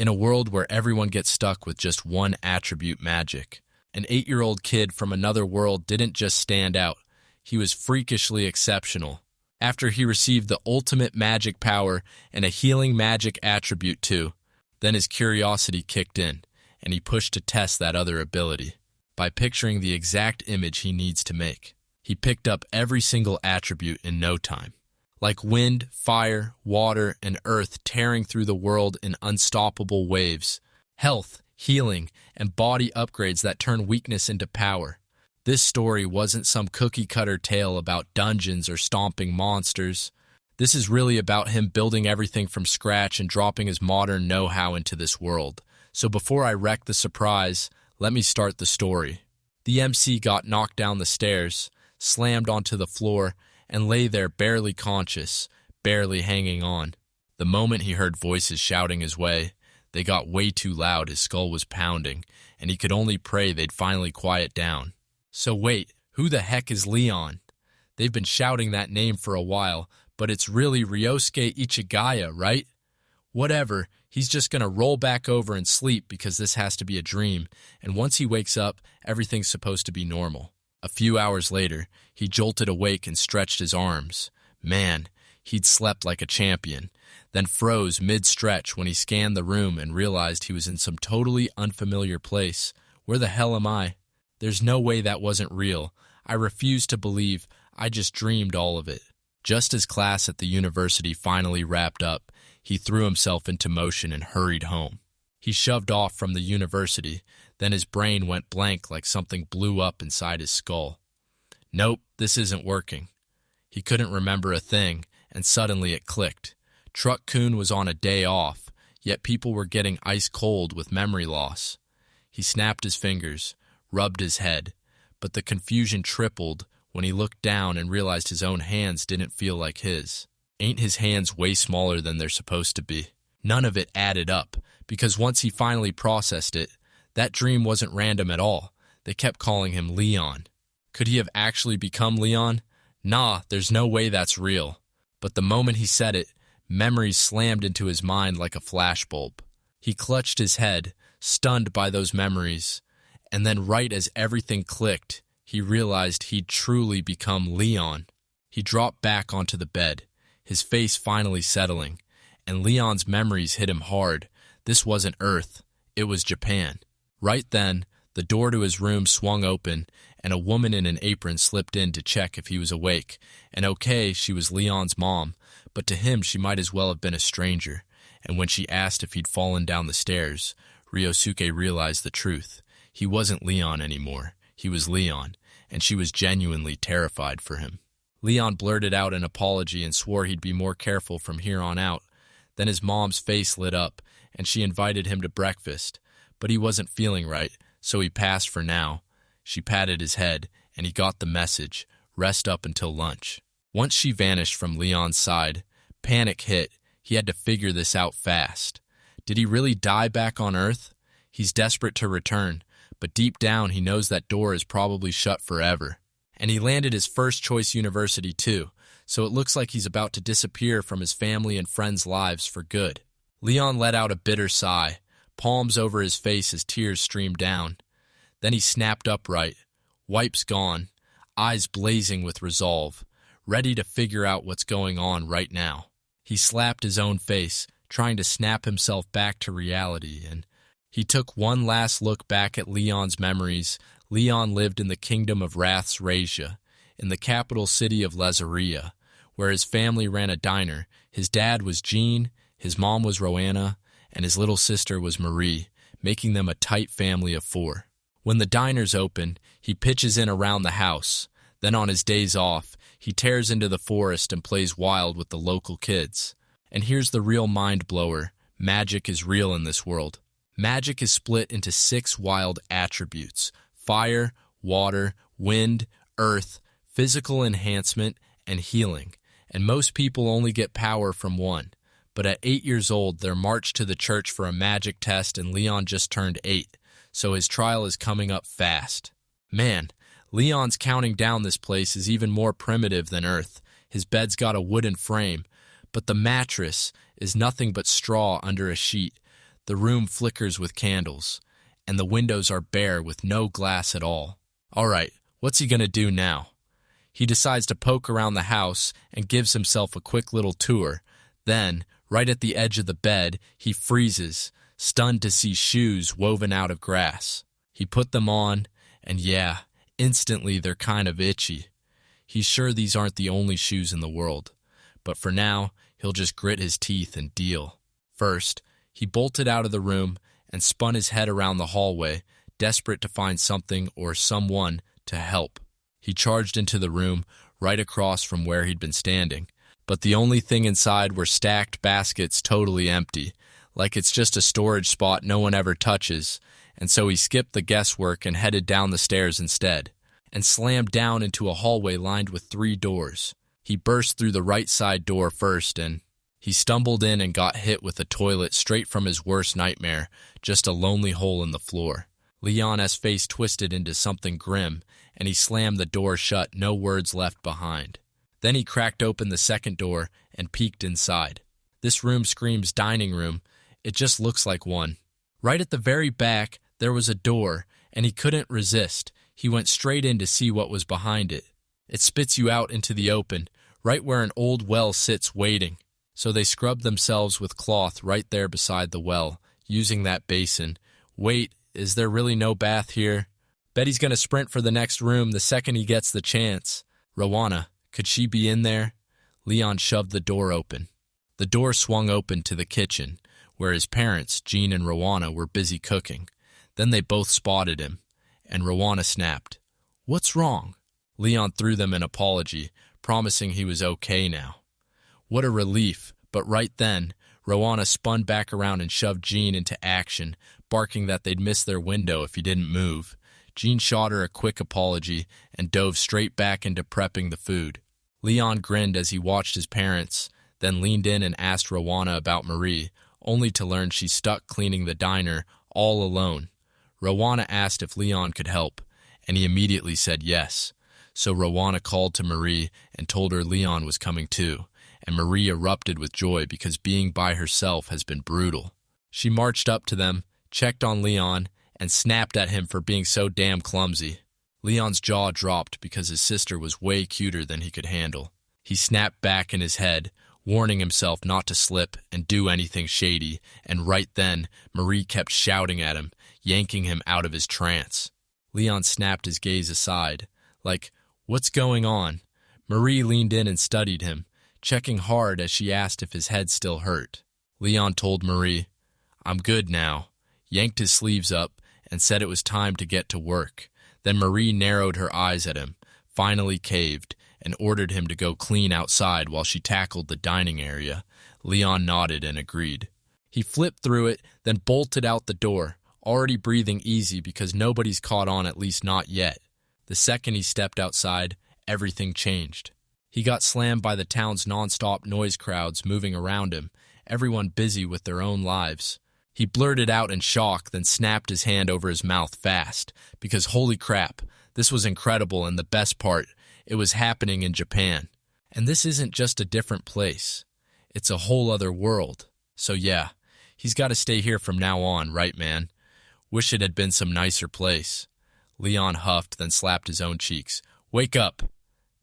In a world where everyone gets stuck with just one attribute magic, an 8-year-old kid from another world didn't just stand out. He was freakishly exceptional. After he received the ultimate magic power and a healing magic attribute too, then his curiosity kicked in, and he pushed to test that other ability. By picturing the exact image he needs to make, he picked up every single attribute in no time. Like wind, fire, water, and earth tearing through the world in unstoppable waves. Health, healing, and body upgrades that turn weakness into power. This story wasn't some cookie-cutter tale about dungeons or stomping monsters. This is really about him building everything from scratch and dropping his modern know-how into this world. So before I wreck the surprise, let me start the story. The MC got knocked down the stairs, slammed onto the floor, and lay there barely conscious, barely hanging on. The moment he heard voices shouting his way, they got way too loud, his skull was pounding, and he could only pray they'd finally quiet down. So wait, who the heck is Leon? They've been shouting that name for a while, but it's really Ryosuke Ichigaya, right? Whatever, he's just gonna roll back over and sleep because this has to be a dream, and once he wakes up, everything's supposed to be normal. A few hours later, he jolted awake and stretched his arms. Man, he'd slept like a champion, then froze mid-stretch when he scanned the room and realized he was in some totally unfamiliar place. Where the hell am I? There's no way that wasn't real. I refuse to believe. I just dreamed all of it. Just as class at the university finally wrapped up, he threw himself into motion and hurried home. He shoved off from the university, then his brain went blank like something blew up inside his skull. Nope, this isn't working. He couldn't remember a thing, and suddenly it clicked. Truck-kun was on a day off, yet people were getting ice cold with memory loss. He snapped his fingers, rubbed his head, but the confusion tripled when he looked down and realized his own hands didn't feel like his. Ain't his hands way smaller than they're supposed to be? None of it added up, because once he finally processed it, that dream wasn't random at all. They kept calling him Leon. Could he have actually become Leon? Nah, there's no way that's real. But the moment he said it, memories slammed into his mind like a flashbulb. He clutched his head, stunned by those memories, and then right as everything clicked, he realized he'd truly become Leon. He dropped back onto the bed, his face finally settling, and Leon's memories hit him hard. This wasn't Earth, it was Japan. Right then, the door to his room swung open, and a woman in an apron slipped in to check if he was awake. And okay, she was Leon's mom, but to him she might as well have been a stranger. And when she asked if he'd fallen down the stairs, Ryosuke realized the truth. He wasn't Leon anymore. He was Leon, and she was genuinely terrified for him. Leon blurted out an apology and swore he'd be more careful from here on out. Then his mom's face lit up, and she invited him to breakfast. But he wasn't feeling right, so he passed for now. She patted his head, and he got the message, rest up until lunch. Once she vanished from Leon's side, panic hit. He had to figure this out fast. Did he really die back on Earth? He's desperate to return, but deep down he knows that door is probably shut forever. And he landed his first choice university too, so it looks like he's about to disappear from his family and friends' lives for good. Leon let out a bitter sigh, palms over his face as tears streamed down. Then he snapped upright, wipes gone, eyes blazing with resolve, ready to figure out what's going on right now. He slapped his own face, trying to snap himself back to reality, and he took one last look back at Leon's memories. Leon lived in the kingdom of Wrath's Rasia, in the capital city of Lazaria, where his family ran a diner. His dad was Jean, his mom was Roanna, and his little sister was Marie, making them a tight family of 4. When the diner's open, he pitches in around the house. Then on his days off, he tears into the forest and plays wild with the local kids. And here's the real mind-blower. Magic is real in this world. Magic is split into 6 wild attributes: fire, water, wind, earth, physical enhancement, and healing. And most people only get power from one. But at 8 years old, they're marched to the church for a magic test, and Leon just turned 8, so his trial is coming up fast. Man, Leon's counting down this place is even more primitive than Earth. His bed's got a wooden frame, but the mattress is nothing but straw under a sheet. The room flickers with candles, and the windows are bare with no glass at all. All right, what's he gonna do now? He decides to poke around the house and gives himself a quick little tour. Then, right at the edge of the bed, he freezes, stunned to see shoes woven out of grass. He put them on, and yeah, instantly they're kind of itchy. He's sure these aren't the only shoes in the world, but for now, he'll just grit his teeth and deal. First, he bolted out of the room and spun his head around the hallway, desperate to find something or someone to help. He charged into the room right across from where he'd been standing, but the only thing inside were stacked baskets totally empty, like it's just a storage spot no one ever touches, and so he skipped the guesswork and headed down the stairs instead, and slammed down into a hallway lined with 3 doors. He burst through the right side door first, and he stumbled in and got hit with a toilet straight from his worst nightmare, just a lonely hole in the floor. Leon's face twisted into something grim, and he slammed the door shut, no words left behind. Then he cracked open the second door and peeked inside. This room screams dining room. It just looks like one. Right at the very back, there was a door, and he couldn't resist. He went straight in to see what was behind it. It spits you out into the open, right where an old well sits waiting. So they scrubbed themselves with cloth right there beside the well, using that basin. Wait, is there really no bath here? Bet he's gonna sprint for the next room the second he gets the chance. Rowana, could she be in there? Leon shoved the door open. The door swung open to the kitchen, where his parents, Jean and Rowana, were busy cooking. Then they both spotted him, and Rowana snapped. What's wrong? Leon threw them an apology, promising he was okay now. What a relief, but right then, Rowana spun back around and shoved Jean into action, barking that they'd miss their window if he didn't move. Jean shot her a quick apology and dove straight back into prepping the food. Leon grinned as he watched his parents, then leaned in and asked Rowana about Marie, only to learn she's stuck cleaning the diner all alone. Rowana asked if Leon could help, and he immediately said yes. So Rowana called to Marie and told her Leon was coming too, and Marie erupted with joy because being by herself has been brutal. She marched up to them, checked on Leon, and snapped at him for being so damn clumsy. Leon's jaw dropped because his sister was way cuter than he could handle. He snapped back in his head, warning himself not to slip and do anything shady, and right then, Marie kept shouting at him, yanking him out of his trance. Leon snapped his gaze aside, like, what's going on? Marie leaned in and studied him, checking hard as she asked if his head still hurt. Leon told Marie, I'm good now, yanked his sleeves up, and said it was time to get to work. Then Marie narrowed her eyes at him, finally caved, and ordered him to go clean outside while she tackled the dining area. Leon nodded and agreed. He flipped through it, then bolted out the door, already breathing easy because nobody's caught on, at least not yet. The second he stepped outside, everything changed. He got slammed by the town's non-stop noise crowds moving around him, everyone busy with their own lives. He blurted out in shock, then snapped his hand over his mouth fast, because holy crap, this was incredible, and the best part, it was happening in Japan. And this isn't just a different place. It's a whole other world. So yeah, he's got to stay here from now on, right, man? Wish it had been some nicer place. Leon huffed, then slapped his own cheeks. Wake up.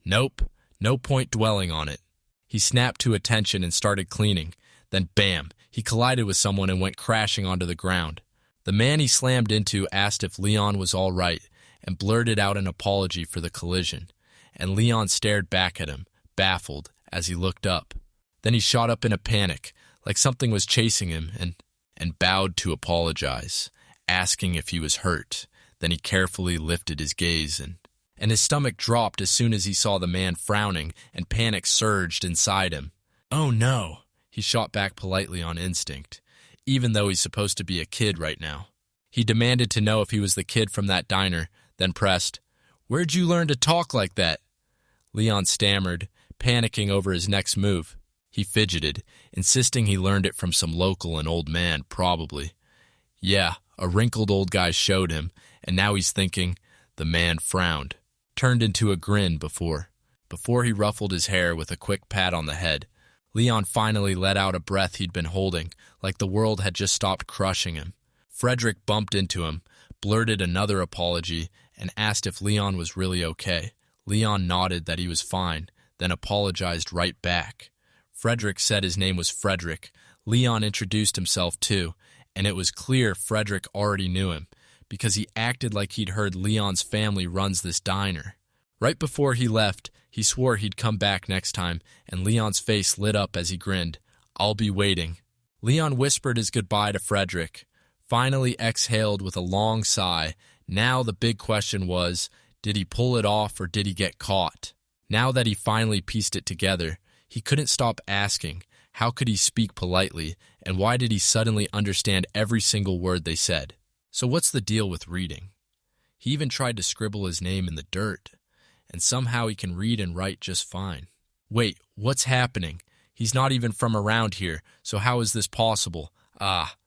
Nope, no point dwelling on it. He snapped to attention and started cleaning. Then bam, he collided with someone and went crashing onto the ground. The man he slammed into asked if Leon was all right and blurted out an apology for the collision. And Leon stared back at him, baffled, as he looked up. Then he shot up in a panic, like something was chasing him, and bowed to apologize, asking if he was hurt. Then he carefully lifted his gaze, and his stomach dropped as soon as he saw the man frowning, and panic surged inside him. Oh no, he shot back politely on instinct, even though he's supposed to be a kid right now. He demanded to know if he was the kid from that diner, then pressed, Where'd you learn to talk like that? Leon stammered, panicking over his next move. He fidgeted, insisting he learned it from some local, an old man, probably. Yeah, a wrinkled old guy showed him, and now he's thinking. The man frowned, turned into a grin before he ruffled his hair with a quick pat on the head. Leon finally let out a breath he'd been holding, like the world had just stopped crushing him. Frederick bumped into him, blurted another apology, and asked if Leon was really okay. Leon nodded that he was fine, then apologized right back. Frederick said his name was Frederick. Leon introduced himself too, and it was clear Frederick already knew him, because he acted like he'd heard Leon's family runs this diner. Right before he left, he swore he'd come back next time, and Leon's face lit up as he grinned. "I'll be waiting." Leon whispered his goodbye to Frederick, finally exhaled with a long sigh. Now the big question was, did he pull it off or did he get caught? Now that he finally pieced it together, he couldn't stop asking, how could he speak politely, and why did he suddenly understand every single word they said? So what's the deal with reading? He even tried to scribble his name in the dirt, and somehow he can read and write just fine. Wait, what's happening? He's not even from around here, so how is this possible?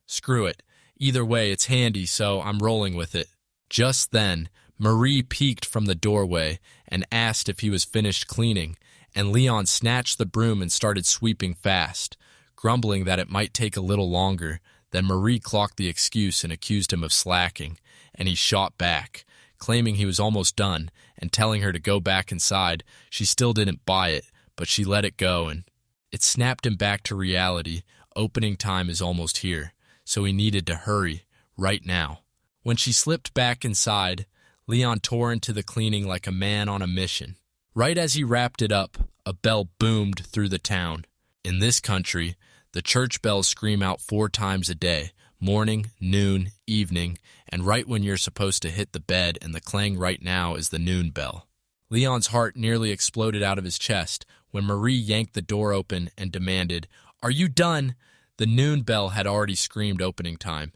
Screw it. Either way, it's handy, so I'm rolling with it. Just then, Marie peeked from the doorway and asked if he was finished cleaning, and Leon snatched the broom and started sweeping fast, grumbling that it might take a little longer. Then Marie clocked the excuse and accused him of slacking, and he shot back, claiming he was almost done, and telling her to go back inside. She still didn't buy it, but she let it go, and it snapped him back to reality. Opening time is almost here, so he needed to hurry, right now. When she slipped back inside, Leon tore into the cleaning like a man on a mission. Right as he wrapped it up, a bell boomed through the town. In this country, the church bells scream out 4 times a day, morning, noon, evening, and right when you're supposed to hit the bed, and the clang right now is the noon bell. Leon's heart nearly exploded out of his chest when Marie yanked the door open and demanded, "Are you done?" The noon bell had already screamed opening time.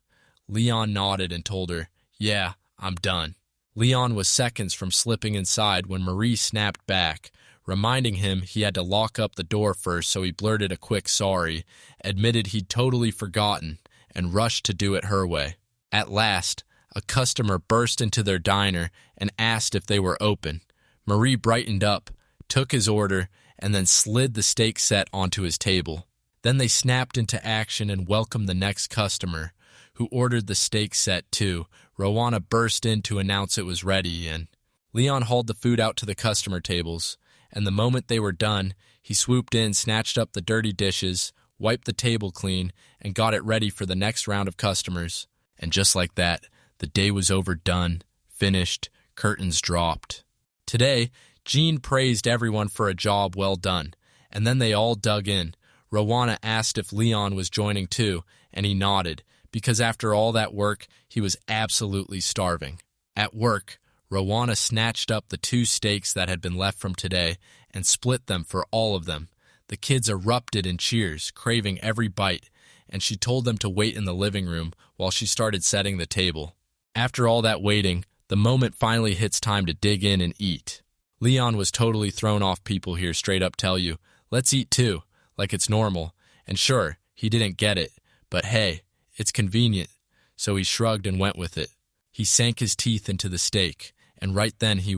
Leon nodded and told her, "Yeah, I'm done." Leon was seconds from slipping inside when Marie snapped back, reminding him he had to lock up the door first, so he blurted a quick sorry, admitted he'd totally forgotten, and rushed to do it her way. At last, a customer burst into their diner and asked if they were open. Marie brightened up, took his order, and then slid the steak set onto his table. Then they snapped into action and welcomed the next customer, who ordered the steak set too. Rowana burst in to announce it was ready, and Leon hauled the food out to the customer tables, and the moment they were done, he swooped in, snatched up the dirty dishes, wiped the table clean, and got it ready for the next round of customers. And just like that, the day was overdone, finished, curtains dropped. Today, Jean praised everyone for a job well done, and then they all dug in. Rowana asked if Leon was joining too, and he nodded, because after all that work, he was absolutely starving. At work, Rowana snatched up the 2 steaks that had been left from today and split them for all of them. The kids erupted in cheers, craving every bite, and she told them to wait in the living room while she started setting the table. After all that waiting, the moment finally hits time to dig in and eat. Leon was totally thrown off. People here straight up tell you, "Let's eat too," like it's normal. And sure, he didn't get it, but hey, it's convenient. So he shrugged and went with it. He sank his teeth into the steak, and right then he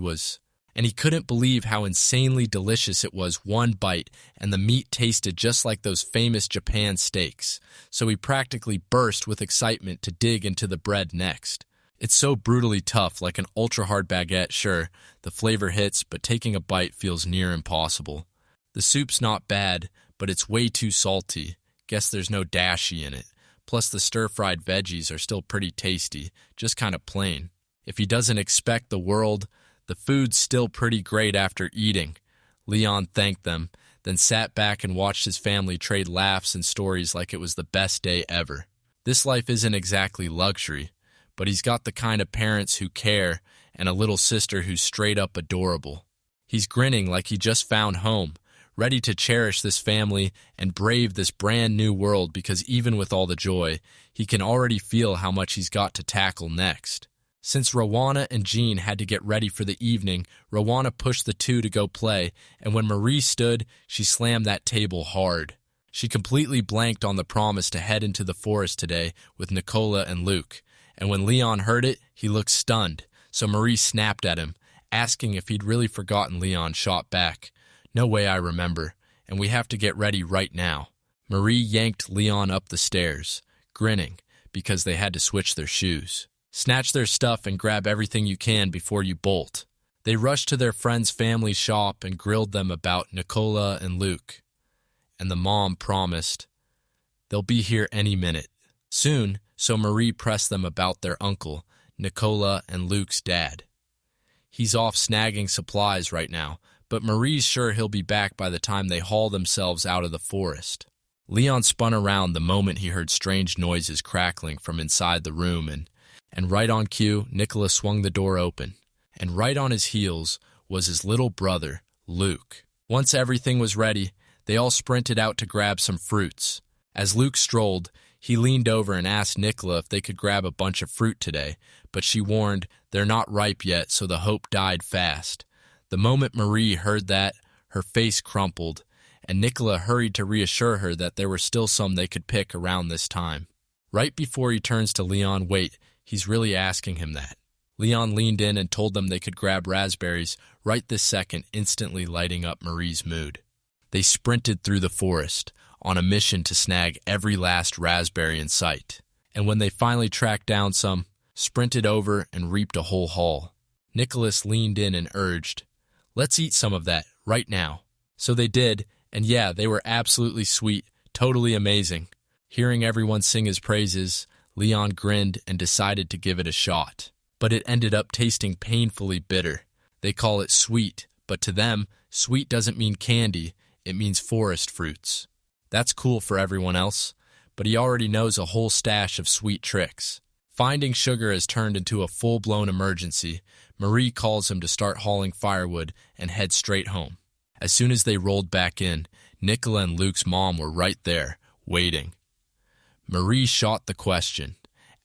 couldn't believe how insanely delicious it was. One bite, and the meat tasted just like those famous Japan steaks. So he practically burst with excitement to dig into the bread next. It's so brutally tough, like an ultra-hard baguette. Sure, the flavor hits, but taking a bite feels near impossible. The soup's not bad, but it's way too salty. Guess there's no dashi in it. Plus the stir-fried veggies are still pretty tasty, just kind of plain. If he doesn't expect the world, the food's still pretty great after eating. Leon thanked them, then sat back and watched his family trade laughs and stories like it was the best day ever. This life isn't exactly luxury, but he's got the kind of parents who care and a little sister who's straight up adorable. He's grinning like he just found home, ready to cherish this family and brave this brand new world, because even with all the joy, he can already feel how much he's got to tackle next. Since Rowana and Jean had to get ready for the evening, Rowana pushed the 2 to go play, and when Marie stood, she slammed that table hard. She completely blanked on the promise to head into the forest today with Nicola and Luke, and when Leon heard it, he looked stunned, so Marie snapped at him, asking if he'd really forgotten. Leon shot back, "No way I remember," and we have to get ready right now." Marie yanked Leon up the stairs, grinning, because they had to switch their shoes. "Snatch their stuff and grab everything you can before you bolt." They rushed to their friend's family shop and grilled them about Nicola and Luke. And the mom promised, "They'll be here any minute." Soon, so Marie pressed them about their uncle, Nicola and Luke's dad. "He's off snagging supplies right now, but Marie's sure he'll be back by the time they haul themselves out of the forest." Leon spun around the moment he heard strange noises crackling from inside the room, and right on cue, Nicola swung the door open. And right on his heels was his little brother, Luke. Once everything was ready, they all sprinted out to grab some fruits. As Luke strolled, he leaned over and asked Nicola if they could grab a bunch of fruit today, but she warned, "They're not ripe yet," so the hope died fast. The moment Marie heard that, her face crumpled, and Nicola hurried to reassure her that there were still some they could pick around this time. Right before he turns to Leon, "Wait, he's really asking him that." Leon leaned in and told them they could grab raspberries right this second, instantly lighting up Marie's mood. They sprinted through the forest, on a mission to snag every last raspberry in sight. And when they finally tracked down some, sprinted over and reaped a whole haul. Nicholas leaned in and urged, "Let's eat some of that, right now." So they did, and yeah, they were absolutely sweet, totally amazing. Hearing everyone sing his praises, Leon grinned and decided to give it a shot. But it ended up tasting painfully bitter. They call it sweet, but to them, sweet doesn't mean candy, it means forest fruits. That's cool for everyone else, but he already knows a whole stash of sweet tricks. Finding sugar has turned into a full-blown emergency. Marie calls him to start hauling firewood and head straight home. As soon as they rolled back in, Nicola and Luke's mom were right there, waiting. Marie shot the question,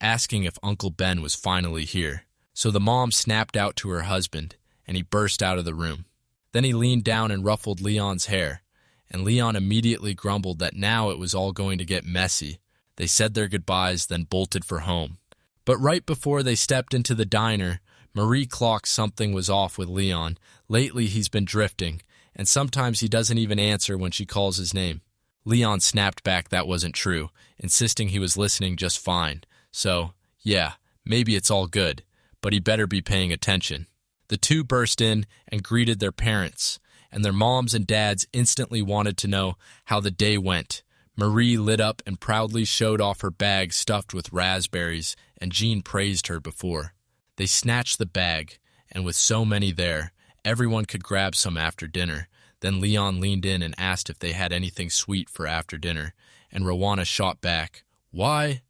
asking if Uncle Ben was finally here. So the mom snapped out to her husband, and he burst out of the room. Then he leaned down and ruffled Leon's hair, and Leon immediately grumbled that now it was all going to get messy. They said their goodbyes, then bolted for home. But right before they stepped into the diner, Marie clocked something was off with Leon. Lately he's been drifting, and sometimes he doesn't even answer when she calls his name. Leon snapped back that wasn't true, insisting he was listening just fine. So, yeah, maybe it's all good, but he better be paying attention. The two burst in and greeted their parents, and their moms and dads instantly wanted to know how the day went. Marie lit up and proudly showed off her bag stuffed with raspberries, and Jean praised her before. They snatched the bag, and with so many there, everyone could grab some after dinner. Then Leon leaned in and asked if they had anything sweet for after dinner, and Rowana shot back, "Why?"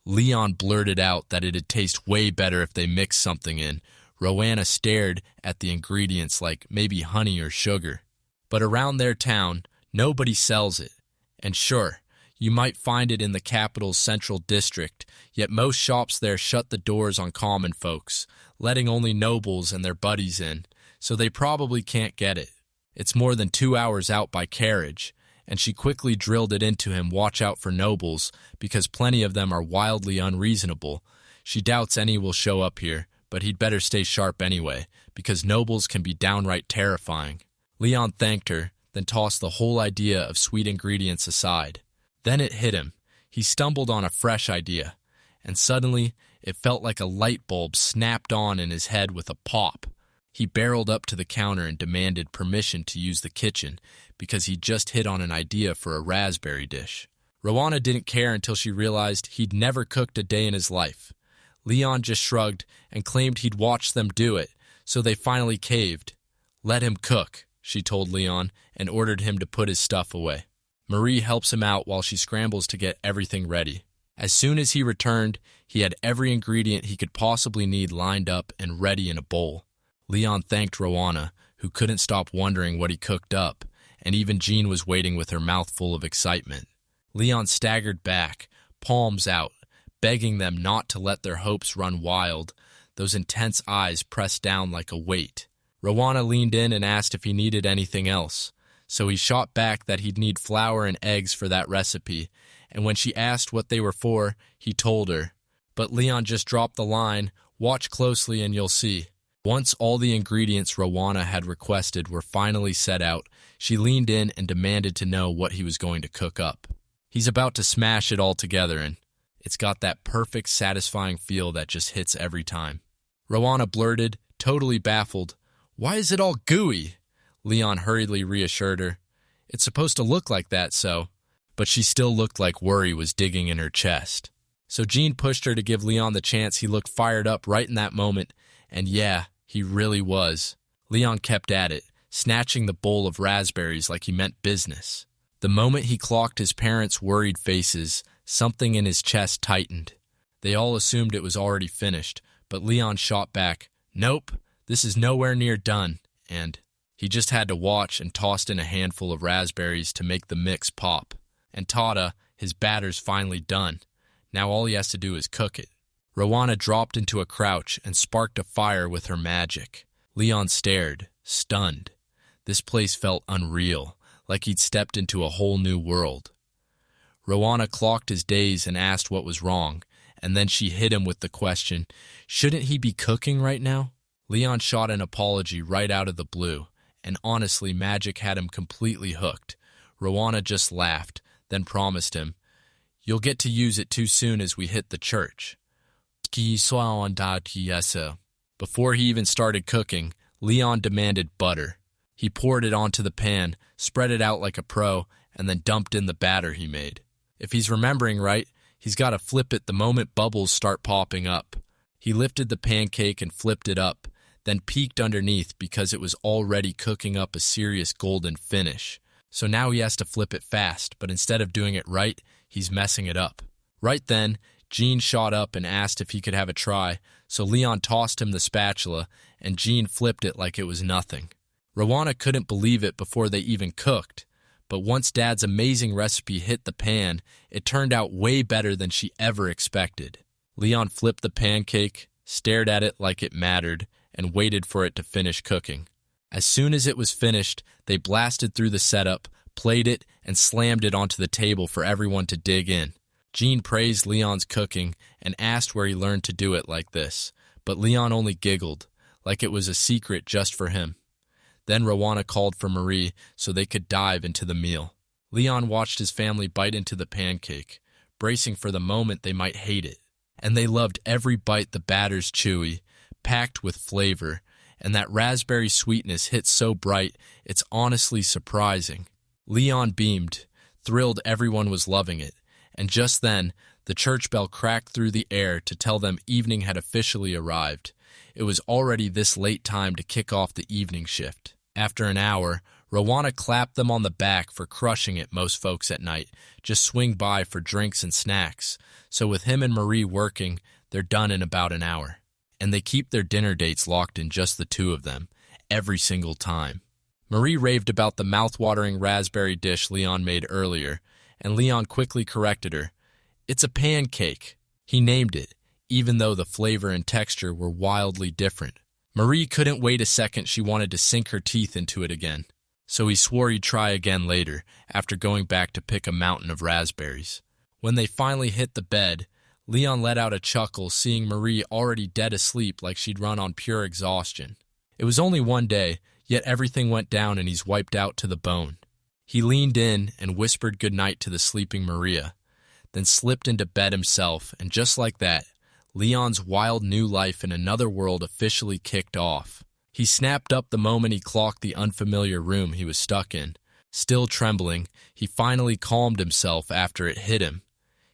Leon blurted out that it'd taste way better if they mixed something in. Rowana stared at the ingredients like maybe honey or sugar. But around their town, nobody sells it. And sure, you might find it in the capital's central district, yet most shops there shut the doors on common folks, letting only nobles and their buddies in, so they probably can't get it. It's more than 2 hours out by carriage, and she quickly drilled it into him, watch out for nobles, because plenty of them are wildly unreasonable. She doubts any will show up here, but he'd better stay sharp anyway, because nobles can be downright terrifying. Leon thanked her, then tossed the whole idea of sweet ingredients aside. Then it hit him. He stumbled on a fresh idea, and suddenly it felt like a light bulb snapped on in his head with a pop. He barreled up to the counter and demanded permission to use the kitchen, because he'd just hit on an idea for a raspberry dish. Rowana didn't care until she realized he'd never cooked a day in his life. Leon just shrugged and claimed he'd watched them do it, so they finally caved. "Let him cook," she told Leon, and ordered him to put his stuff away. Marie helps him out while she scrambles to get everything ready. As soon as he returned, he had every ingredient he could possibly need lined up and ready in a bowl. Leon thanked Rowana, who couldn't stop wondering what he cooked up, and even Jean was waiting with her mouth full of excitement. Leon staggered back, palms out, begging them not to let their hopes run wild, those intense eyes pressed down like a weight. Rowana leaned in and asked if he needed anything else, so he shot back that he'd need flour and eggs for that recipe, and when she asked what they were for, he told her. But Leon just dropped the line, "Watch closely and you'll see." Once all the ingredients Rowana had requested were finally set out, she leaned in and demanded to know what he was going to cook up. He's about to smash it all together, and it's got that perfect, satisfying feel that just hits every time. Rowana blurted, totally baffled, "Why is it all gooey?" Leon hurriedly reassured her. "It's supposed to look like that, so..." But she still looked like worry was digging in her chest. So Jean pushed her to give Leon the chance. He looked fired up right in that moment, and yeah, he really was. Leon kept at it, snatching the bowl of raspberries like he meant business. The moment he clocked his parents' worried faces, something in his chest tightened. They all assumed it was already finished, but Leon shot back, "Nope, this is nowhere near done," and he just had to watch and tossed in a handful of raspberries to make the mix pop. And tada, his batter's finally done. Now all he has to do is cook it. Rowana dropped into a crouch and sparked a fire with her magic. Leon stared, stunned. This place felt unreal, like he'd stepped into a whole new world. Rowana clocked his days and asked what was wrong, and then she hit him with the question, "Shouldn't he be cooking right now?" Leon shot an apology right out of the blue, and honestly, magic had him completely hooked. Rowana just laughed, then promised him, "You'll get to use it too soon as we hit the church." Before he even started cooking, Leon demanded butter. He poured it onto the pan, spread it out like a pro, and then dumped in the batter he made. If he's remembering right, he's got to flip it the moment bubbles start popping up. He lifted the pancake and flipped it up, then peeked underneath because it was already cooking up a serious golden finish. So now he has to flip it fast, but instead of doing it right, he's messing it up. Right then, Jean shot up and asked if he could have a try, so Leon tossed him the spatula, and Jean flipped it like it was nothing. Rowana couldn't believe it before they even cooked, but once Dad's amazing recipe hit the pan, it turned out way better than she ever expected. Leon flipped the pancake, stared at it like it mattered, and waited for it to finish cooking. As soon as it was finished, they blasted through the setup, played it, and slammed it onto the table for everyone to dig in. Jean praised Leon's cooking and asked where he learned to do it like this, but Leon only giggled, like it was a secret just for him. Then Rowana called for Marie so they could dive into the meal. Leon watched his family bite into the pancake, bracing for the moment they might hate it. And they loved every bite. The batter's chewy, packed with flavor, and that raspberry sweetness hit so bright, it's honestly surprising. Leon beamed, thrilled everyone was loving it, and just then, the church bell cracked through the air to tell them evening had officially arrived. It was already this late time to kick off the evening shift. After an hour, Rowana clapped them on the back for crushing it. Most folks at night just swing by for drinks and snacks, so with him and Marie working, they're done in about an hour. And they keep their dinner dates locked in just the two of them, every single time. Marie raved about the mouth-watering raspberry dish Leon made earlier, and Leon quickly corrected her. "It's a pancake." He named it, even though the flavor and texture were wildly different. Marie couldn't wait a second. She wanted to sink her teeth into it again. So he swore he'd try again later, after going back to pick a mountain of raspberries. When they finally hit the bed, Leon let out a chuckle, seeing Marie already dead asleep like she'd run on pure exhaustion. It was only one day, yet everything went down and he's wiped out to the bone. He leaned in and whispered goodnight to the sleeping Maria, then slipped into bed himself, and just like that, Leon's wild new life in another world officially kicked off. He snapped up the moment he clocked the unfamiliar room he was stuck in. Still trembling, he finally calmed himself after it hit him.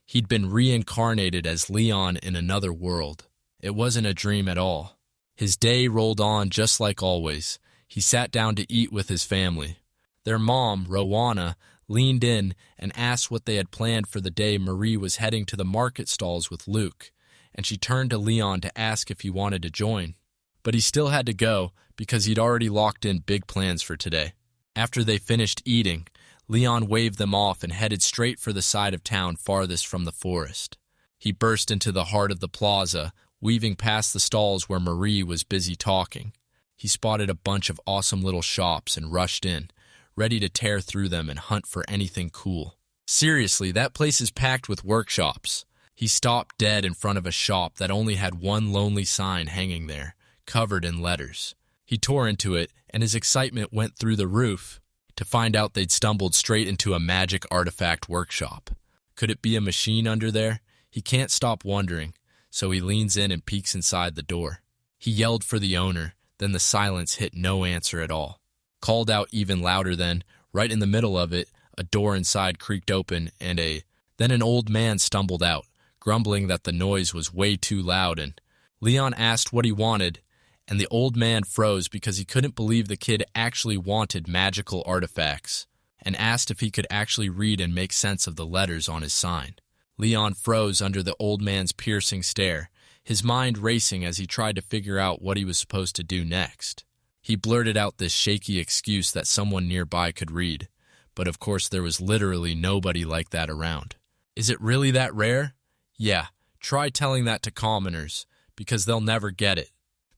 He'd been reincarnated as Leon in another world. It wasn't a dream at all. His day rolled on just like always. He sat down to eat with his family. Their mom, Rowana, leaned in and asked what they had planned for the day. Marie was heading to the market stalls with Luke, and she turned to Leon to ask if he wanted to join. But he still had to go because he'd already locked in big plans for today. After they finished eating, Leon waved them off and headed straight for the side of town farthest from the forest. He burst into the heart of the plaza, weaving past the stalls where Marie was busy talking. He spotted a bunch of awesome little shops and rushed in, ready to tear through them and hunt for anything cool. Seriously, that place is packed with workshops. He stopped dead in front of a shop that only had one lonely sign hanging there, covered in letters. He tore into it, and his excitement went through the roof to find out they'd stumbled straight into a magic artifact workshop. Could it be a machine under there? He can't stop wondering, so he leans in and peeks inside the door. He yelled for the owner, then the silence hit no answer at all. Called out even louder then, right in the middle of it, a door inside creaked open Then an old man stumbled out, grumbling that the noise was way too loud, and Leon asked what he wanted, and the old man froze because he couldn't believe the kid actually wanted magical artifacts, and asked if he could actually read and make sense of the letters on his sign. Leon froze under the old man's piercing stare, his mind racing as he tried to figure out what he was supposed to do next. He blurted out this shaky excuse that someone nearby could read, but of course there was literally nobody like that around. Is it really that rare? Yeah, try telling that to commoners, because they'll never get it.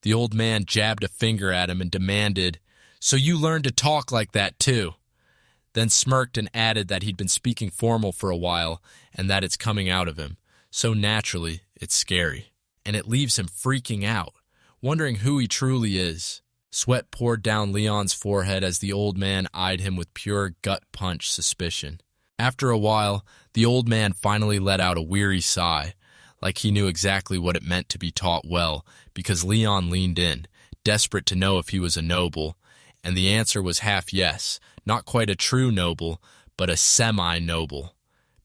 The old man jabbed a finger at him and demanded, "So you learned to talk like that too?" Then smirked and added that he'd been speaking formal for a while and that it's coming out of him. So naturally, it's scary. And it leaves him freaking out, wondering who he truly is. Sweat poured down Leon's forehead as the old man eyed him with pure gut-punch suspicion. After a while, the old man finally let out a weary sigh, like he knew exactly what it meant to be taught well, because Leon leaned in, desperate to know if he was a noble, and the answer was half yes, not quite a true noble, but a semi-noble,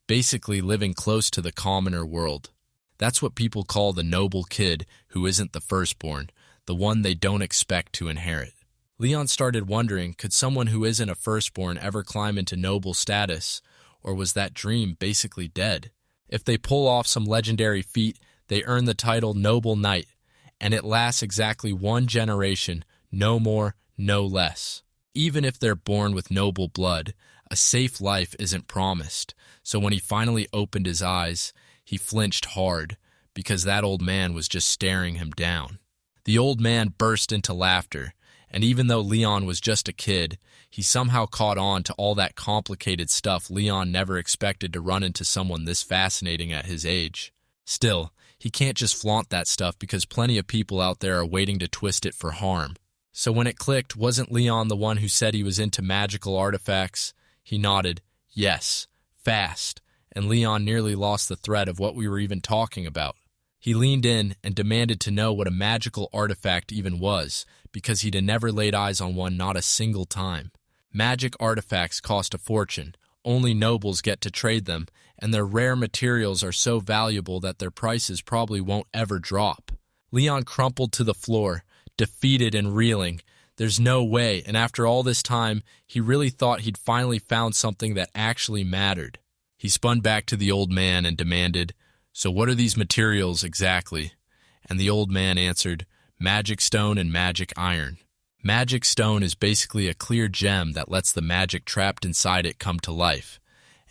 basically living close to the commoner world. That's what people call the noble kid who isn't the firstborn, the one they don't expect to inherit. Leon started wondering, could someone who isn't a firstborn ever climb into noble status, or was that dream basically dead? If they pull off some legendary feat, they earn the title Noble Knight, and it lasts exactly one generation, no more, no less. Even if they're born with noble blood, a safe life isn't promised, so when he finally opened his eyes, he flinched hard, because that old man was just staring him down. The old man burst into laughter, and even though Leon was just a kid, he somehow caught on to all that complicated stuff Leon never expected to run into someone this fascinating at his age. Still, he can't just flaunt that stuff because plenty of people out there are waiting to twist it for harm. So when it clicked, wasn't Leon the one who said he was into magical artifacts? He nodded, yes, fast, and Leon nearly lost the thread of what we were even talking about. He leaned in and demanded to know what a magical artifact even was, because he'd never laid eyes on one not a single time. Magic artifacts cost a fortune. Only nobles get to trade them, and their rare materials are so valuable that their prices probably won't ever drop. Leon crumpled to the floor, defeated and reeling. There's no way, and after all this time, he really thought he'd finally found something that actually mattered. He spun back to the old man and demanded, "So what are these materials exactly?" And the old man answered, "Magic stone and magic iron." Magic stone is basically a clear gem that lets the magic trapped inside it come to life,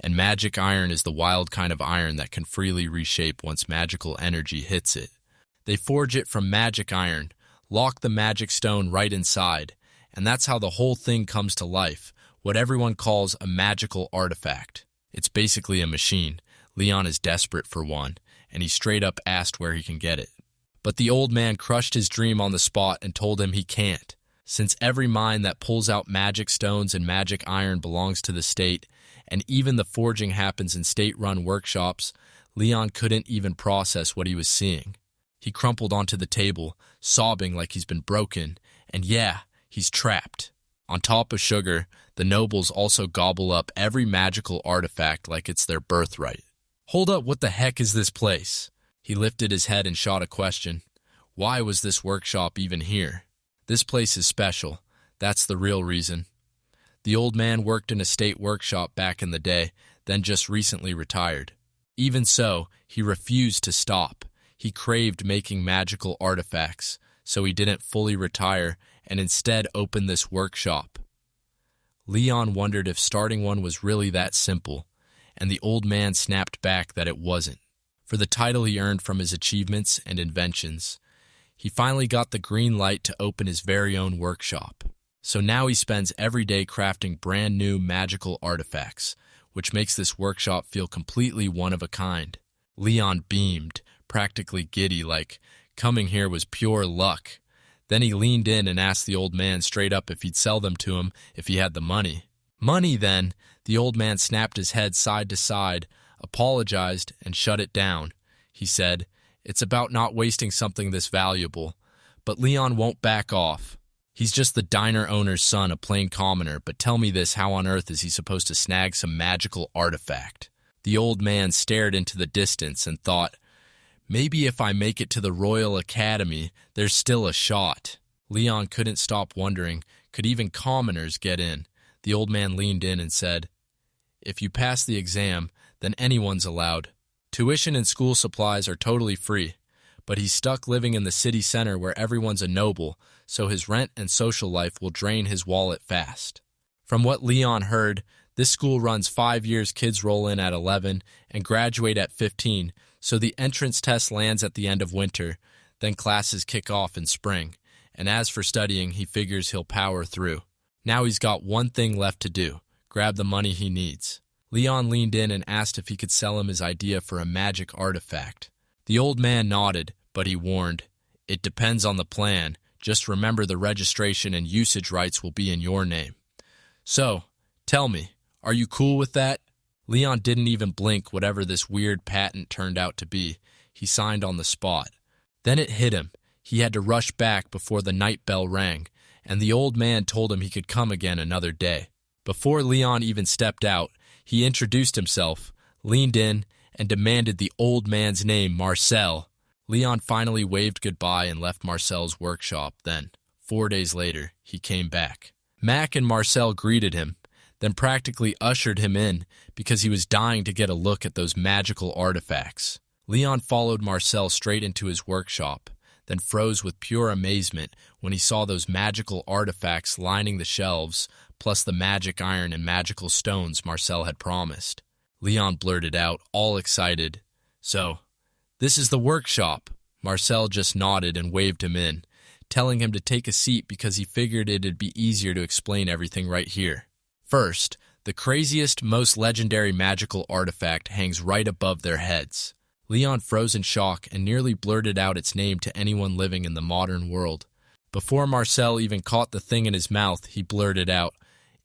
and magic iron is the wild kind of iron that can freely reshape once magical energy hits it. They forge it from magic iron, lock the magic stone right inside, and that's how the whole thing comes to life, what everyone calls a magical artifact. It's basically a machine. Leon is desperate for one, and he straight up asked where he can get it. But the old man crushed his dream on the spot and told him he can't. Since every mine that pulls out magic stones and magic iron belongs to the state, and even the forging happens in state-run workshops, Leon couldn't even process what he was seeing. He crumpled onto the table, sobbing like he's been broken, and yeah, he's trapped. On top of sugar, the nobles also gobble up every magical artifact like it's their birthright. Hold up, what the heck is this place? He lifted his head and shot a question. Why was this workshop even here? This place is special. That's the real reason. The old man worked in a state workshop back in the day, then just recently retired. Even so, he refused to stop. He craved making magical artifacts, so he didn't fully retire and instead opened this workshop. Leon wondered if starting one was really that simple, and the old man snapped back that it wasn't. For the title he earned from his achievements and inventions, he finally got the green light to open his very own workshop. So now he spends every day crafting brand new magical artifacts, which makes this workshop feel completely one of a kind. Leon beamed, practically giddy, like coming here was pure luck. Then he leaned in and asked the old man straight up if he'd sell them to him if he had the money. Money, then? The old man snapped his head side to side, apologized, and shut it down. He said, "It's about not wasting something this valuable." But Leon won't back off. He's just the diner owner's son, a plain commoner, but tell me this, how on earth is he supposed to snag some magical artifact? The old man stared into the distance and thought, maybe if I make it to the Royal Academy, there's still a shot. Leon couldn't stop wondering, could even commoners get in? The old man leaned in and said, "If you pass the exam, then anyone's allowed. Tuition and school supplies are totally free. But he's stuck living in the city center where everyone's a noble, so his rent and social life will drain his wallet fast." From what Leon heard, this school runs 5 years, kids roll in at 11 and graduate at 15, so the entrance test lands at the end of winter, then classes kick off in spring. And as for studying, he figures he'll power through. Now he's got one thing left to do, grab the money he needs. Leon leaned in and asked if he could sell him his idea for a magic artifact. The old man nodded, but he warned, "It depends on the plan. Just remember the registration and usage rights will be in your name. So, tell me, are you cool with that?" Leon didn't even blink whatever this weird patent turned out to be. He signed on the spot. Then it hit him. He had to rush back before the night bell rang, and the old man told him he could come again another day. Before Leon even stepped out, he introduced himself, leaned in, and demanded the old man's name, Marcel. Leon finally waved goodbye and left Marcel's workshop. Then, 4 days later, he came back. Mac and Marcel greeted him, then practically ushered him in because he was dying to get a look at those magical artifacts. Leon followed Marcel straight into his workshop, then froze with pure amazement when he saw those magical artifacts lining the shelves, plus the magic iron and magical stones Marcel had promised. Leon blurted out, all excited, "So, this is the workshop." Marcel just nodded and waved him in, telling him to take a seat because he figured it'd be easier to explain everything right here. First, the craziest, most legendary magical artifact hangs right above their heads. Leon froze in shock and nearly blurted out its name to anyone living in the modern world. Before Marcel even caught the thing in his mouth, he blurted out,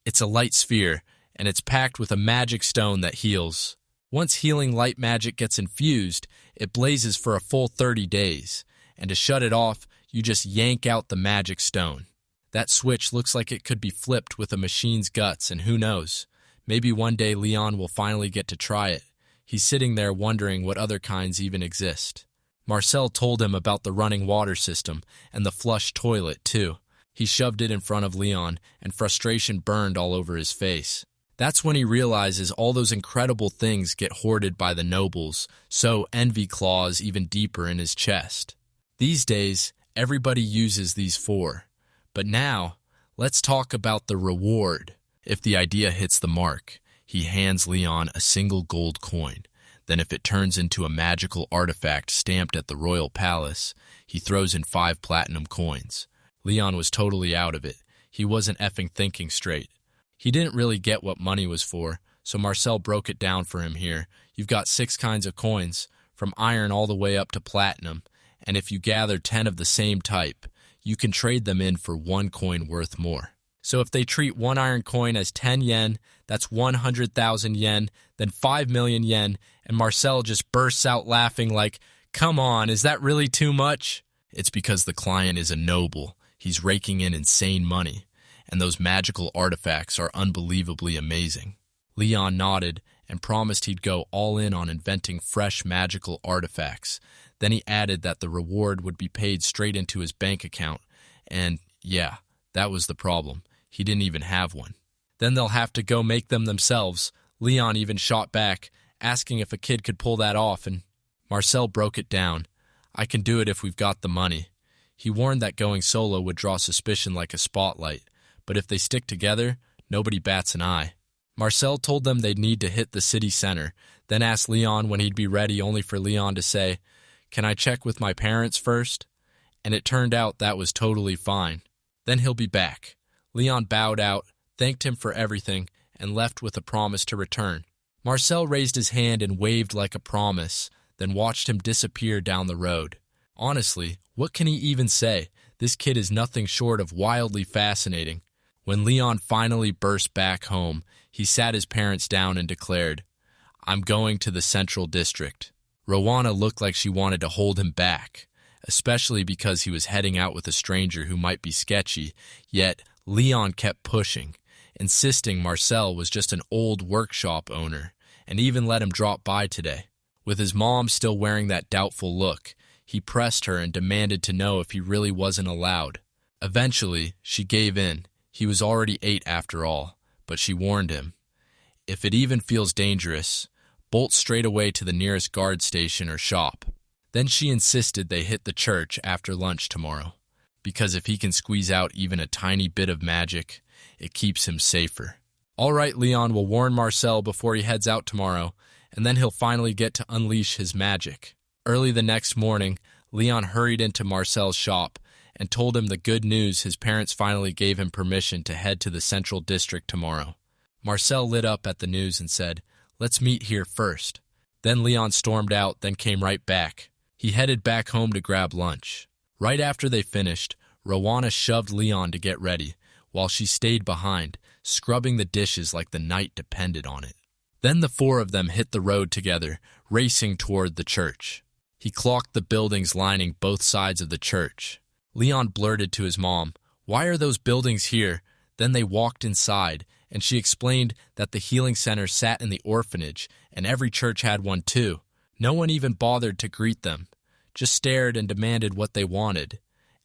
"It's a light sphere, and it's packed with a magic stone that heals. Once healing light magic gets infused, it blazes for a full 30 days, and to shut it off, you just yank out the magic stone. That switch looks like it could be flipped with a machine's guts, and who knows, maybe one day Leon will finally get to try it. He's sitting there wondering what other kinds even exist." Marcel told him about the running water system and the flush toilet, too. He shoved it in front of Leon, and frustration burned all over his face. That's when he realizes all those incredible things get hoarded by the nobles, so envy claws even deeper in his chest. These days, everybody uses these four. But now, let's talk about the reward. If the idea hits the mark, he hands Leon a single gold coin. Then if it turns into a magical artifact stamped at the royal palace, he throws in 5 platinum coins. Leon was totally out of it. He wasn't effing thinking straight. He didn't really get what money was for, so Marcel broke it down for him here. You've got 6 kinds of coins, from iron all the way up to platinum, and if you gather 10 of the same type, you can trade them in for 1 coin worth more. So if they treat 1 iron coin as 10 yen, that's 100,000 yen, then 5 million yen, and Marcel just bursts out laughing like, "Come on, is that really too much?" It's because the client is a noble. He's raking in insane money, and those magical artifacts are unbelievably amazing. Leon nodded and promised he'd go all in on inventing fresh magical artifacts. Then he added that the reward would be paid straight into his bank account, and yeah, that was the problem. He didn't even have one. Then they'll have to go make them themselves. Leon even shot back, asking if a kid could pull that off, and Marcel broke it down. "I can do it if we've got the money." He warned that going solo would draw suspicion like a spotlight, but if they stick together, nobody bats an eye. Marcel told them they'd need to hit the city center, then asked Leon when he'd be ready, only for Leon to say, "Can I check with my parents first?" And it turned out that was totally fine. Then he'll be back. Leon bowed out, thanked him for everything, and left with a promise to return. Marcel raised his hand and waved like a promise, then watched him disappear down the road. Honestly, What can he even say? This kid is nothing short of wildly fascinating. When Leon finally burst back home, he sat his parents down and declared, "I'm going to the Central District." Rowana looked like she wanted to hold him back, especially because he was heading out with a stranger who might be sketchy, yet Leon kept pushing, insisting Marcel was just an old workshop owner, and even let him drop by today. With his mom still wearing that doubtful look, he pressed her and demanded to know if he really wasn't allowed. Eventually, she gave in. He was already 8 after all, but she warned him, "If it even feels dangerous, bolt straight away to the nearest guard station or shop." Then she insisted they hit the church after lunch tomorrow, because if he can squeeze out even a tiny bit of magic, it keeps him safer. All right, Leon will warn Marcel before he heads out tomorrow, and then he'll finally get to unleash his magic. Early the next morning, Leon hurried into Marcel's shop and told him the good news: his parents finally gave him permission to head to the Central District tomorrow. Marcel lit up at the news and said, "Let's meet here first." Then Leon stormed out, then came right back. He headed back home to grab lunch. Right after they finished, Rowana shoved Leon to get ready, while she stayed behind, scrubbing the dishes like the night depended on it. Then the 4 of them hit the road together, racing toward the church. He clocked the buildings lining both sides of the church. Leon blurted to his mom, "Why are those buildings here?" Then they walked inside, and she explained that the healing center sat in the orphanage, and every church had one too. No one even bothered to greet them, just stared and demanded what they wanted.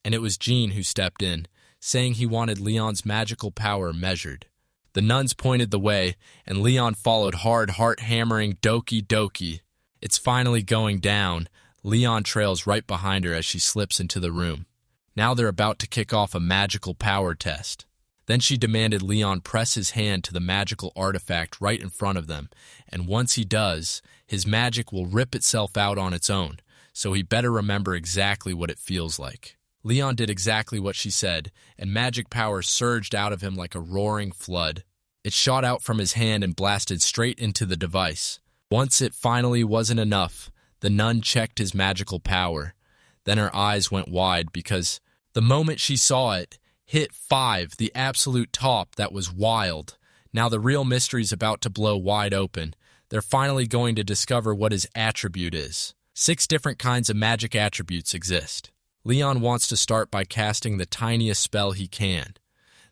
And it was Jean who stepped in, saying he wanted Leon's magical power measured. The nuns pointed the way, and Leon followed hard, heart-hammering doki doki. It's finally going down. Leon trails right behind her as she slips into the room. Now they're about to kick off a magical power test. Then she demanded Leon press his hand to the magical artifact right in front of them, and once he does, his magic will rip itself out on its own, so he better remember exactly what it feels like. Leon did exactly what she said, and magic power surged out of him like a roaring flood. It shot out from his hand and blasted straight into the device. Once it finally wasn't enough, the nun checked his magical power. Then her eyes went wide because the moment she saw it, hit 5, the absolute top. That was wild. Now the real mystery's about to blow wide open. They're finally going to discover what his attribute is. 6 different kinds of magic attributes exist. Leon wants to start by casting the tiniest spell he can.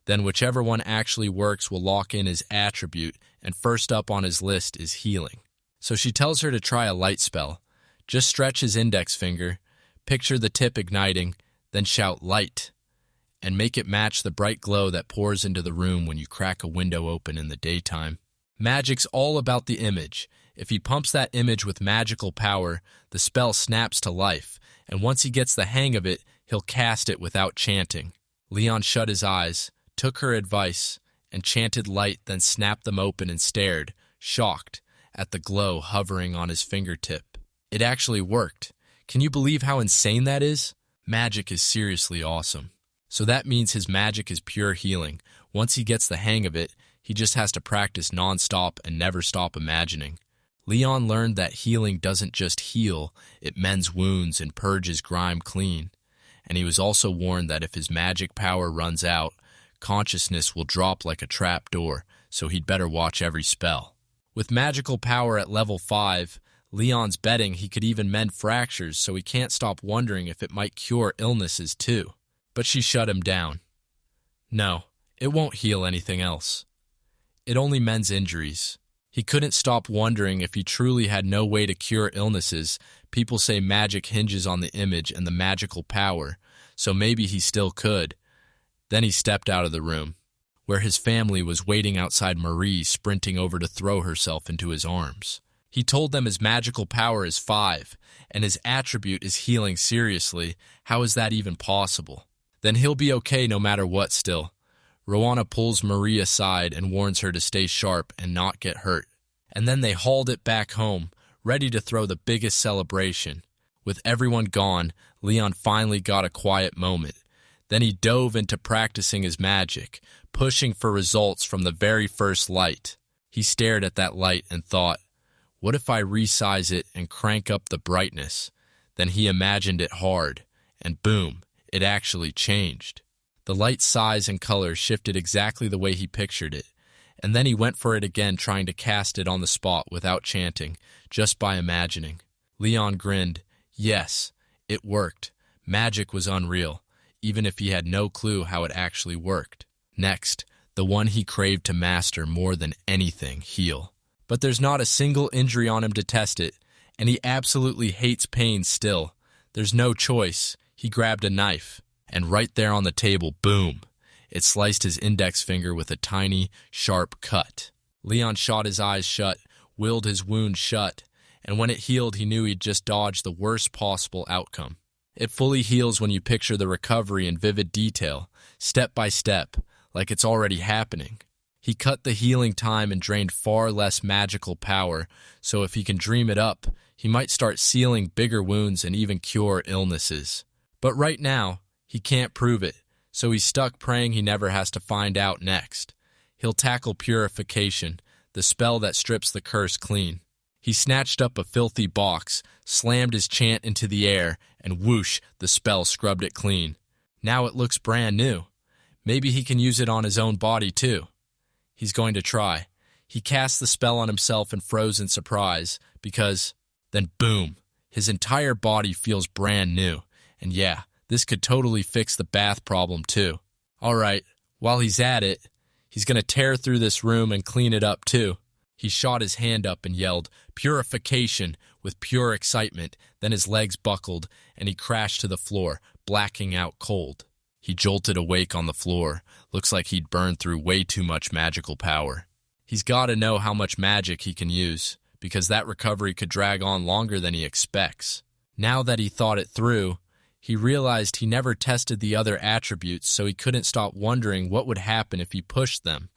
Then whichever one actually works will lock in his attribute, and first up on his list is healing. So she tells her to try a light spell. Just stretch his index finger, picture the tip igniting, then shout "light," and make it match the bright glow that pours into the room when you crack a window open in the daytime. Magic's all about the image. If he pumps that image with magical power, the spell snaps to life, and once he gets the hang of it, he'll cast it without chanting. Leon shut his eyes, took her advice, and chanted "light," then snapped them open and stared, shocked, at the glow hovering on his fingertip. It actually worked. Can you believe how insane that is? Magic is seriously awesome. So that means his magic is pure healing. Once he gets the hang of it, he just has to practice non-stop and never stop imagining. Leon learned that healing doesn't just heal, it mends wounds and purges grime clean. And he was also warned that if his magic power runs out, consciousness will drop like a trap door, so he'd better watch every spell. With magical power at level 5, Leon's betting he could even mend fractures, so he can't stop wondering if it might cure illnesses too. But she shut him down. No, it won't heal anything else. It only mends injuries. He couldn't stop wondering if he truly had no way to cure illnesses. People say magic hinges on the image and the magical power, so maybe he still could. Then he stepped out of the room, where his family was waiting outside Marie, sprinting over to throw herself into his arms. He told them his magical power is 5, and his attribute is healing. Seriously, how is that even possible? Then he'll be okay no matter what still. Rowana pulls Marie aside and warns her to stay sharp and not get hurt. And then they hauled it back home, ready to throw the biggest celebration. With everyone gone, Leon finally got a quiet moment. Then he dove into practicing his magic, pushing for results from the very first light. He stared at that light and thought, what if I resize it and crank up the brightness? Then he imagined it hard, and boom, it actually changed. The light's size and color shifted exactly the way he pictured it, and then he went for it again, trying to cast it on the spot without chanting, just by imagining. Leon grinned. Yes, it worked. Magic was unreal, even if he had no clue how it actually worked. Next, the one he craved to master more than anything, heal. But there's not a single injury on him to test it, and he absolutely hates pain still. There's no choice. He grabbed a knife, and right there on the table, boom! It sliced his index finger with a tiny, sharp cut. Leon shot his eyes shut, willed his wound shut, and when it healed, he knew he'd just dodged the worst possible outcome. It fully heals when you picture the recovery in vivid detail, step by step, like it's already happening. He cut the healing time and drained far less magical power, so if he can dream it up, he might start sealing bigger wounds and even cure illnesses. But right now, he can't prove it, so he's stuck praying he never has to find out next. He'll tackle purification, the spell that strips the curse clean. He snatched up a filthy box, slammed his chant into the air, and whoosh, the spell scrubbed it clean. Now it looks brand new. Maybe he can use it on his own body too. He's going to try. He cast the spell on himself and froze in surprise, because, then boom, his entire body feels brand new. And yeah, this could totally fix the bath problem too. Alright, while he's at it, he's going to tear through this room and clean it up too. He shot his hand up and yelled, "Purification," with pure excitement, then his legs buckled, and he crashed to the floor, blacking out cold. He jolted awake on the floor. Looks like he'd burned through way too much magical power. He's got to know how much magic he can use, because that recovery could drag on longer than he expects. Now that he thought it through, he realized he never tested the other attributes, so he couldn't stop wondering what would happen if he pushed them,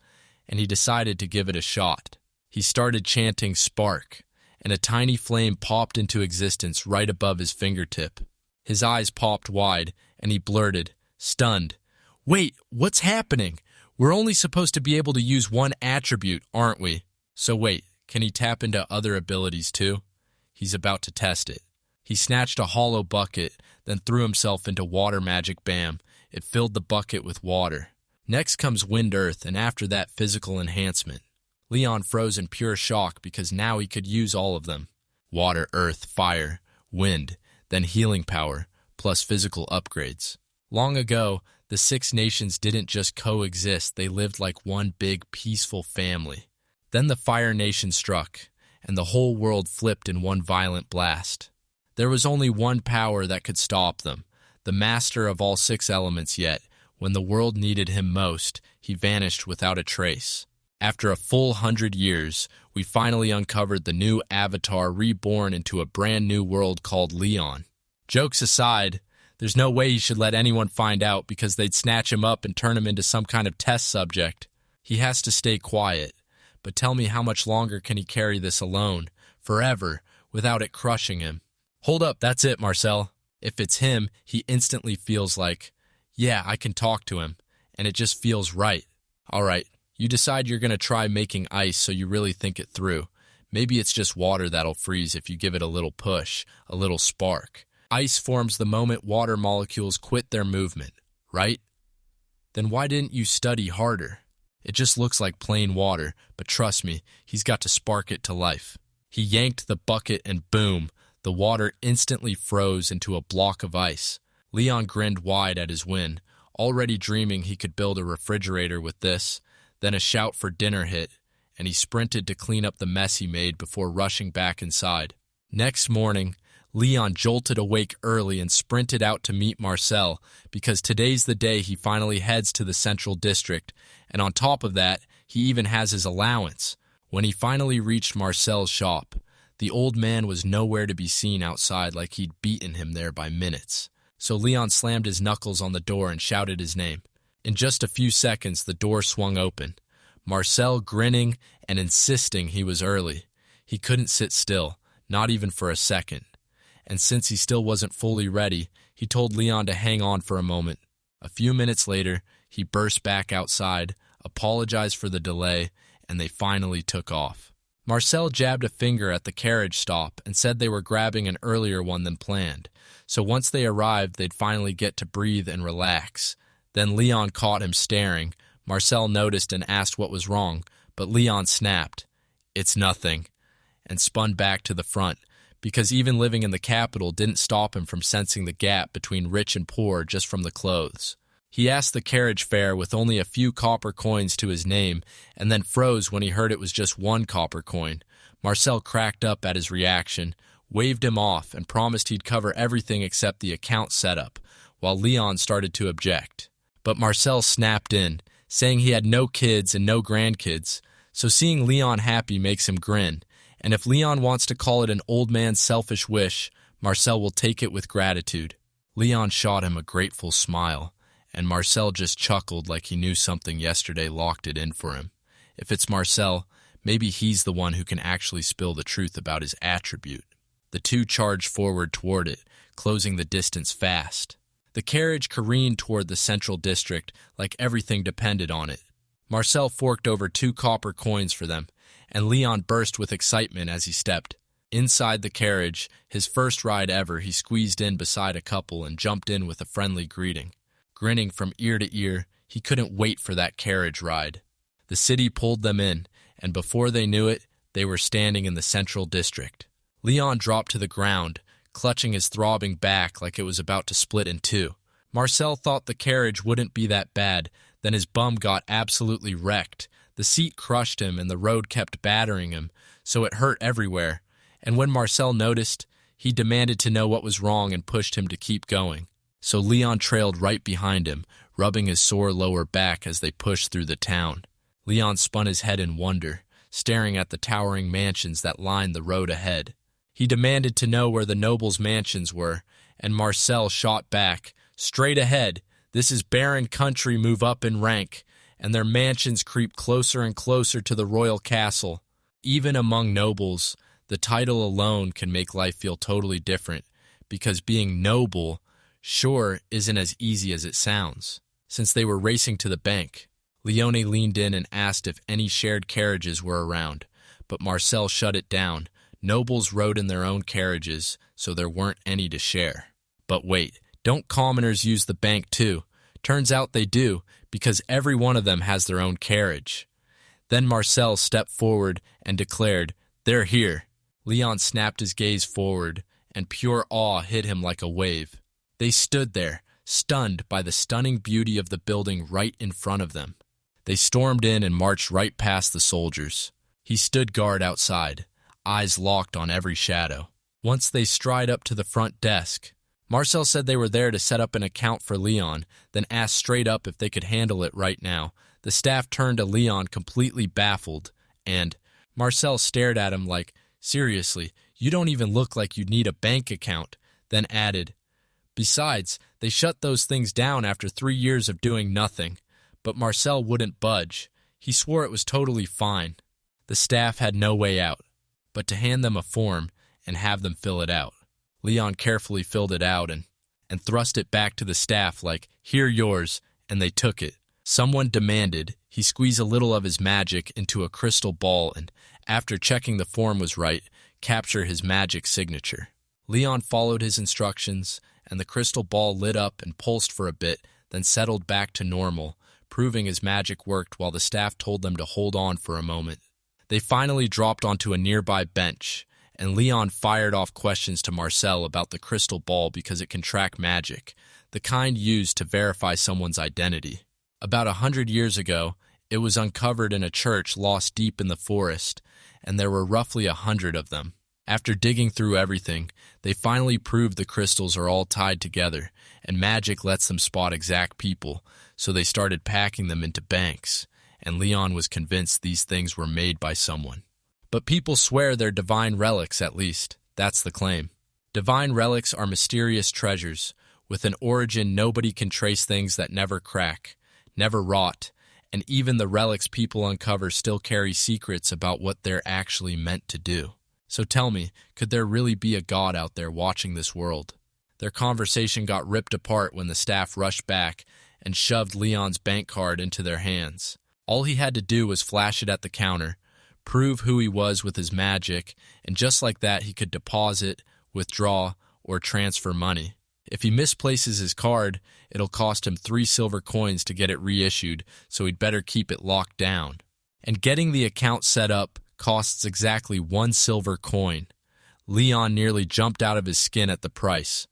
and he decided to give it a shot. He started chanting "Spark," and a tiny flame popped into existence right above his fingertip. His eyes popped wide, and he blurted, stunned, "Wait, what's happening? We're only supposed to be able to use one attribute, aren't we? So wait, can he tap into other abilities too?" He's about to test it. He snatched a hollow bucket, then threw himself into water magic. Bam! It filled the bucket with water. Next comes wind earth, and after that physical enhancement. Leon froze in pure shock because now he could use all of them. Water, earth, fire, wind, then healing power, plus physical upgrades. Long ago, the 6 nations didn't just coexist, they lived like one big, peaceful family. Then the Fire Nation struck, and the whole world flipped in one violent blast. There was only one power that could stop them, the master of all 6 elements, yet, when the world needed him most, he vanished without a trace. After a full 100 years, we finally uncovered the new Avatar reborn into a brand new world called Leon. Jokes aside, there's no way he should let anyone find out because they'd snatch him up and turn him into some kind of test subject. He has to stay quiet, but tell me how much longer can he carry this alone, forever, without it crushing him? Hold up, that's it, Marcel. If it's him, he instantly feels like, yeah, I can talk to him, and it just feels right. All right. You decide you're going to try making ice, so you really think it through. Maybe it's just water that'll freeze if you give it a little push, a little spark. Ice forms the moment water molecules quit their movement, right? Then why didn't you study harder? It just looks like plain water, but trust me, he's got to spark it to life. He yanked the bucket and boom, the water instantly froze into a block of ice. Leon grinned wide at his win, already dreaming he could build a refrigerator with this. Then a shout for dinner hit, and he sprinted to clean up the mess he made before rushing back inside. Next morning, Leon jolted awake early and sprinted out to meet Marcel, because today's the day he finally heads to the Central District, and on top of that, he even has his allowance. When he finally reached Marcel's shop, the old man was nowhere to be seen outside, like he'd beaten him there by minutes. So Leon slammed his knuckles on the door and shouted his name. In just a few seconds, the door swung open. Marcel grinning and insisting he was early. He couldn't sit still, not even for a second. And since he still wasn't fully ready, he told Leon to hang on for a moment. A few minutes later, he burst back outside, apologized for the delay, and they finally took off. Marcel jabbed a finger at the carriage stop and said they were grabbing an earlier one than planned, so once they arrived they'd finally get to breathe and relax. Then Leon caught him staring. Marcel noticed and asked what was wrong, but Leon snapped, "It's nothing," and spun back to the front, because even living in the capital didn't stop him from sensing the gap between rich and poor just from the clothes. He asked the carriage fare with only a few copper coins to his name, and then froze when he heard it was just 1 copper coin. Marcel cracked up at his reaction, waved him off, and promised he'd cover everything except the account setup, while Leon started to object. But Marcel snapped in, saying he had no kids and no grandkids, so seeing Leon happy makes him grin, and if Leon wants to call it an old man's selfish wish, Marcel will take it with gratitude. Leon shot him a grateful smile, and Marcel just chuckled like he knew something yesterday locked it in for him. If it's Marcel, maybe he's the one who can actually spill the truth about his attribute. The two charged forward toward it, closing the distance fast. The carriage careened toward the central district like everything depended on it. Marcel forked over 2 copper coins for them, and Leon burst with excitement as he stepped. Inside the carriage, his first ride ever, he squeezed in beside a couple and jumped in with a friendly greeting. Grinning from ear to ear, he couldn't wait for that carriage ride. The city pulled them in, and before they knew it, they were standing in the central district. Leon dropped to the ground, clutching his throbbing back like it was about to split in two. Marcel thought the carriage wouldn't be that bad, then his bum got absolutely wrecked. The seat crushed him and the road kept battering him, so it hurt everywhere. And when Marcel noticed, he demanded to know what was wrong and pushed him to keep going. So Leon trailed right behind him, rubbing his sore lower back as they pushed through the town. Leon spun his head in wonder, staring at the towering mansions that lined the road ahead. He demanded to know where the nobles' mansions were, and Marcel shot back, "Straight ahead. This is barren country, move up in rank," and their mansions creep closer and closer to the royal castle. Even among nobles, the title alone can make life feel totally different, because being noble sure isn't as easy as it sounds. Since they were racing to the bank, Leone leaned in and asked if any shared carriages were around, but Marcel shut it down. Nobles rode in their own carriages, so there weren't any to share. But wait, don't commoners use the bank too? Turns out they do, because every one of them has their own carriage. Then Marcel stepped forward and declared, "They're here." Leon snapped his gaze forward, and pure awe hit him like a wave. They stood there, stunned by the stunning beauty of the building right in front of them. They stormed in and marched right past the soldiers. He stood guard outside, eyes locked on every shadow. Once they stride up to the front desk, Marcel said they were there to set up an account for Leon, then asked straight up if they could handle it right now. The staff turned to Leon completely baffled, and Marcel stared at him like, "Seriously, you don't even look like you'd need a bank account," then added, "Besides, they shut those things down after 3 years of doing nothing." But Marcel wouldn't budge. He swore it was totally fine. The staff had no way out, but to hand them a form and have them fill it out. Leon carefully filled it out and thrust it back to the staff like, "Here yours," and they took it. Someone demanded he squeeze a little of his magic into a crystal ball and, after checking the form was right, capture his magic signature. Leon followed his instructions, and the crystal ball lit up and pulsed for a bit, then settled back to normal, proving his magic worked while the staff told them to hold on for a moment. They finally dropped onto a nearby bench, and Leon fired off questions to Marcel about the crystal ball because it can track magic, the kind used to verify someone's identity. About 100 years ago, it was uncovered in a church lost deep in the forest, and there were roughly 100 of them. After digging through everything, they finally proved the crystals are all tied together, and magic lets them spot exact people, so they started packing them into banks, and Leon was convinced these things were made by someone. But people swear they're divine relics, at least. That's the claim. Divine relics are mysterious treasures, with an origin nobody can trace, things that never crack, never rot, and even the relics people uncover still carry secrets about what they're actually meant to do. So tell me, could there really be a god out there watching this world? Their conversation got ripped apart when the staff rushed back and shoved Leon's bank card into their hands. All he had to do was flash it at the counter, prove who he was with his magic, and just like that he could deposit, withdraw, or transfer money. If he misplaces his card, it'll cost him 3 silver coins to get it reissued, so he'd better keep it locked down. And getting the account set up costs exactly 1 silver coin. Leon nearly jumped out of his skin at the price,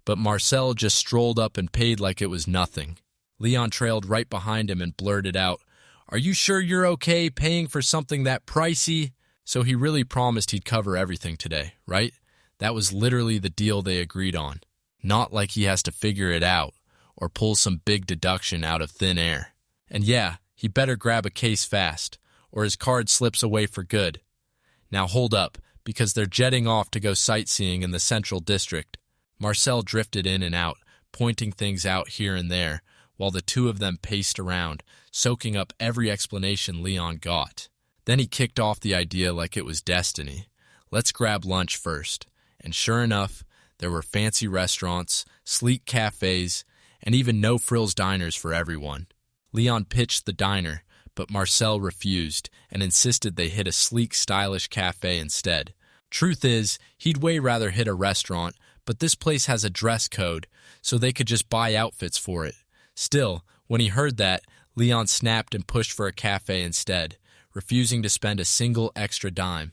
but Marcel just strolled up and paid like it was nothing. Leon trailed right behind him and blurted out, "Are you sure you're okay paying for something that pricey?" So he really promised he'd cover everything today, right? That was literally the deal they agreed on. Not like he has to figure it out or pull some big deduction out of thin air. And yeah, he better grab a case fast, or his card slips away for good. Now hold up, because they're jetting off to go sightseeing in the Central District. Marcel drifted in and out, pointing things out here and there, while the two of them paced around, soaking up every explanation Leon got. Then he kicked off the idea like it was destiny. Let's grab lunch first. And sure enough, there were fancy restaurants, sleek cafes, and even no-frills diners for everyone. Leon pitched the diner, but Marcel refused and insisted they hit a sleek, stylish cafe instead. Truth is, he'd way rather hit a restaurant, but this place has a dress code, so they could just buy outfits for it. Still, when he heard that, Leon snapped and pushed for a cafe instead, refusing to spend a single extra dime.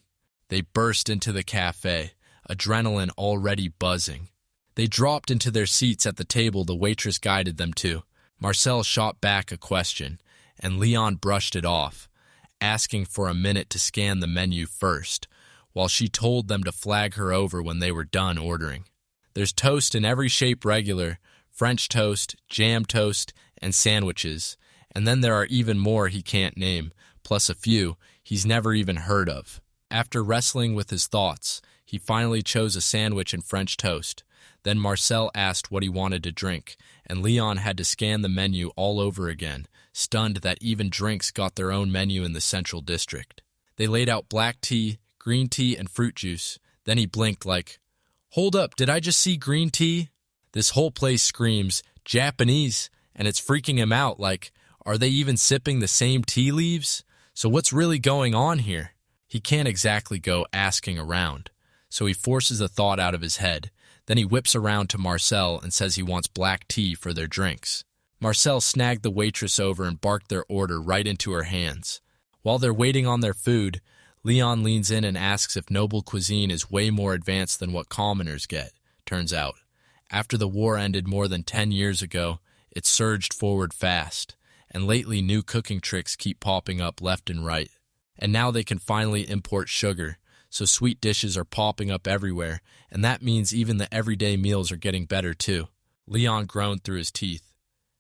They burst into the cafe, adrenaline already buzzing. They dropped into their seats at the table the waitress guided them to. Marcel shot back a question, and Leon brushed it off, asking for a minute to scan the menu first, while she told them to flag her over when they were done ordering. There's toast in every shape regular, French toast, jam toast, and sandwiches, and then there are even more he can't name, plus a few he's never even heard of. After wrestling with his thoughts, he finally chose a sandwich and French toast. Then Marcel asked what he wanted to drink, and Leon had to scan the menu all over again, stunned that even drinks got their own menu in the Central District. They laid out black tea, green tea, and fruit juice. Then he blinked like, "Hold up, did I just see green tea?" This whole place screams, "Japanese," and it's freaking him out like, are they even sipping the same tea leaves? So what's really going on here? He can't exactly go asking around, so he forces a thought out of his head. Then he whips around to Marcel and says he wants black tea for their drinks. Marcel snagged the waitress over and barked their order right into her hands. While they're waiting on their food, Leon leans in and asks if noble cuisine is way more advanced than what commoners get. Turns out, after the war ended more than 10 years ago, it surged forward fast, and lately new cooking tricks keep popping up left and right. And now they can finally import sugar, so sweet dishes are popping up everywhere, and that means even the everyday meals are getting better too. Leon groaned through his teeth.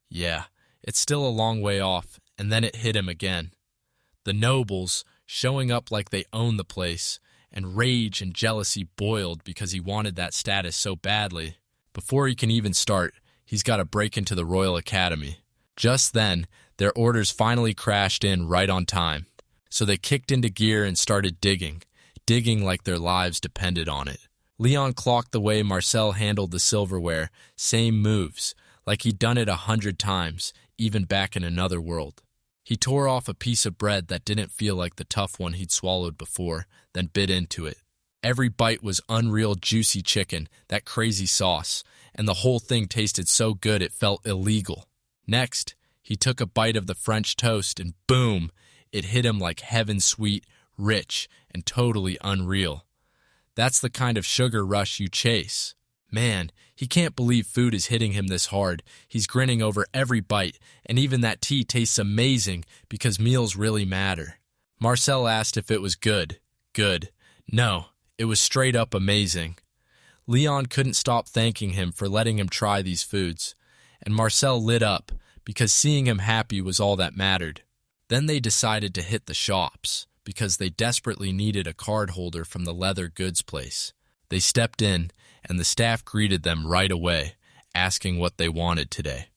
Yeah, it's still a long way off, and then it hit him again. The nobles, showing up like they own the place, and rage and jealousy boiled because he wanted that status so badly. Before he can even start, he's got to break into the Royal Academy. Just then, their orders finally crashed in right on time. So they kicked into gear and started digging like their lives depended on it. Leon clocked the way Marcel handled the silverware, same moves, like he'd done it 100 times, even back in another world. He tore off a piece of bread that didn't feel like the tough one he'd swallowed before, then bit into it. Every bite was unreal juicy chicken, that crazy sauce, and the whole thing tasted so good it felt illegal. Next, he took a bite of the French toast and boom, it hit him like heaven sweet, rich, and totally unreal. That's the kind of sugar rush you chase. Man, he can't believe food is hitting him this hard. He's grinning over every bite, and even that tea tastes amazing because meals really matter. Marcel asked if it was good. Good. No, it was straight up amazing. Leon couldn't stop thanking him for letting him try these foods, and Marcel lit up because seeing him happy was all that mattered. Then they decided to hit the shops because they desperately needed a card holder from the leather goods place. They stepped in, and the staff greeted them right away, asking what they wanted today.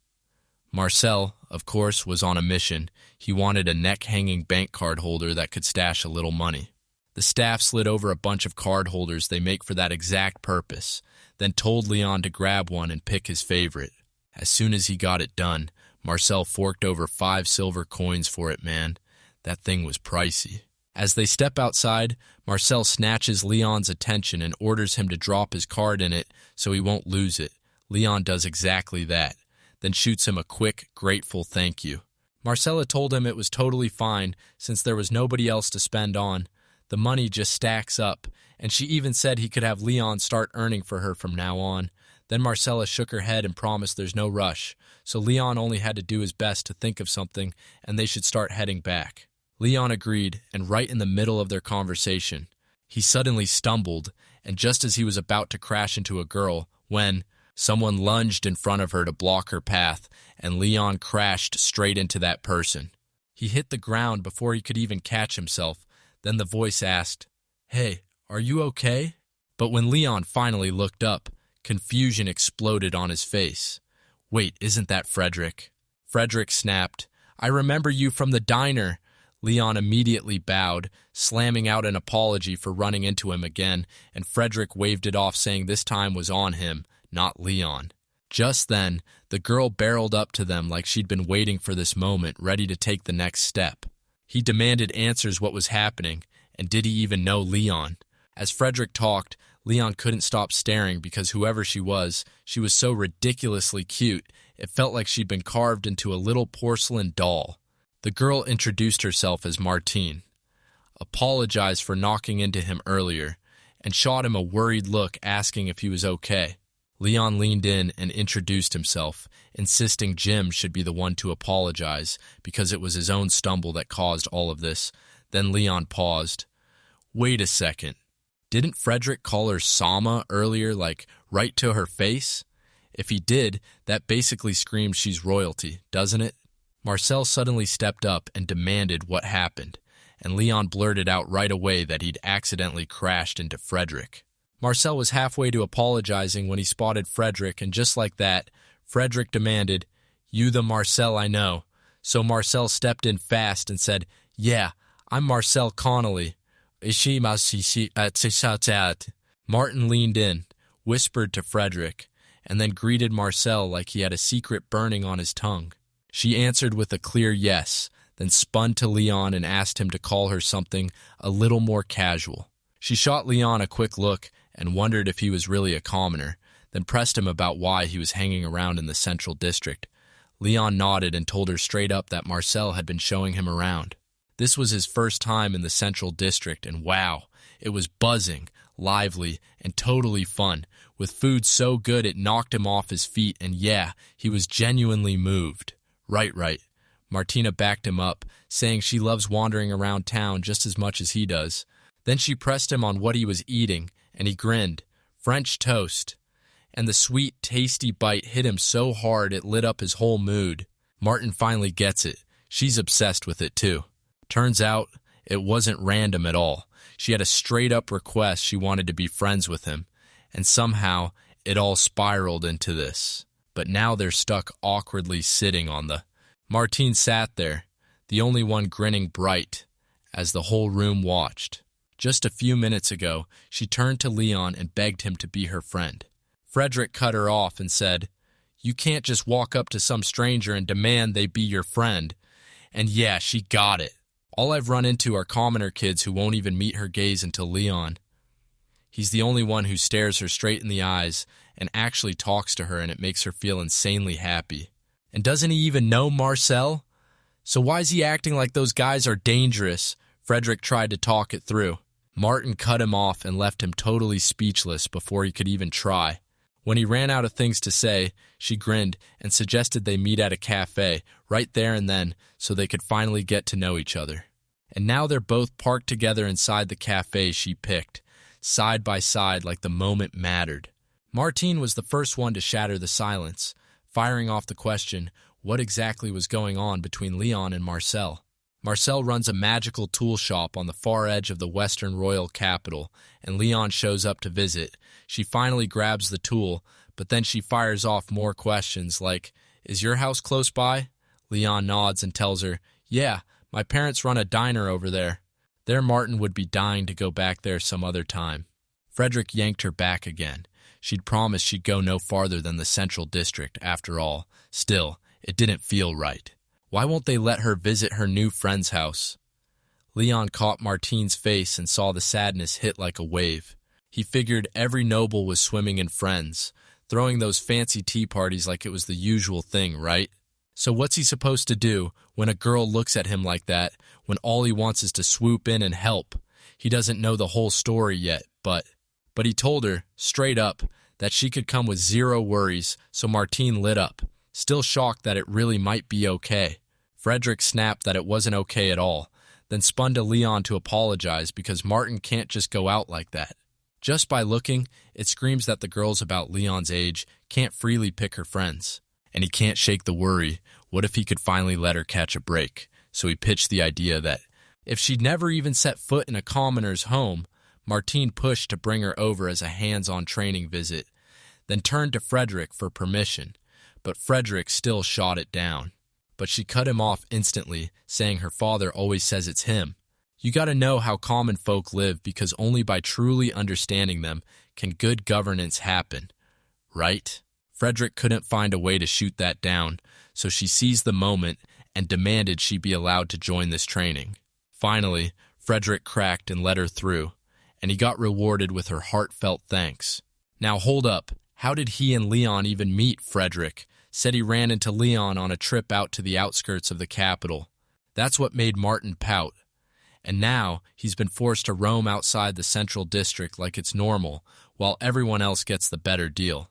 Marcel, of course, was on a mission. He wanted a neck-hanging bank card holder that could stash a little money. The staff slid over a bunch of card holders they make for that exact purpose, then told Leon to grab one and pick his favorite. As soon as he got it done, Marcel forked over 5 silver coins for it, man. That thing was pricey. As they step outside, Marcel snatches Leon's attention and orders him to drop his card in it so he won't lose it. Leon does exactly that, then shoots him a quick, grateful thank you. Marcella told him it was totally fine since there was nobody else to spend on. The money just stacks up, and she even said he could have Leon start earning for her from now on. Then Marcella shook her head and promised there's no rush, so Leon only had to do his best to think of something and they should start heading back. Leon agreed, and right in the middle of their conversation, he suddenly stumbled, and just as he was about to crash into a girl, when someone lunged in front of her to block her path, and Leon crashed straight into that person. He hit the ground before he could even catch himself. Then the voice asked, "Hey, are you okay?" But when Leon finally looked up, confusion exploded on his face. "Wait, isn't that Frederick?" Frederick snapped, "I remember you from the diner." Leon immediately bowed, slamming out an apology for running into him again, and Frederick waved it off, saying this time was on him, not Leon. Just then, the girl barreled up to them like she'd been waiting for this moment, ready to take the next step. He demanded answers what was happening, and did he even know Leon? As Frederick talked, Leon couldn't stop staring because whoever she was so ridiculously cute, it felt like she'd been carved into a little porcelain doll. The girl introduced herself as Martine, apologized for knocking into him earlier, and shot him a worried look asking if he was okay. Leon leaned in and introduced himself, insisting Jim should be the one to apologize because it was his own stumble that caused all of this. Then Leon paused. Wait a second. Didn't Frederick call her Sama earlier, like right to her face? If he did, that basically screams she's royalty, doesn't it? Marcel suddenly stepped up and demanded what happened, and Leon blurted out right away that he'd accidentally crashed into Frederick. Marcel was halfway to apologizing when he spotted Frederick, and just like that, Frederick demanded, "You the Marcel I know." So Marcel stepped in fast and said, "Yeah, I'm Marcel Connolly." Martin leaned in, whispered to Frederick, and then greeted Marcel like he had a secret burning on his tongue. She answered with a clear yes, then spun to Leon and asked him to call her something a little more casual. She shot Leon a quick look and wondered if he was really a commoner, then pressed him about why he was hanging around in the Central District. Leon nodded and told her straight up that Marcel had been showing him around. This was his first time in the Central District, and wow, it was buzzing, lively, and totally fun, with food so good it knocked him off his feet, and yeah, he was genuinely moved. Right. Martina backed him up, saying she loves wandering around town just as much as he does. Then she pressed him on what he was eating, and he grinned. French toast. And the sweet, tasty bite hit him so hard it lit up his whole mood. Martin finally gets it. She's obsessed with it too. Turns out, it wasn't random at all. She had a straight-up request she wanted to be friends with him, and somehow it all spiraled into this. But now they're stuck awkwardly sitting on the... Martine sat there, the only one grinning bright, as the whole room watched. Just a few minutes ago, she turned to Leon and begged him to be her friend. Frederick cut her off and said, "You can't just walk up to some stranger and demand they be your friend." And yeah, she got it. All I've run into are commoner kids who won't even meet her gaze until Leon. He's the only one who stares her straight in the eyes and actually talks to her, and it makes her feel insanely happy. And doesn't he even know Marcel? So why is he acting like those guys are dangerous? Frederick tried to talk it through. Martin cut him off and left him totally speechless before he could even try. When he ran out of things to say, she grinned and suggested they meet at a cafe right there and then so they could finally get to know each other. And now they're both parked together inside the cafe she picked, side by side like the moment mattered. Martine was the first one to shatter the silence, firing off the question, what exactly was going on between Leon and Marcel? Marcel runs a magical tool shop on the far edge of the Western Royal Capital, and Leon shows up to visit. She finally grabs the tool, but then she fires off more questions like, "Is your house close by?" Leon nods and tells her, "Yeah, my parents run a diner over there." There Martin would be dying to go back there some other time. Frederick yanked her back again. She'd promised she'd go no farther than the Central District, after all. Still, it didn't feel right. Why won't they let her visit her new friend's house? Leon caught Martine's face and saw the sadness hit like a wave. He figured every noble was swimming in friends, throwing those fancy tea parties like it was the usual thing, right? So what's he supposed to do when a girl looks at him like that, when all he wants is to swoop in and help? He doesn't know the whole story yet, but he told her, straight up, that she could come with zero worries, so Martine lit up, still shocked that it really might be okay. Frederick snapped that it wasn't okay at all, then spun to Leon to apologize because Martin can't just go out like that. Just by looking, it screams that the girls about Leon's age can't freely pick her friends. And he can't shake the worry, what if he could finally let her catch a break? So he pitched the idea that if she'd never even set foot in a commoner's home, Martine pushed to bring her over as a hands-on training visit, then turned to Frederick for permission, but Frederick still shot it down. But she cut him off instantly, saying her father always says it's him. You gotta know how common folk live because only by truly understanding them can good governance happen, right? Frederick couldn't find a way to shoot that down, so she seized the moment and demanded she be allowed to join this training. Finally, Frederick cracked and let her through, and he got rewarded with her heartfelt thanks. Now hold up, how did he and Leon even meet? Frederick said he ran into Leon on a trip out to the outskirts of the capital. That's what made Martin pout. And now he's been forced to roam outside the central district like it's normal, while everyone else gets the better deal.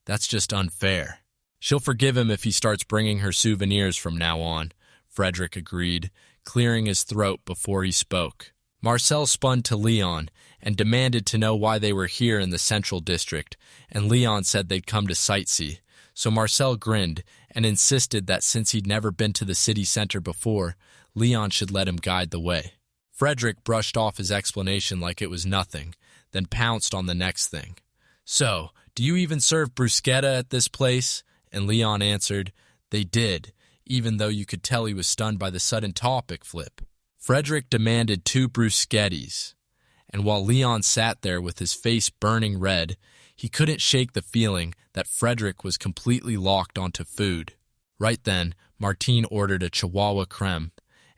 That's just unfair. She'll forgive him if he starts bringing her souvenirs from now on, Frederick agreed, clearing his throat before he spoke. Marcel spun to Leon and demanded to know why they were here in the central district, and Leon said they'd come to sightsee. So Marcel grinned and insisted that since he'd never been to the city center before, Leon should let him guide the way. Frederick brushed off his explanation like it was nothing, then pounced on the next thing. So, do you even serve bruschetta at this place? And Leon answered, they did, even though you could tell he was stunned by the sudden topic flip. Frederick demanded 2 bruschettis, and while Leon sat there with his face burning red, he couldn't shake the feeling that Frederick was completely locked onto food. Right then, Martine ordered a Chihuahua creme,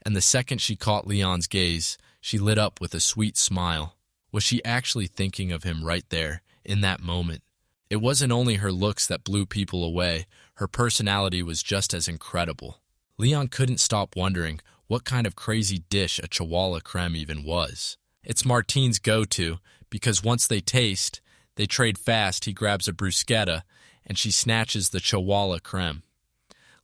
and the second she caught Leon's gaze, she lit up with a sweet smile. Was she actually thinking of him right there, in that moment? It wasn't only her looks that blew people away, her personality was just as incredible. Leon couldn't stop wondering what kind of crazy dish a Chihuahua creme even was. It's Martine's go-to, because once they taste, they trade fast. He grabs a bruschetta, and she snatches the Chihuahua creme.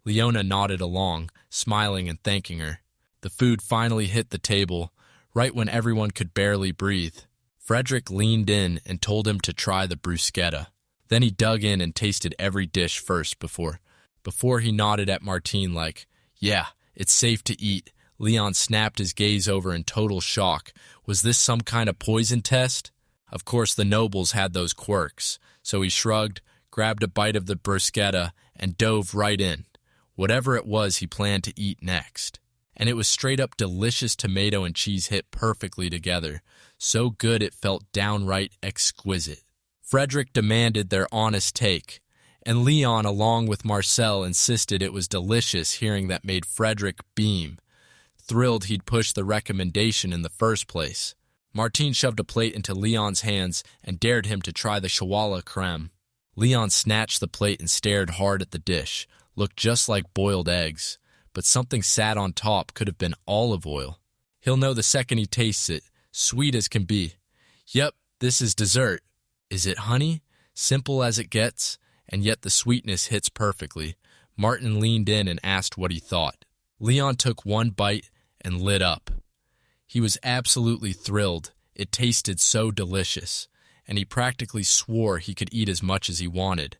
Leona nodded along, smiling and thanking her. The food finally hit the table, right when everyone could barely breathe. Frederick leaned in and told him to try the bruschetta. Then he dug in and tasted every dish first before he nodded at Martine like, yeah, it's safe to eat. Leon snapped his gaze over in total shock. Was this some kind of poison test? Of course, the nobles had those quirks, so he shrugged, grabbed a bite of the bruschetta, and dove right in. Whatever it was he planned to eat next. And it was straight-up delicious. Tomato and cheese hit perfectly together, so good it felt downright exquisite. Frederick demanded their honest take, and Leon, along with Marcel, insisted it was delicious, hearing that made Frederick beam, thrilled he'd pushed the recommendation in the first place. Martine shoved a plate into Leon's hands and dared him to try the Chihuahua creme. Leon snatched the plate and stared hard at the dish. Looked just like boiled eggs, but something sat on top. Could have been olive oil. He'll know the second he tastes it, sweet as can be. Yep, this is dessert. Is it honey? Simple as it gets, and yet the sweetness hits perfectly. Martin leaned in and asked what he thought. Leon took one bite and lit up. He was absolutely thrilled. It tasted so delicious, and he practically swore he could eat as much as he wanted.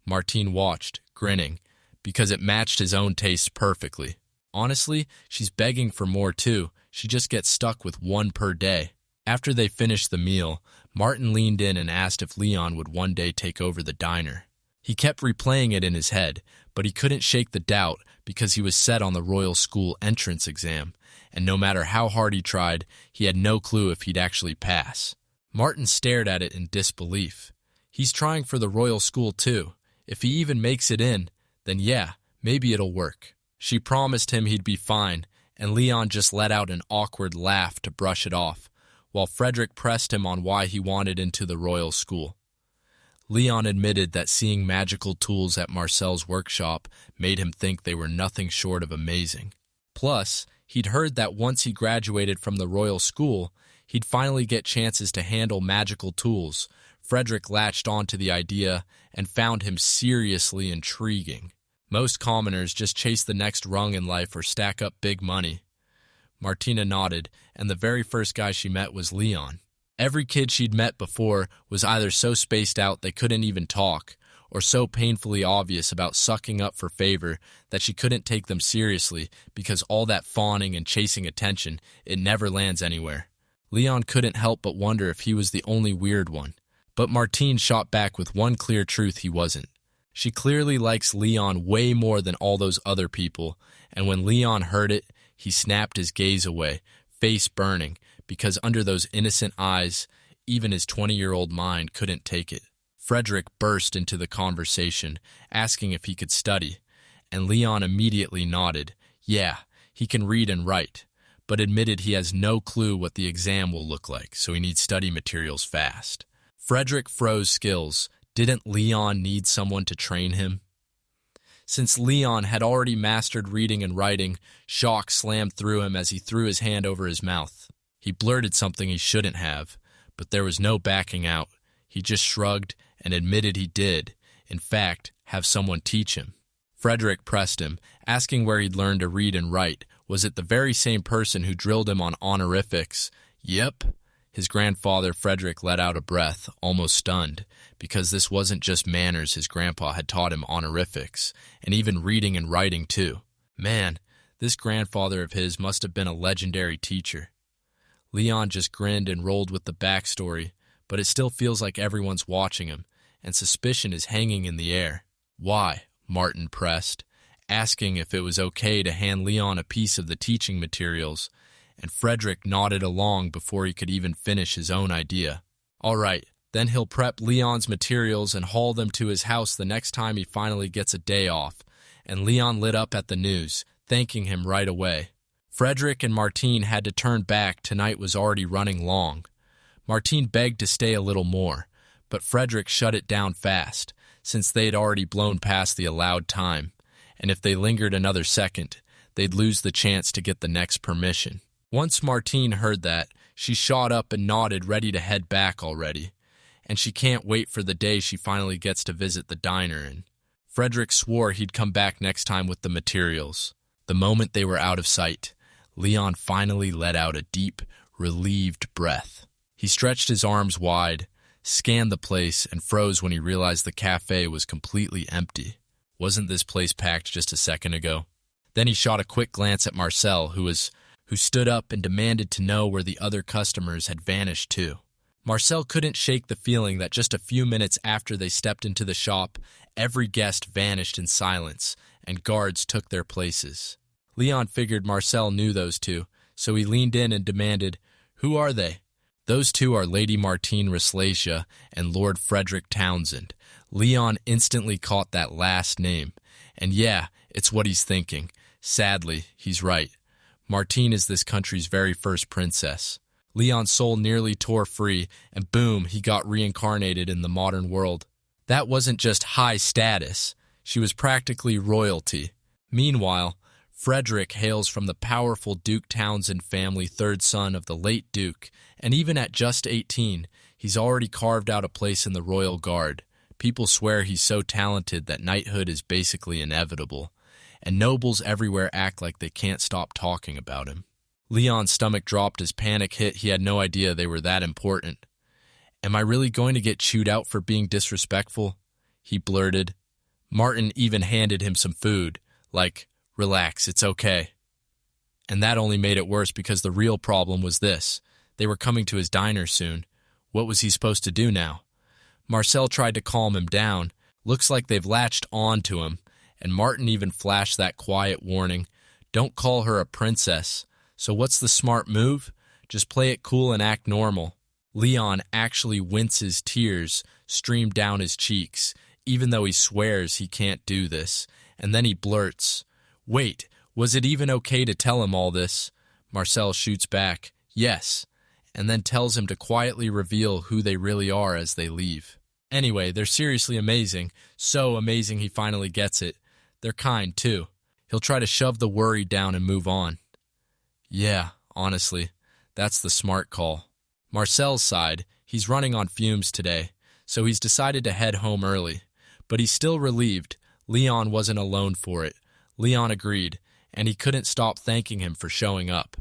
Martine watched, grinning, because it matched his own taste perfectly. Honestly, she's begging for more too. She just gets stuck with one per day. After they finished the meal, Martin leaned in and asked if Leon would one day take over the diner. He kept replaying it in his head, but he couldn't shake the doubt because he was set on the royal school entrance exam, and no matter how hard he tried, he had no clue if he'd actually pass. Martin stared at it in disbelief. He's trying for the royal school too. If he even makes it in, then yeah, maybe it'll work. She promised him he'd be fine, and Leon just let out an awkward laugh to brush it off, while Frederick pressed him on why he wanted into the royal school. Leon admitted that seeing magical tools at Marcel's workshop made him think they were nothing short of amazing. Plus, he'd heard that once he graduated from the royal school, he'd finally get chances to handle magical tools. Frederick latched onto the idea and found him seriously intriguing. Most commoners just chase the next rung in life or stack up big money. Martina nodded, and the very first guy she met was Leon. Every kid she'd met before was either so spaced out they couldn't even talk, or so painfully obvious about sucking up for favor that she couldn't take them seriously because all that fawning and chasing attention, it never lands anywhere. Leon couldn't help but wonder if he was the only weird one. But Martine shot back with one clear truth: he wasn't. She clearly likes Leon way more than all those other people, and when Leon heard it, he snapped his gaze away, face burning, because under those innocent eyes, even his 20-year-old mind couldn't take it. Frederick burst into the conversation, asking if he could study, and Leon immediately nodded. Yeah, he can read and write, but admitted he has no clue what the exam will look like, so he needs study materials fast. Frederick froze skills. Didn't Leon need someone to train him? Since Leon had already mastered reading and writing, shock slammed through him as he threw his hand over his mouth. He blurted something he shouldn't have, but there was no backing out. He just shrugged and admitted he did, in fact, have someone teach him. Frederick pressed him, asking where he'd learned to read and write. Was it the very same person who drilled him on honorifics? Yep. His grandfather, Frederick, let out a breath, almost stunned, because this wasn't just manners. His grandpa had taught him honorifics, and even reading and writing too. Man, this grandfather of his must have been a legendary teacher. Leon just grinned and rolled with the backstory, but it still feels like everyone's watching him, and suspicion is hanging in the air. Why? Martin pressed, asking if it was okay to hand Leon a piece of the teaching materials, and Frederick nodded along before he could even finish his own idea. All right, then he'll prep Leon's materials and haul them to his house the next time he finally gets a day off, and Leon lit up at the news, thanking him right away. Frederick and Martine had to turn back. Tonight was already running long. Martine begged to stay a little more, but Frederick shut it down fast, since they'd already blown past the allowed time, and if they lingered another second, they'd lose the chance to get the next permission. Once Martine heard that, she shot up and nodded, ready to head back already, and she can't wait for the day she finally gets to visit the diner. And Frederick swore he'd come back next time with the materials. The moment they were out of sight, Leon finally let out a deep, relieved breath. He stretched his arms wide, scanned the place, and froze when he realized the cafe was completely empty. Wasn't this place packed just a second ago? Then he shot a quick glance at Marcel, who stood up and demanded to know where the other customers had vanished to. Marcel couldn't shake the feeling that just a few minutes after they stepped into the shop, every guest vanished in silence, and guards took their places. Leon figured Marcel knew those two, so he leaned in and demanded, "Who are they?" "Those two are Lady Martine Reslacia and Lord Frederick Townsend." Leon instantly caught that last name. And yeah, it's what he's thinking. Sadly, he's right. Martine is this country's very first princess. Leon's soul nearly tore free, and boom, he got reincarnated in the modern world. That wasn't just high status. She was practically royalty. Meanwhile, Frederick hails from the powerful Duke Townsend family, third son of the late Duke, and even at just 18, he's already carved out a place in the Royal Guard. People swear he's so talented that knighthood is basically inevitable, and nobles everywhere act like they can't stop talking about him. Leon's stomach dropped as panic hit. He had no idea they were that important. "Am I really going to get chewed out for being disrespectful?" he blurted. Martin even handed him some food, like, "Relax, it's okay." And that only made it worse because the real problem was this. They were coming to his diner soon. What was he supposed to do now? Marcel tried to calm him down. Looks like they've latched on to him, and Martin even flashed that quiet warning. Don't call her a princess. So what's the smart move? Just play it cool and act normal. Leon actually winces. Tears stream down his cheeks, even though he swears he can't do this. And then he blurts, "Wait, Was it even okay to tell him all this? Marcel shoots back, yes, and then tells him to quietly reveal who they really are as they leave. Anyway, they're seriously amazing, so amazing he finally gets it. They're kind, too. He'll try to shove the worry down and move on. Yeah, honestly, that's the smart call. Marcel's side, he's running on fumes today, so he's decided to head home early. But he's still relieved. Leon wasn't alone for it. Leon agreed, and he couldn't stop thanking him for showing up.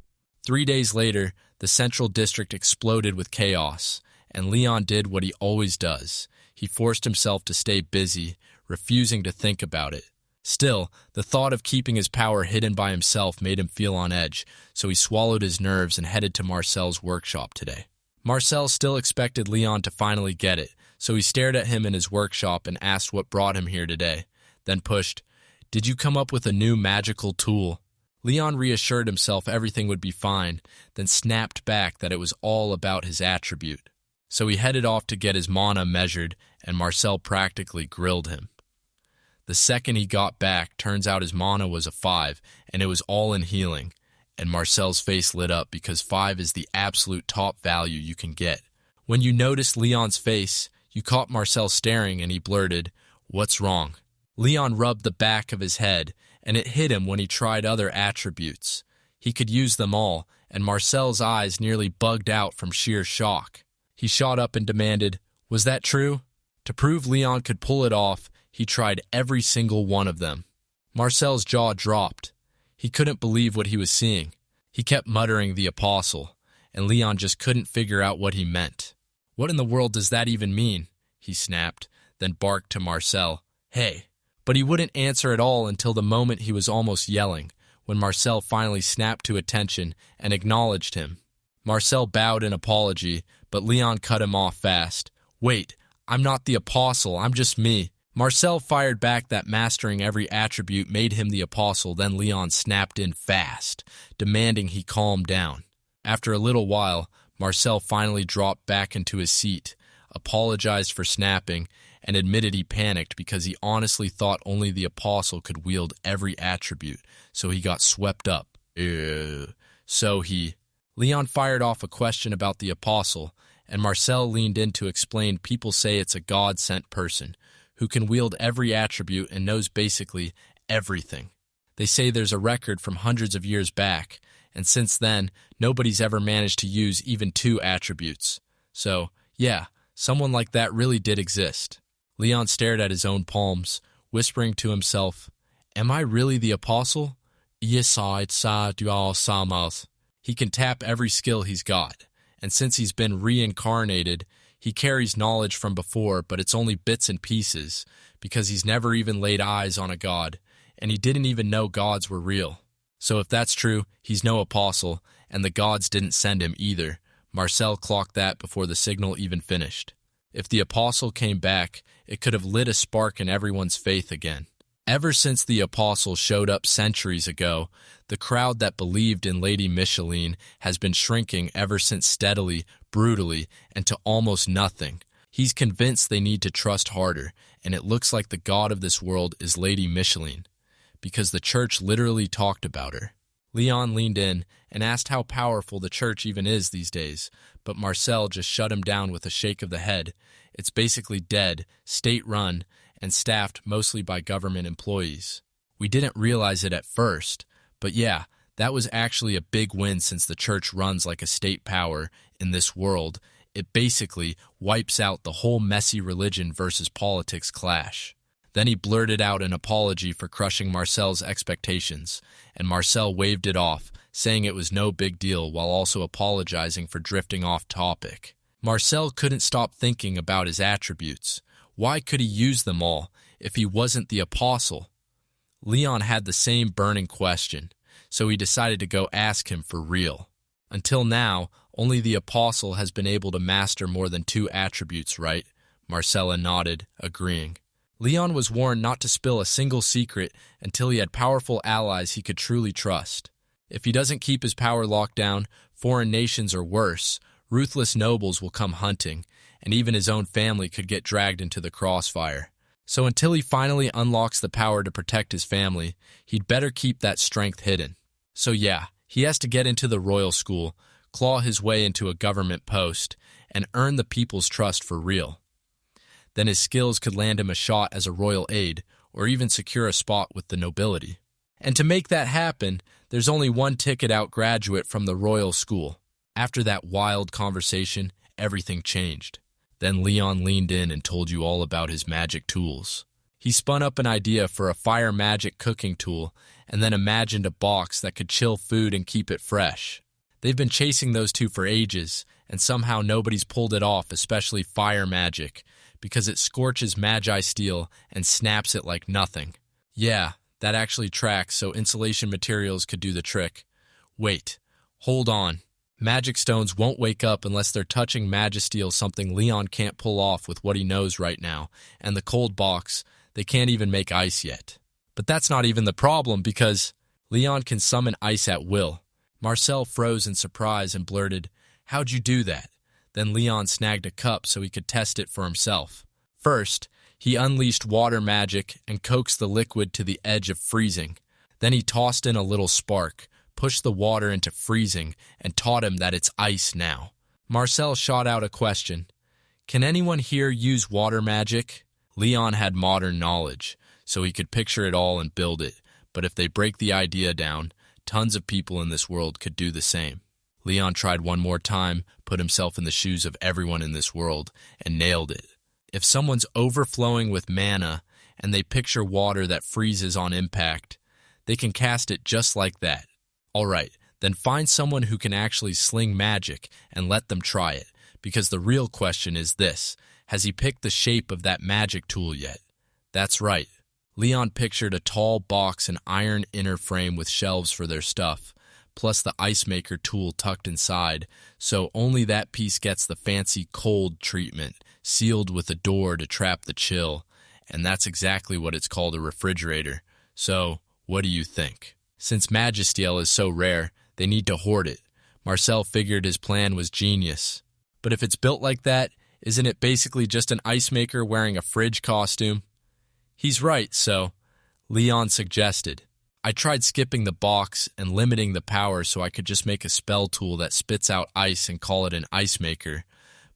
3 days later, the Central District exploded with chaos, and Leon did what he always does. He forced himself to stay busy, refusing to think about it. Still, the thought of keeping his power hidden by himself made him feel on edge, so he swallowed his nerves and headed to Marcel's workshop today. Marcel still expected Leon to finally get it, so he stared at him in his workshop and asked what brought him here today, then pushed, "Did you come up with a new magical tool?" Leon reassured himself everything would be fine, then snapped back that it was all about his attribute. So he headed off to get his mana measured, and Marcel practically grilled him. The second he got back, turns out his mana was a 5, and it was all in healing, and Marcel's face lit up because 5 is the absolute top value you can get. When you noticed Leon's face, you caught Marcel staring and he blurted, "What's wrong?" Leon rubbed the back of his head, and it hit him when he tried other attributes. He could use them all, and Marcel's eyes nearly bugged out from sheer shock. He shot up and demanded, "Was that true?" To prove Leon could pull it off, he tried every single one of them. Marcel's jaw dropped. He couldn't believe what he was seeing. He kept muttering the apostle, and Leon just couldn't figure out what he meant. "What in the world does that even mean?" he snapped, then barked to Marcel, "Hey." But he wouldn't answer at all until the moment he was almost yelling, when Marcel finally snapped to attention and acknowledged him. Marcel bowed in apology, but Leon cut him off fast. "Wait, I'm not the apostle, I'm just me." Marcel fired back that mastering every attribute made him the apostle, then Leon snapped in fast, demanding he calm down. After a little while, Marcel finally dropped back into his seat, apologized for snapping, and admitted he panicked because he honestly thought only the apostle could wield every attribute, so he got swept up. Leon fired off a question about the apostle, and Marcel leaned in to explain people say it's a God-sent person who can wield every attribute and knows basically everything. They say there's a record from hundreds of years back, and since then, nobody's ever managed to use even 2 attributes. So, yeah, someone like that really did exist. Leon stared at his own palms, whispering to himself, "Am I really the apostle?" Yes, he can tap every skill he's got, and since he's been reincarnated, he carries knowledge from before, but it's only bits and pieces, because he's never even laid eyes on a god, and he didn't even know gods were real. So if that's true, he's no apostle, and the gods didn't send him either. Marcel clocked that before the signal even finished. If the apostle came back, it could have lit a spark in everyone's faith again. Ever since the apostle showed up centuries ago, the crowd that believed in Lady Micheline has been shrinking ever since steadily, brutally, and to almost nothing. He's convinced they need to trust harder, and it looks like the god of this world is Lady Micheline, because the church literally talked about her. Leon leaned in and asked how powerful the church even is these days, but Marcel just shut him down with a shake of the head. It's basically dead, state-run, and staffed mostly by government employees. We didn't realize it at first, but yeah, that was actually a big win since the church runs like a state power in this world. It basically wipes out the whole messy religion versus politics clash. Then he blurted out an apology for crushing Marcel's expectations, and Marcel waved it off, saying it was no big deal while also apologizing for drifting off topic. Marcel couldn't stop thinking about his attributes. Why could he use them all if he wasn't the apostle? Leon had the same burning question, so he decided to go ask him for real. Until now, only the apostle has been able to master more than 2 attributes, right? Marcella nodded, agreeing. Leon was warned not to spill a single secret until he had powerful allies he could truly trust. If he doesn't keep his power locked down, foreign nations or worse, ruthless nobles will come hunting, and even his own family could get dragged into the crossfire. So until he finally unlocks the power to protect his family, he'd better keep that strength hidden. So yeah, he has to get into the royal school, claw his way into a government post, and earn the people's trust for real. Then his skills could land him a shot as a royal aide, or even secure a spot with the nobility. And to make that happen, there's only one ticket out graduate from the royal school. After that wild conversation, everything changed. Then Leon leaned in and told you all about his magic tools. He spun up an idea for a fire magic cooking tool and then imagined a box that could chill food and keep it fresh. They've been chasing those two for ages, and somehow nobody's pulled it off, especially fire magic, because it scorches magi steel and snaps it like nothing. Yeah, that actually tracks, so insulation materials could do the trick. Wait, hold on. Magic stones won't wake up unless they're touching magisteel, something Leon can't pull off with what he knows right now, and the cold box, they can't even make ice yet. But that's not even the problem, because Leon can summon ice at will. Marcel froze in surprise and blurted, "How'd you do that?" Then Leon snagged a cup so he could test it for himself. First, he unleashed water magic and coaxed the liquid to the edge of freezing. Then he tossed in a little spark, pushed the water into freezing, and taught him that it's ice now. Marcel shot out a question. "Can anyone here use water magic?" Leon had modern knowledge, so he could picture it all and build it, but if they break the idea down, tons of people in this world could do the same. Leon tried one more time, put himself in the shoes of everyone in this world, and nailed it. If someone's overflowing with mana, and they picture water that freezes on impact, they can cast it just like that. Alright, then find someone who can actually sling magic and let them try it, because the real question is this: has he picked the shape of that magic tool yet? That's right. Leon pictured a tall box and iron inner frame with shelves for their stuff, plus the ice maker tool tucked inside, so only that piece gets the fancy cold treatment, sealed with a door to trap the chill, and that's exactly what it's called, a refrigerator. So, what do you think? Since magisteel is so rare, they need to hoard it. Marcel figured his plan was genius. But if it's built like that, isn't it basically just an ice maker wearing a fridge costume? He's right, so Leon suggested. I tried skipping the box and limiting the power so I could just make a spell tool that spits out ice and call it an ice maker.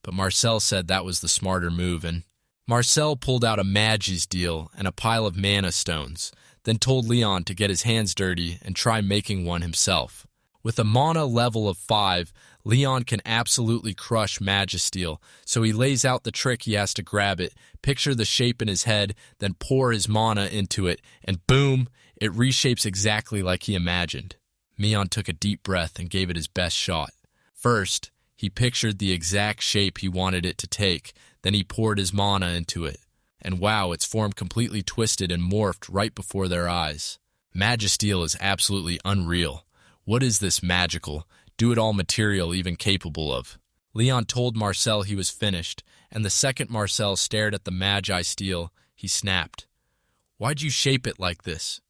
But Marcel said that was the smarter move, and Marcel pulled out a magisteel and a pile of mana stones, then told Leon to get his hands dirty and try making one himself. With a mana level of 5, Leon can absolutely crush magisteel, so he lays out the trick. He has to grab it, picture the shape in his head, then pour his mana into it, and boom, it reshapes exactly like he imagined. Leon took a deep breath and gave it his best shot. First, he pictured the exact shape he wanted it to take, then he poured his mana into it. And wow, its form completely twisted and morphed right before their eyes. Magisteel is absolutely unreal. What is this magical, do-it-all material even capable of? Leon told Marcel he was finished, and the second Marcel stared at the magisteel, he snapped. "Why'd you shape it like this?"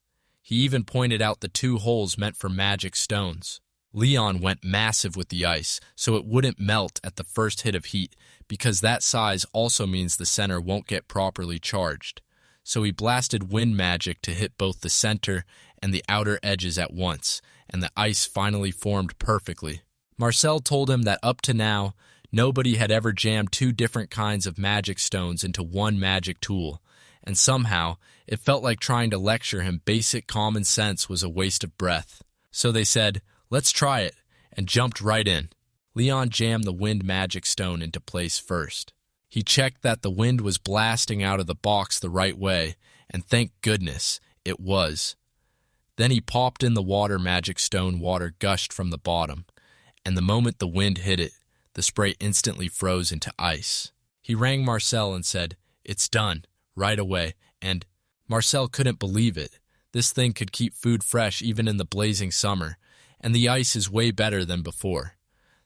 He even pointed out the 2 holes meant for magic stones. Leon went massive with the ice, so it wouldn't melt at the first hit of heat, because that size also means the center won't get properly charged. So he blasted wind magic to hit both the center and the outer edges at once, and the ice finally formed perfectly. Marcel told him that up to now, nobody had ever jammed 2 different kinds of magic stones into one magic tool, and somehow it felt like trying to lecture him basic common sense was a waste of breath. So they said, "Let's try it," and jumped right in. Leon jammed the wind magic stone into place first. He checked that the wind was blasting out of the box the right way, and thank goodness, it was. Then he popped in the water magic stone. Water gushed from the bottom, and the moment the wind hit it, the spray instantly froze into ice. He rang Marcel and said, "It's done," right away, and Marcel couldn't believe it. This thing could keep food fresh even in the blazing summer, and the ice is way better than before.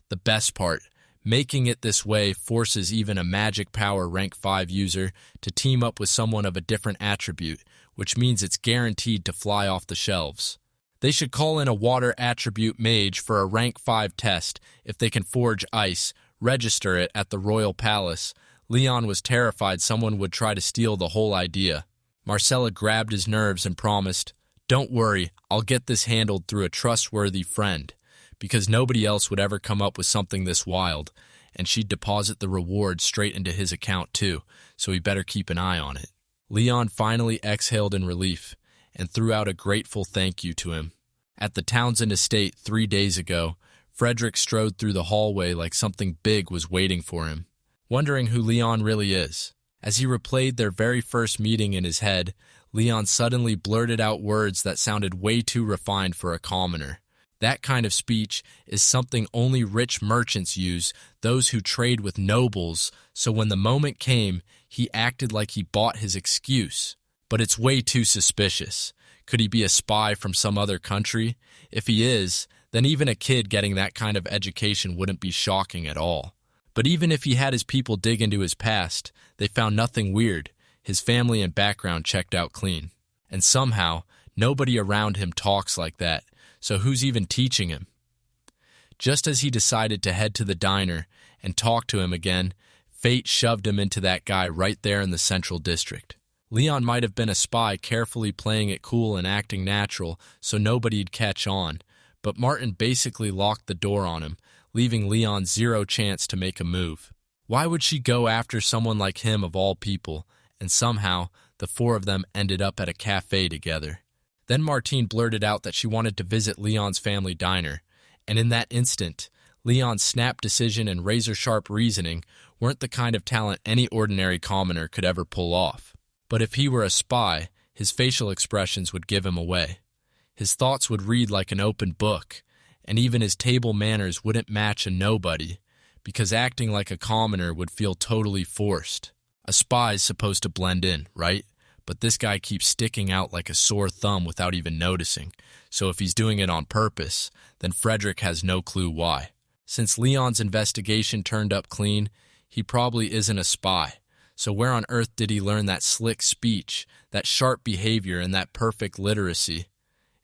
The best part, making it this way forces even a magic power rank 5 user to team up with someone of a different attribute, which means it's guaranteed to fly off the shelves. They should call in a water attribute mage for a rank 5 test if they can forge ice, register it at the Royal Palace, Leon was terrified someone would try to steal the whole idea. Marcella grabbed his nerves and promised, "Don't worry, I'll get this handled through a trustworthy friend," because nobody else would ever come up with something this wild, and she'd deposit the reward straight into his account too, so he better keep an eye on it. Leon finally exhaled in relief and threw out a grateful thank you to him. At the Townsend estate 3 days ago, Frederick strode through the hallway like something big was waiting for him, wondering who Leon really is. As he replayed their very first meeting in his head, Leon suddenly blurted out words that sounded way too refined for a commoner. That kind of speech is something only rich merchants use, those who trade with nobles, so when the moment came, he acted like he bought his excuse. But it's way too suspicious. Could he be a spy from some other country? If he is, then even a kid getting that kind of education wouldn't be shocking at all. But even if he had his people dig into his past, they found nothing weird. His family and background checked out clean. And somehow, nobody around him talks like that, so who's even teaching him? Just as he decided to head to the diner and talk to him again, fate shoved him into that guy right there in the Central District. Leon might have been a spy carefully playing it cool and acting natural so nobody'd catch on, but Martin basically locked the door on him, leaving Leon zero chance to make a move. Why would she go after someone like him of all people? And somehow, the four of them ended up at a cafe together. Then Martine blurted out that she wanted to visit Leon's family diner, and in that instant, Leon's snap decision and razor-sharp reasoning weren't the kind of talent any ordinary commoner could ever pull off. But if he were a spy, his facial expressions would give him away. His thoughts would read like an open book, and even his table manners wouldn't match a nobody, because acting like a commoner would feel totally forced. A spy's supposed to blend in, right? But this guy keeps sticking out like a sore thumb without even noticing, so if he's doing it on purpose, then Frederick has no clue why. Since Leon's investigation turned up clean, he probably isn't a spy. So where on earth did he learn that slick speech, that sharp behavior, and that perfect literacy?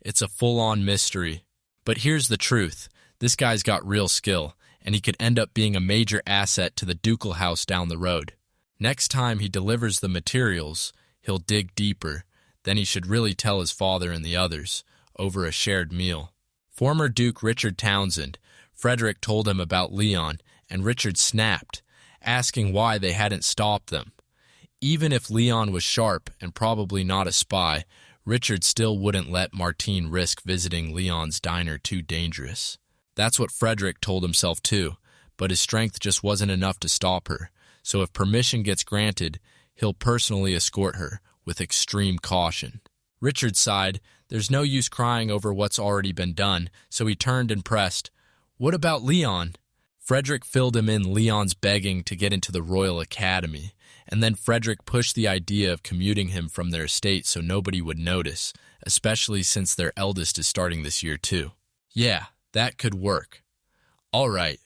It's a full-on mystery. But here's the truth. This guy's got real skill, and he could end up being a major asset to the ducal house down the road. Next time he delivers the materials, he'll dig deeper. Then he should really tell his father and the others, over a shared meal. Former Duke Richard Townsend, Frederick told him about Leon, and Richard snapped, asking why they hadn't stopped them. Even if Leon was sharp and probably not a spy, Richard still wouldn't let Martine risk visiting Leon's diner too dangerous. That's what Frederick told himself too, but his strength just wasn't enough to stop her, so if permission gets granted, he'll personally escort her, with extreme caution. Richard sighed, there's no use crying over what's already been done, so he turned and pressed, "What about Leon?" Frederick filled him in Leon's begging to get into the Royal Academy, and then Frederick pushed the idea of commuting him from their estate so nobody would notice, especially since their eldest is starting this year too. Yeah, that could work. All right.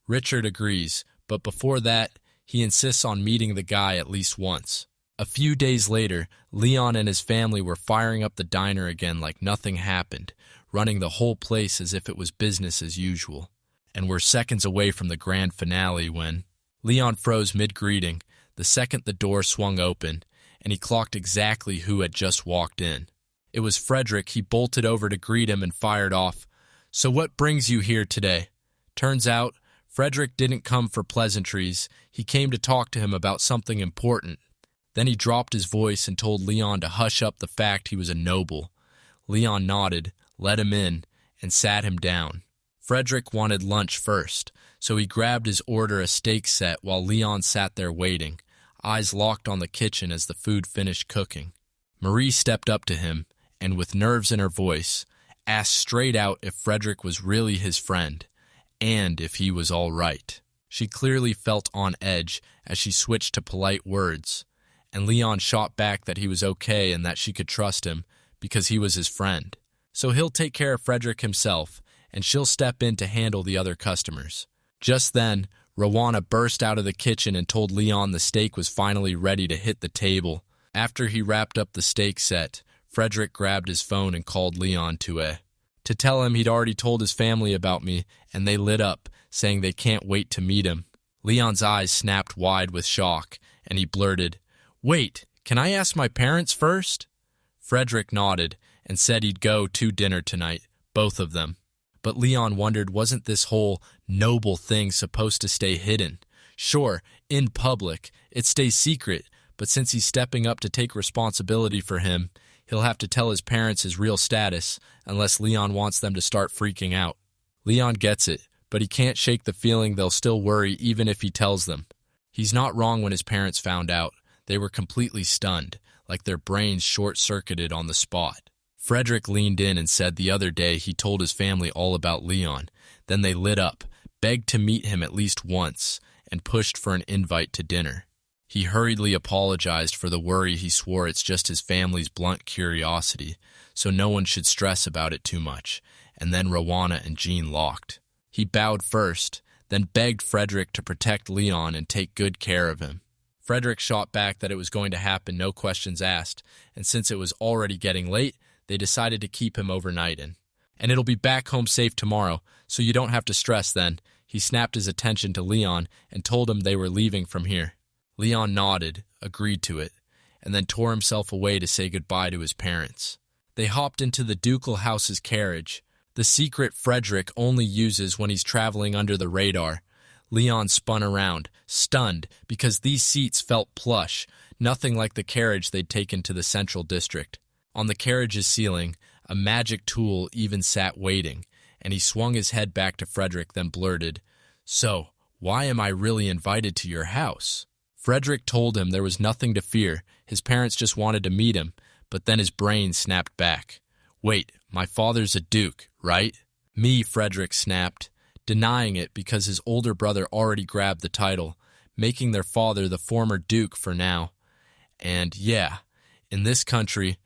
Richard agrees, but before that, he insists on meeting the guy at least once. A few days later, Leon and his family were firing up the diner again like nothing happened, running the whole place as if it was business as usual. And we're seconds away from the grand finale when Leon froze mid-greeting the second the door swung open, and he clocked exactly who had just walked in. It was Frederick. He bolted over to greet him and fired off, "So what brings you here today?" Turns out, Frederick didn't come for pleasantries. He came to talk to him about something important. Then he dropped his voice and told Leon to hush up the fact he was a noble. Leon nodded, let him in, and sat him down. Frederick wanted lunch first, so he grabbed his order a steak set while Leon sat there waiting, eyes locked on the kitchen as the food finished cooking. Marie stepped up to him, and with nerves in her voice, asked straight out if Frederick was really his friend, and if he was all right. She clearly felt on edge as she switched to polite words, and Leon shot back that he was okay and that she could trust him because he was his friend. So he'll take care of Frederick himself, and she'll step in to handle the other customers. Just then, Rowana burst out of the kitchen and told Leon the steak was finally ready to hit the table. After he wrapped up the steak set, Frederick grabbed his phone and called Leon to tell him he'd already told his family about me, and they lit up, saying they can't wait to meet him. Leon's eyes snapped wide with shock, and he blurted, "Wait, can I ask my parents first?" Frederick nodded and said he'd go to dinner tonight, both of them. But Leon wondered, wasn't this whole noble thing supposed to stay hidden? Sure, in public, it stays secret, but since he's stepping up to take responsibility for him, he'll have to tell his parents his real status, unless Leon wants them to start freaking out. Leon gets it, but he can't shake the feeling they'll still worry even if he tells them. He's not wrong when his parents found out. They were completely stunned, like their brains short-circuited on the spot. Frederick leaned in and said the other day he told his family all about Leon. Then they lit up, begged to meet him at least once, and pushed for an invite to dinner. He hurriedly apologized for the worry. He swore it's just his family's blunt curiosity, so no one should stress about it too much, and then Rowana and Jean locked. He bowed first, then begged Frederick to protect Leon and take good care of him. Frederick shot back that it was going to happen, no questions asked, and since it was already getting late, they decided to keep him overnighting. "And it'll be back home safe tomorrow, so you don't have to stress then." He snapped his attention to Leon and told him they were leaving from here. Leon nodded, agreed to it, and then tore himself away to say goodbye to his parents. They hopped into the ducal house's carriage, the secret Frederick only uses when he's traveling under the radar. Leon spun around, stunned, because these seats felt plush, nothing like the carriage they'd taken to the central district. On the carriage's ceiling, a magic tool even sat waiting, and he swung his head back to Frederick, then blurted, "So, why am I really invited to your house?" Frederick told him there was nothing to fear. His parents just wanted to meet him, but then his brain snapped back. "Wait, my father's a duke, right?" "Me," Frederick snapped, denying it because his older brother already grabbed the title, making their father the former duke for now. And yeah, in this country,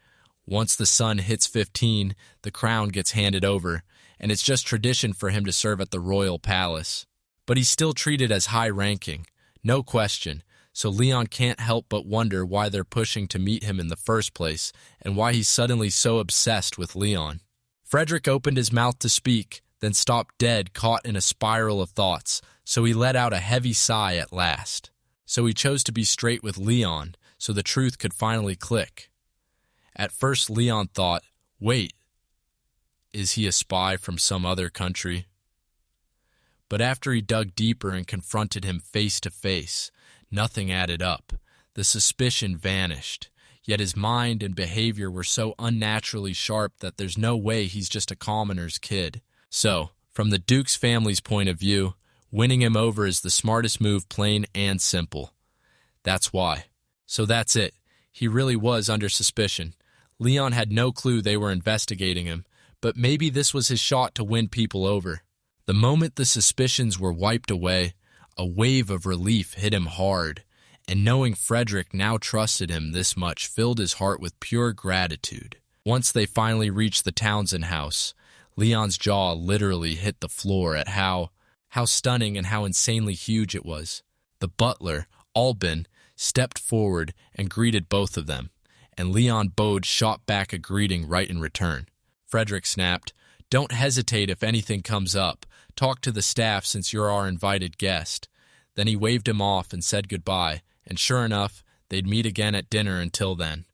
once the son hits 15, the crown gets handed over, and it's just tradition for him to serve at the royal palace. But he's still treated as high-ranking, no question, so Leon can't help but wonder why they're pushing to meet him in the first place, and why he's suddenly so obsessed with Leon. Frederick opened his mouth to speak, then stopped dead, caught in a spiral of thoughts, so he let out a heavy sigh at last. So he chose to be straight with Leon, so the truth could finally click. At first Leon thought, wait, is he a spy from some other country? But after he dug deeper and confronted him face to face, nothing added up. The suspicion vanished, yet his mind and behavior were so unnaturally sharp that there's no way he's just a commoner's kid. So, from the Duke's family's point of view, winning him over is the smartest move, plain and simple. That's why. So that's it. He really was under suspicion. Leon had no clue they were investigating him, but maybe this was his shot to win people over. The moment the suspicions were wiped away, a wave of relief hit him hard, and knowing Frederick now trusted him this much filled his heart with pure gratitude. Once they finally reached the Townsend house, Leon's jaw literally hit the floor at how stunning and how insanely huge it was. The butler, Albin, stepped forward and greeted both of them, and Leon Bode shot back a greeting right in return. Frederick snapped, "Don't hesitate if anything comes up. Talk to the staff since you're our invited guest." Then he waved him off and said goodbye, and sure enough, they'd meet again at dinner until then.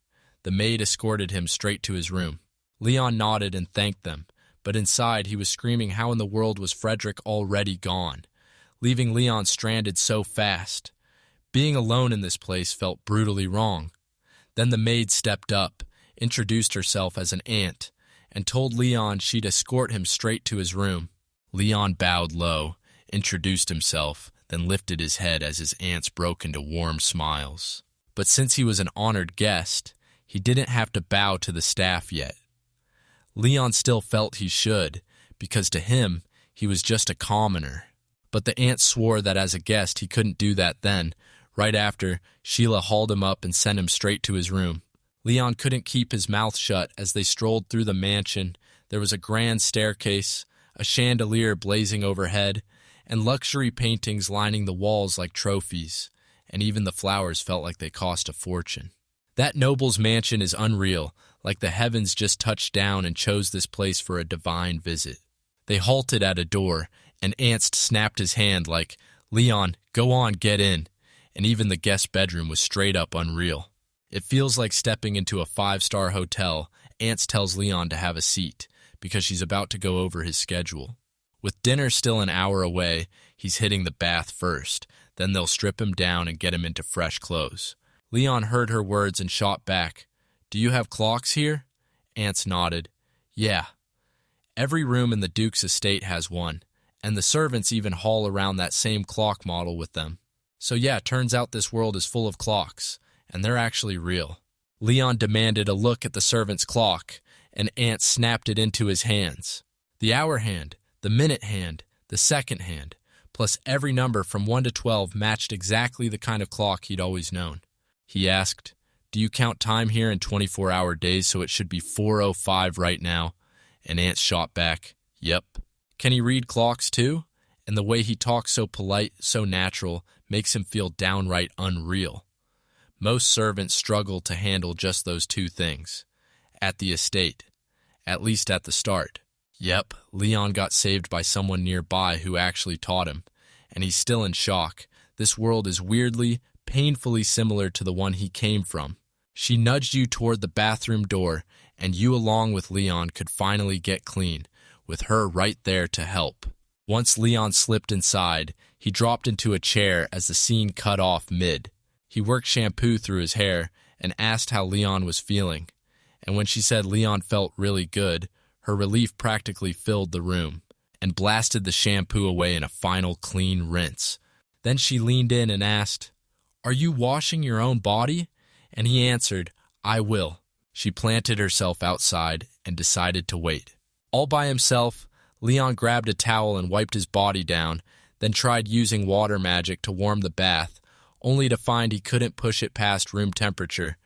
The maid escorted him straight to his room. Leon nodded and thanked them, but inside he was screaming how in the world was Frederick already gone, leaving Leon stranded so fast. Being alone in this place felt brutally wrong. Then the maid stepped up, introduced herself as an aunt, and told Leon she'd escort him straight to his room. Leon bowed low, introduced himself, then lifted his head as his aunts broke into warm smiles. But since he was an honored guest, he didn't have to bow to the staff yet. Leon still felt he should, because to him, he was just a commoner. But the aunt swore that as a guest he couldn't do that then. Right after, Sheila hauled him up and sent him straight to his room. Leon couldn't keep his mouth shut as they strolled through the mansion. There was a grand staircase, a chandelier blazing overhead, and luxury paintings lining the walls like trophies, and even the flowers felt like they cost a fortune. That noble's mansion is unreal, like the heavens just touched down and chose this place for a divine visit. They halted at a door, and Ernst snapped his hand like, Leon, go on, get in. And even the guest bedroom was straight up unreal. It feels like stepping into a 5-star hotel. Ants tells Leon to have a seat because she's about to go over his schedule. With dinner still an hour away, he's hitting the bath first. Then they'll strip him down and get him into fresh clothes. Leon heard her words and shot back. Do you have clocks here? Ants nodded. Yeah. Every room in the Duke's estate has one, and the servants even haul around that same clock model with them. So yeah, turns out this world is full of clocks, and they're actually real. Leon demanded a look at the servant's clock, and Ant snapped it into his hands. The hour hand, the minute hand, the second hand, plus every number from 1 to 12 matched exactly the kind of clock he'd always known. He asked, do you count time here in 24-hour days, so it should be 4:05 right now? And Ant shot back, yep. Can he read clocks too? And the way he talks so polite, so natural, makes him feel downright unreal. Most servants struggle to handle just those two things. At the estate. At least at the start. Yep, Leon got saved by someone nearby who actually taught him. And he's still in shock. This world is weirdly, painfully similar to the one he came from. She nudged you toward the bathroom door, and you along with Leon could finally get clean, with her right there to help. Once Leon slipped inside, he dropped into a chair as the scene cut off mid. He worked shampoo through his hair and asked how Leon was feeling. And when she said Leon felt really good, her relief practically filled the room and blasted the shampoo away in a final clean rinse. Then she leaned in and asked, "Are you washing your own body?" And he answered, "I will." She planted herself outside and decided to wait. All by himself, Leon grabbed a towel and wiped his body down, then tried using water magic to warm the bath, only to find he couldn't push it past room temperature.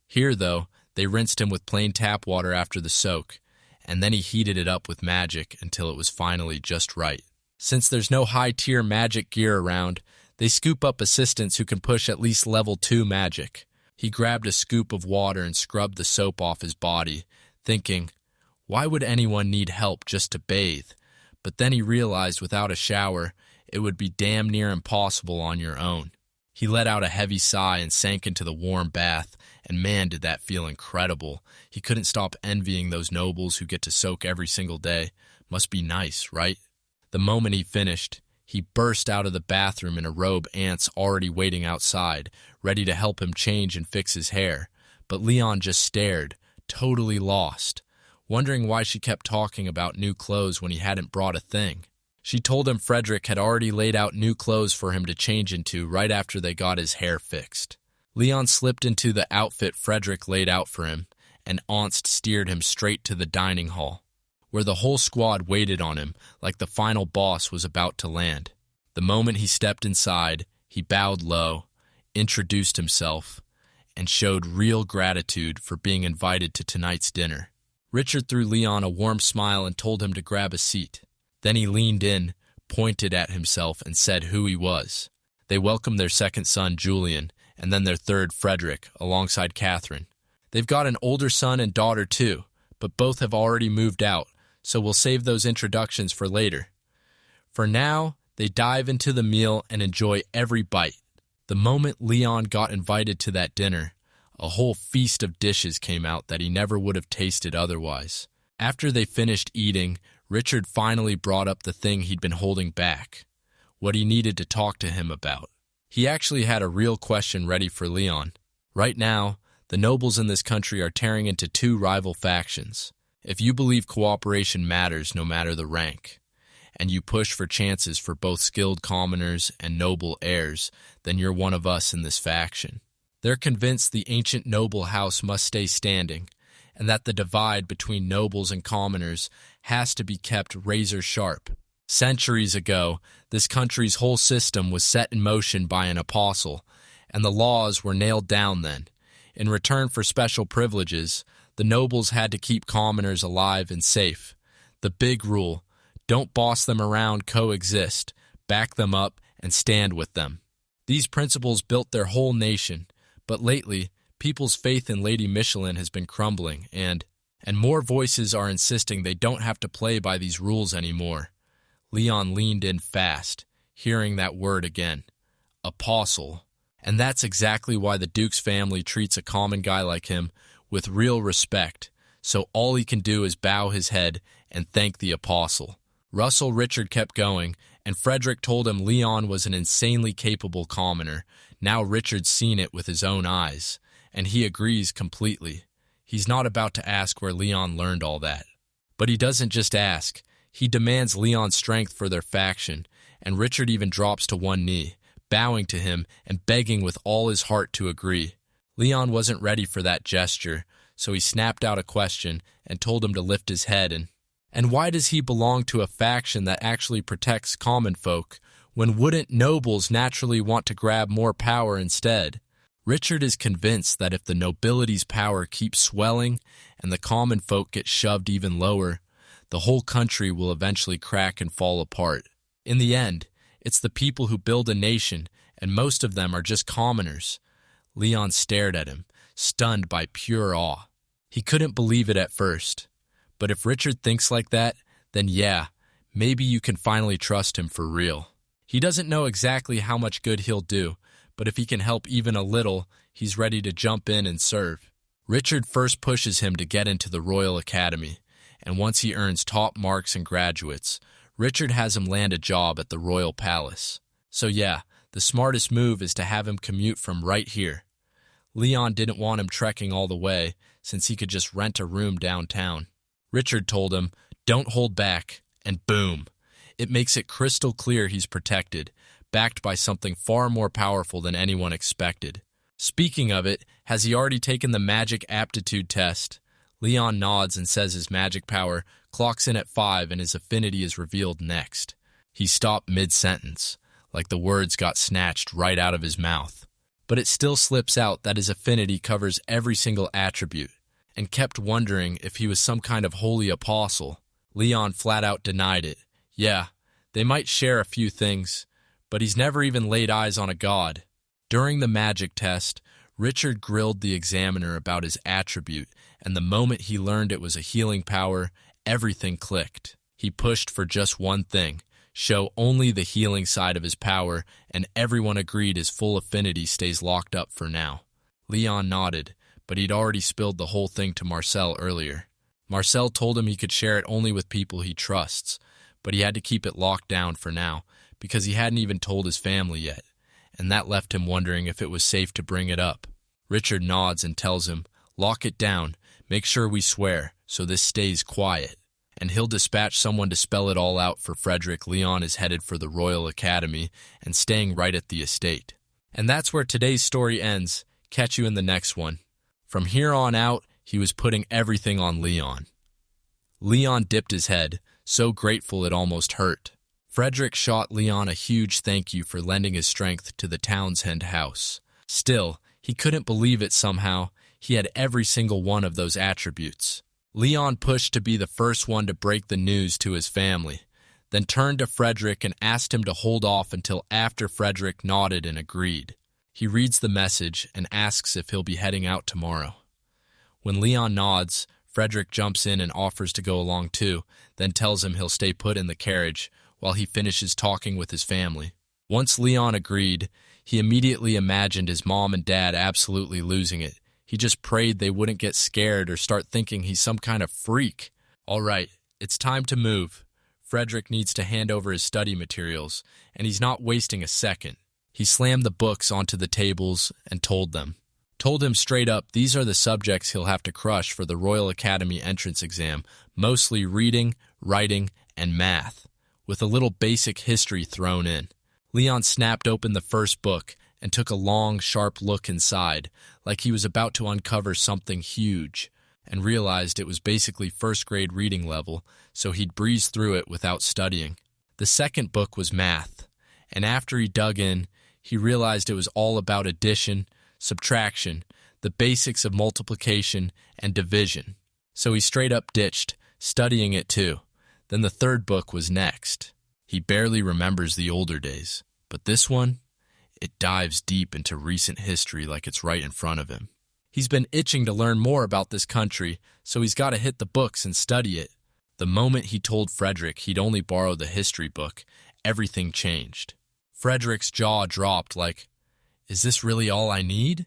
Here, though, they rinsed him with plain tap water after the soak, and then he heated it up with magic until it was finally just right. Since there's no high-tier magic gear around, they scoop up assistants who can push at least level 2 magic. He grabbed a scoop of water and scrubbed the soap off his body, thinking, why would anyone need help just to bathe? But then he realized without a shower, it would be damn near impossible on your own. He let out a heavy sigh and sank into the warm bath, and man, did that feel incredible. He couldn't stop envying those nobles who get to soak every single day. Must be nice, right? The moment he finished, he burst out of the bathroom in a robe Ant's already waiting outside, ready to help him change and fix his hair. But Leon just stared, totally lost, wondering why she kept talking about new clothes when he hadn't brought a thing. She told him Frederick had already laid out new clothes for him to change into right after they got his hair fixed. Leon slipped into the outfit Frederick laid out for him, and Ernst steered him straight to the dining hall, where the whole squad waited on him like the final boss was about to land. The moment he stepped inside, he bowed low, introduced himself, and showed real gratitude for being invited to tonight's dinner. Richard threw Leon a warm smile and told him to grab a seat. Then he leaned in, pointed at himself, and said who he was. They welcomed their second son, Julian, and then their third, Frederick, alongside Catherine. They've got an older son and daughter, too, but both have already moved out, so we'll save those introductions for later. For now, they dive into the meal and enjoy every bite. The moment Leon got invited to that dinner, a whole feast of dishes came out that he never would have tasted otherwise. After they finished eating, Richard finally brought up the thing he'd been holding back, what he needed to talk to him about. He actually had a real question ready for Leon. Right now, the nobles in this country are tearing into 2 rival factions. If you believe cooperation matters no matter the rank, and you push for chances for both skilled commoners and noble heirs, then you're one of us in this faction. They're convinced the ancient noble house must stay standing, and that the divide between nobles and commoners has to be kept razor sharp. Centuries ago, this country's whole system was set in motion by an apostle, and the laws were nailed down then. In return for special privileges, the nobles had to keep commoners alive and safe. The big rule: don't boss them around, coexist, back them up, and stand with them. These principles built their whole nation, but lately, people's faith in Lady Michelin has been crumbling, and more voices are insisting they don't have to play by these rules anymore. Leon leaned in fast. hearing that word again. Apostle. And that's exactly why the Duke's family treats a common guy like him with real respect, so all he can do is bow his head and thank the apostle. Russell Richard kept going, and Frederick told him Leon was an insanely capable commoner. Now Richard's seen it with his own eyes, and he agrees completely. He's not about to ask where Leon learned all that. But he doesn't just ask. He demands Leon's strength for their faction, and Richard even drops to one knee, bowing to him and begging with all his heart to agree. Leon wasn't ready for that gesture, so he snapped out a question and told him to lift his head. And why does he belong to a faction that actually protects common folk, when wouldn't nobles naturally want to grab more power instead? Richard is convinced that if the nobility's power keeps swelling and the common folk get shoved even lower, the whole country will eventually crack and fall apart. In the end, it's the people who build a nation, and most of them are just commoners. Leon stared at him, stunned by pure awe. He couldn't believe it at first. But if Richard thinks like that, then yeah, maybe you can finally trust him for real. He doesn't know exactly how much good he'll do, but if he can help even a little, he's ready to jump in and serve. Richard first pushes him to get into the Royal Academy, and once he earns top marks and graduates, Richard has him land a job at the Royal Palace. So yeah, the smartest move is to have him commute from right here. Leon didn't want him trekking all the way, since he could just rent a room downtown. Richard told him, "Don't hold back," and boom. It makes it crystal clear he's protected, backed by something far more powerful than anyone expected. Speaking of it, has he already taken the magic aptitude test? Leon nods and says his magic power clocks in at 5 and his affinity is revealed next. He stopped mid-sentence, like the words got snatched right out of his mouth. But it still slips out that his affinity covers every single attribute, and kept wondering if he was some kind of holy apostle. Leon flat out denied it. Yeah, they might share a few things, but he's never even laid eyes on a god. During the magic test, Richard grilled the examiner about his attribute, and the moment he learned it was a healing power, everything clicked. He pushed for just one thing, show only the healing side of his power, and everyone agreed his full affinity stays locked up for now. Leon nodded, but he'd already spilled the whole thing to Marcel earlier. Marcel told him he could share it only with people he trusts, but he had to keep it locked down for now, because he hadn't even told his family yet, and that left him wondering if it was safe to bring it up. Richard nods and tells him, "Lock it down, make sure we swear, so this stays quiet." And he'll dispatch someone to spell it all out for Frederick. Leon is headed for the Royal Academy and staying right at the estate. And that's where today's story ends. Catch you in the next one. From here on out, he was putting everything on Leon. Leon dipped his head, so grateful it almost hurt. Frederick shot Leon a huge thank you for lending his strength to the Townsend house. Still, he couldn't believe it somehow. He had every single one of those attributes. Leon pushed to be the first one to break the news to his family, then turned to Frederick and asked him to hold off until after Frederick nodded and agreed. He reads the message and asks if he'll be heading out tomorrow. When Leon nods, Frederick jumps in and offers to go along too, then tells him he'll stay put in the carriage while he finishes talking with his family. Once Leon agreed, he immediately imagined his mom and dad absolutely losing it. He just prayed they wouldn't get scared or start thinking he's some kind of freak. All right, it's time to move. Frederick needs to hand over his study materials, and he's not wasting a second. He slammed the books onto the tables and told him straight up these are the subjects he'll have to crush for the Royal Academy entrance exam, mostly reading, writing, and math, with a little basic history thrown in. Leon snapped open the first book and took a long, sharp look inside, like he was about to uncover something huge, and realized it was basically first-grade reading level, so he'd breeze through it without studying. The second book was math, and after he dug in, he realized it was all about addition, subtraction, the basics of multiplication, and division. So he straight up ditched, studying it too. Then the third book was next. He barely remembers the older days, but this one, it dives deep into recent history like it's right in front of him. He's been itching to learn more about this country, so he's got to hit the books and study it. The moment he told Frederick he'd only borrow the history book, everything changed. Frederick's jaw dropped like, "Is this really all I need?"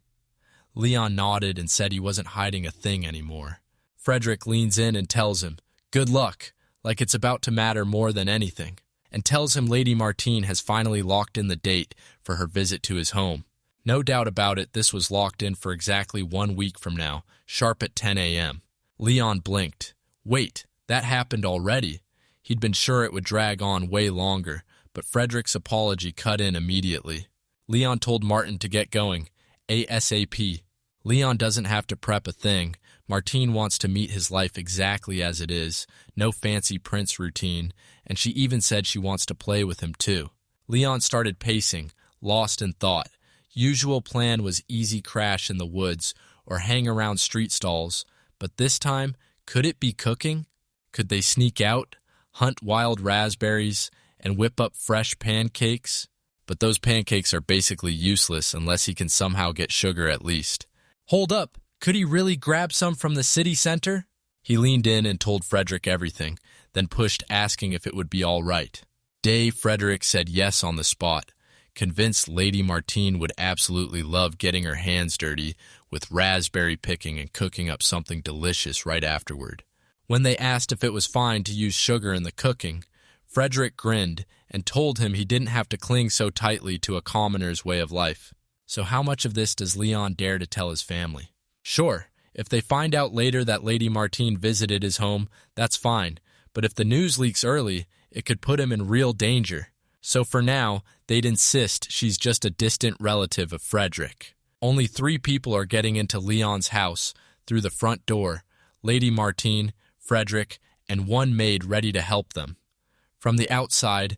Leon nodded and said he wasn't hiding a thing anymore. Frederick leans in and tells him, "Good luck," like it's about to matter more than anything, and tells him Lady Martine has finally locked in the date for her visit to his home. No doubt about it, this was locked in for exactly 1 week from now, sharp at 10 a.m. Leon blinked. Wait, that happened already. He'd been sure it would drag on way longer, but Frederick's apology cut in immediately. Leon told Martin to get going, ASAP. Leon doesn't have to prep a thing. Martine wants to meet his life exactly as it is, no fancy prince routine, and she even said she wants to play with him too. Leon started pacing, lost in thought. Usual plan was easy crash in the woods or hang around street stalls, but this time, could it be cooking? Could they sneak out, hunt wild raspberries, and whip up fresh pancakes? But those pancakes are basically useless unless he can somehow get sugar at least. Hold up, could he really grab some from the city center? He leaned in and told Frederick everything, then pushed asking if it would be all right. Frederick said yes on the spot, convinced Lady Martine would absolutely love getting her hands dirty with raspberry picking and cooking up something delicious right afterward. When they asked if it was fine to use sugar in the cooking, Frederick grinned and told him he didn't have to cling so tightly to a commoner's way of life. So how much of this does Leon dare to tell his family? Sure, if they find out later that Lady Martine visited his home, that's fine, but if the news leaks early, it could put him in real danger. So for now, they'd insist she's just a distant relative of Frederick. Only 3 people are getting into Leon's house through the front door, Lady Martine, Frederick, and 1 maid ready to help them. From the outside,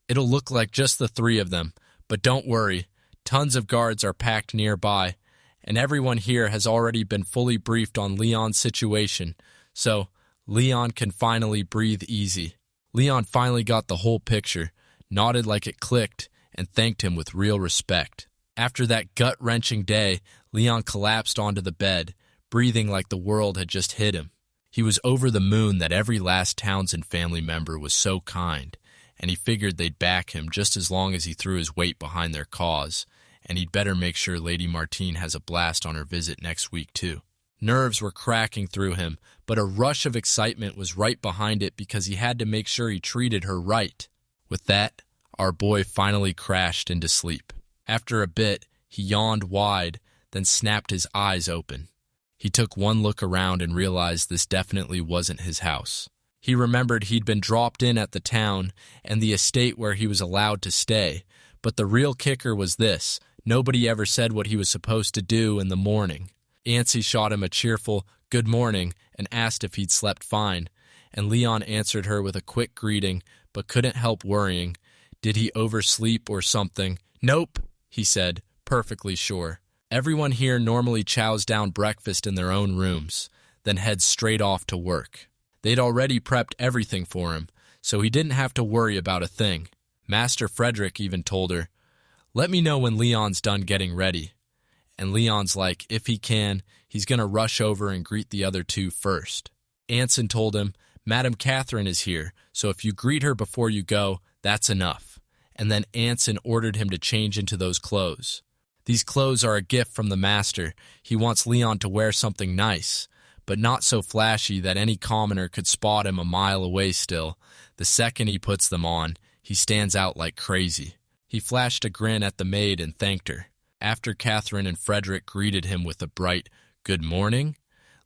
it'll look like just the 3 of them, but don't worry, tons of guards are packed nearby, and everyone here has already been fully briefed on Leon's situation, so Leon can finally breathe easy. Leon finally got the whole picture, nodded like it clicked, and thanked him with real respect. After that gut-wrenching day, Leon collapsed onto the bed, breathing like the world had just hit him. He was over the moon that every last Townsend family member was so kind, and he figured they'd back him just as long as he threw his weight behind their cause, and he'd better make sure Lady Martine has a blast on her visit next week too. Nerves were cracking through him, but a rush of excitement was right behind it because he had to make sure he treated her right. With that, our boy finally crashed into sleep. After a bit, he yawned wide, then snapped his eyes open. He took one look around and realized this definitely wasn't his house. He remembered he'd been dropped in at the town and the estate where he was allowed to stay, but the real kicker was this: nobody ever said what he was supposed to do in the morning. Antsy shot him a cheerful "good morning" and asked if he'd slept fine, and Leon answered her with a quick greeting, but couldn't help worrying. Did he oversleep or something? Nope, he said, perfectly sure. Everyone here normally chows down breakfast in their own rooms, then heads straight off to work. They'd already prepped everything for him, so he didn't have to worry about a thing. Master Frederick even told her, "Let me know when Leon's done getting ready." And Leon's like, if he can, he's going to rush over and greet the other 2 first. Anson told him, "Madam Catherine is here, so if you greet her before you go, that's enough." And then Anson ordered him to change into those clothes. These clothes are a gift from the master. He wants Leon to wear something nice, but not so flashy that any commoner could spot him a mile away still. The second he puts them on, he stands out like crazy. He flashed a grin at the maid and thanked her. After Catherine and Frederick greeted him with a bright, "Good morning,"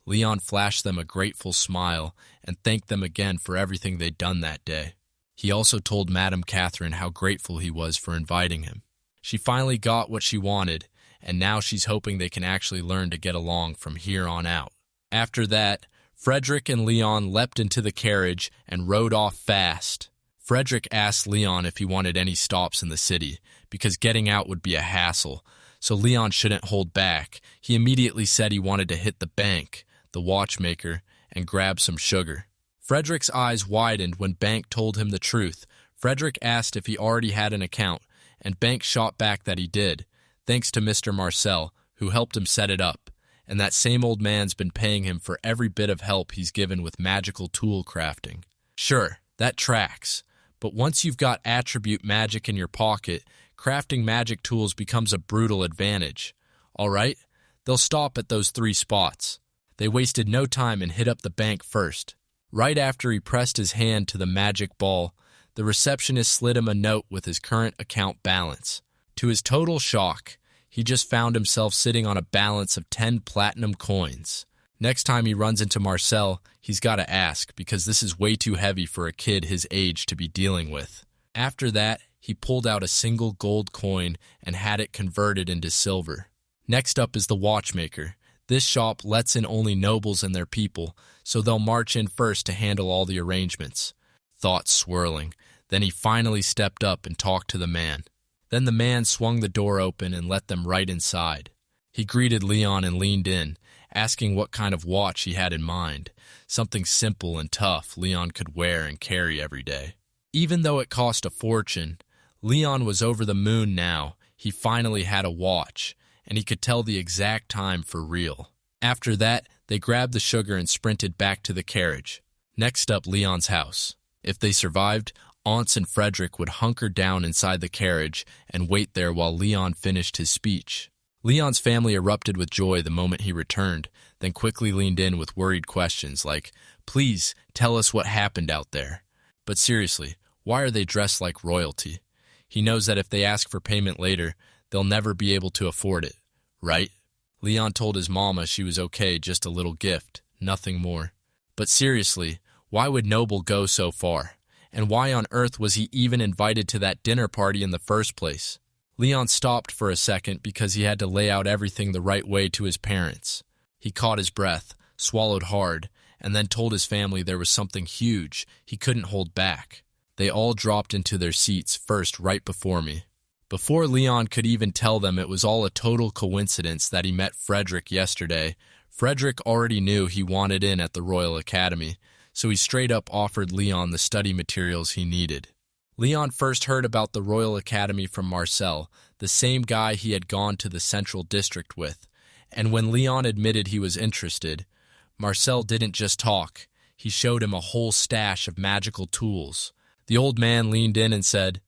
Leon flashed them a grateful smile and thanked them again for everything they'd done that day. He also told Madame Catherine how grateful he was for inviting him. She finally got what she wanted, and now she's hoping they can actually learn to get along from here on out. After that, Frederick and Leon leapt into the carriage and rode off fast. Frederick asked Leon if he wanted any stops in the city, because getting out would be a hassle, so Leon shouldn't hold back. He immediately said he wanted to hit the bank, the watchmaker, and grab some sugar. Frederick's eyes widened when Bank told him the truth. Frederick asked if he already had an account, and Bank shot back that he did, thanks to Mr. Marcel, who helped him set it up, and that same old man's been paying him for every bit of help he's given with magical tool crafting. Sure, that tracks, but once you've got attribute magic in your pocket, crafting magic tools becomes a brutal advantage. All right, they'll stop at those 3 spots. They wasted no time and hit up the bank first. Right after he pressed his hand to the magic ball, the receptionist slid him a note with his current account balance. To his total shock, he just found himself sitting on a balance of 10 platinum coins. Next time he runs into Marcel, he's got to ask, because this is way too heavy for a kid his age to be dealing with. After that, he pulled out a single gold coin and had it converted into silver. Next up is the watchmaker. This shop lets in only nobles and their people, so they'll march in first to handle all the arrangements. Thoughts swirling. Then he finally stepped up and talked to the man. Then the man swung the door open and let them right inside. He greeted Leon and leaned in, asking what kind of watch he had in mind. Something simple and tough Leon could wear and carry every day. Even though it cost a fortune, Leon was over the moon now. He finally had a watch, and he could tell the exact time for real. After that, they grabbed the sugar and sprinted back to the carriage. Next up, Leon's house. If they survived, Aunts and Frederick would hunker down inside the carriage and wait there while Leon finished his speech. Leon's family erupted with joy the moment he returned, then quickly leaned in with worried questions like, "Please, tell us what happened out there." But seriously, why are they dressed like royalty? He knows that if they ask for payment later, they'll never be able to afford it, right? Leon told his mama she was okay, just a little gift, nothing more. But seriously, why would Noble go so far? And why on earth was he even invited to that dinner party in the first place? Leon stopped for a second because he had to lay out everything the right way to his parents. He caught his breath, swallowed hard, and then told his family there was something huge he couldn't hold back. They all dropped into their seats first right before me. Before Leon could even tell them it was all a total coincidence that he met Frederick yesterday, Frederick already knew he wanted in at the Royal Academy, so he straight up offered Leon the study materials he needed. Leon first heard about the Royal Academy from Marcel, the same guy he had gone to the Central District with, and when Leon admitted he was interested, Marcel didn't just talk, he showed him a whole stash of magical tools. The old man leaned in and said,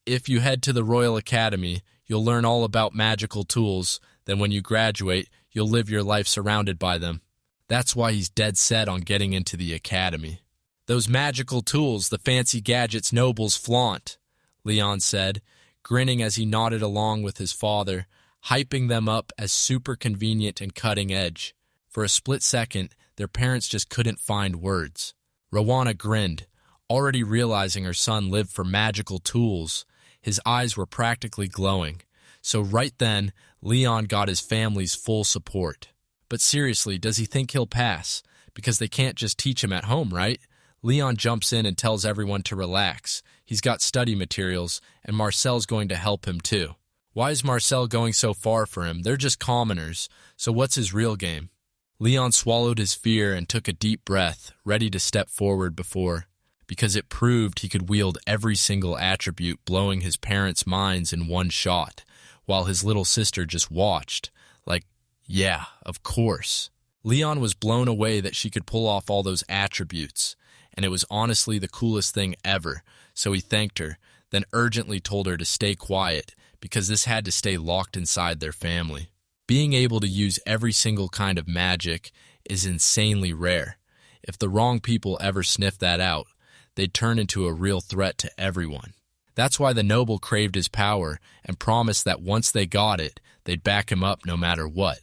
"If you head to the Royal Academy, you'll learn all about magical tools, then when you graduate, you'll live your life surrounded by them." That's why he's dead set on getting into the academy. "Those magical tools, the fancy gadgets nobles flaunt," Leon said, grinning as he nodded along with his father, hyping them up as super convenient and cutting edge. For a split second, their parents just couldn't find words. Rowana grinned, already realizing her son lived for magical tools. His eyes were practically glowing. So right then, Leon got his family's full support. But seriously, does he think he'll pass? Because they can't just teach him at home, right? Leon jumps in and tells everyone to relax. He's got study materials, and Marcel's going to help him too. Why is Marcel going so far for him? They're just commoners, so what's his real game? Leon swallowed his fear and took a deep breath, ready to step forward because it proved he could wield every single attribute, blowing his parents' minds in one shot, while his little sister just watched, like, yeah, of course. Leon was blown away that she could pull off all those attributes, and it was honestly the coolest thing ever, so he thanked her, then urgently told her to stay quiet, because this had to stay locked inside their family. Being able to use every single kind of magic is insanely rare. If the wrong people ever sniffed that out, they'd turn into a real threat to everyone. That's why the noble craved his power and promised that once they got it, they'd back him up no matter what.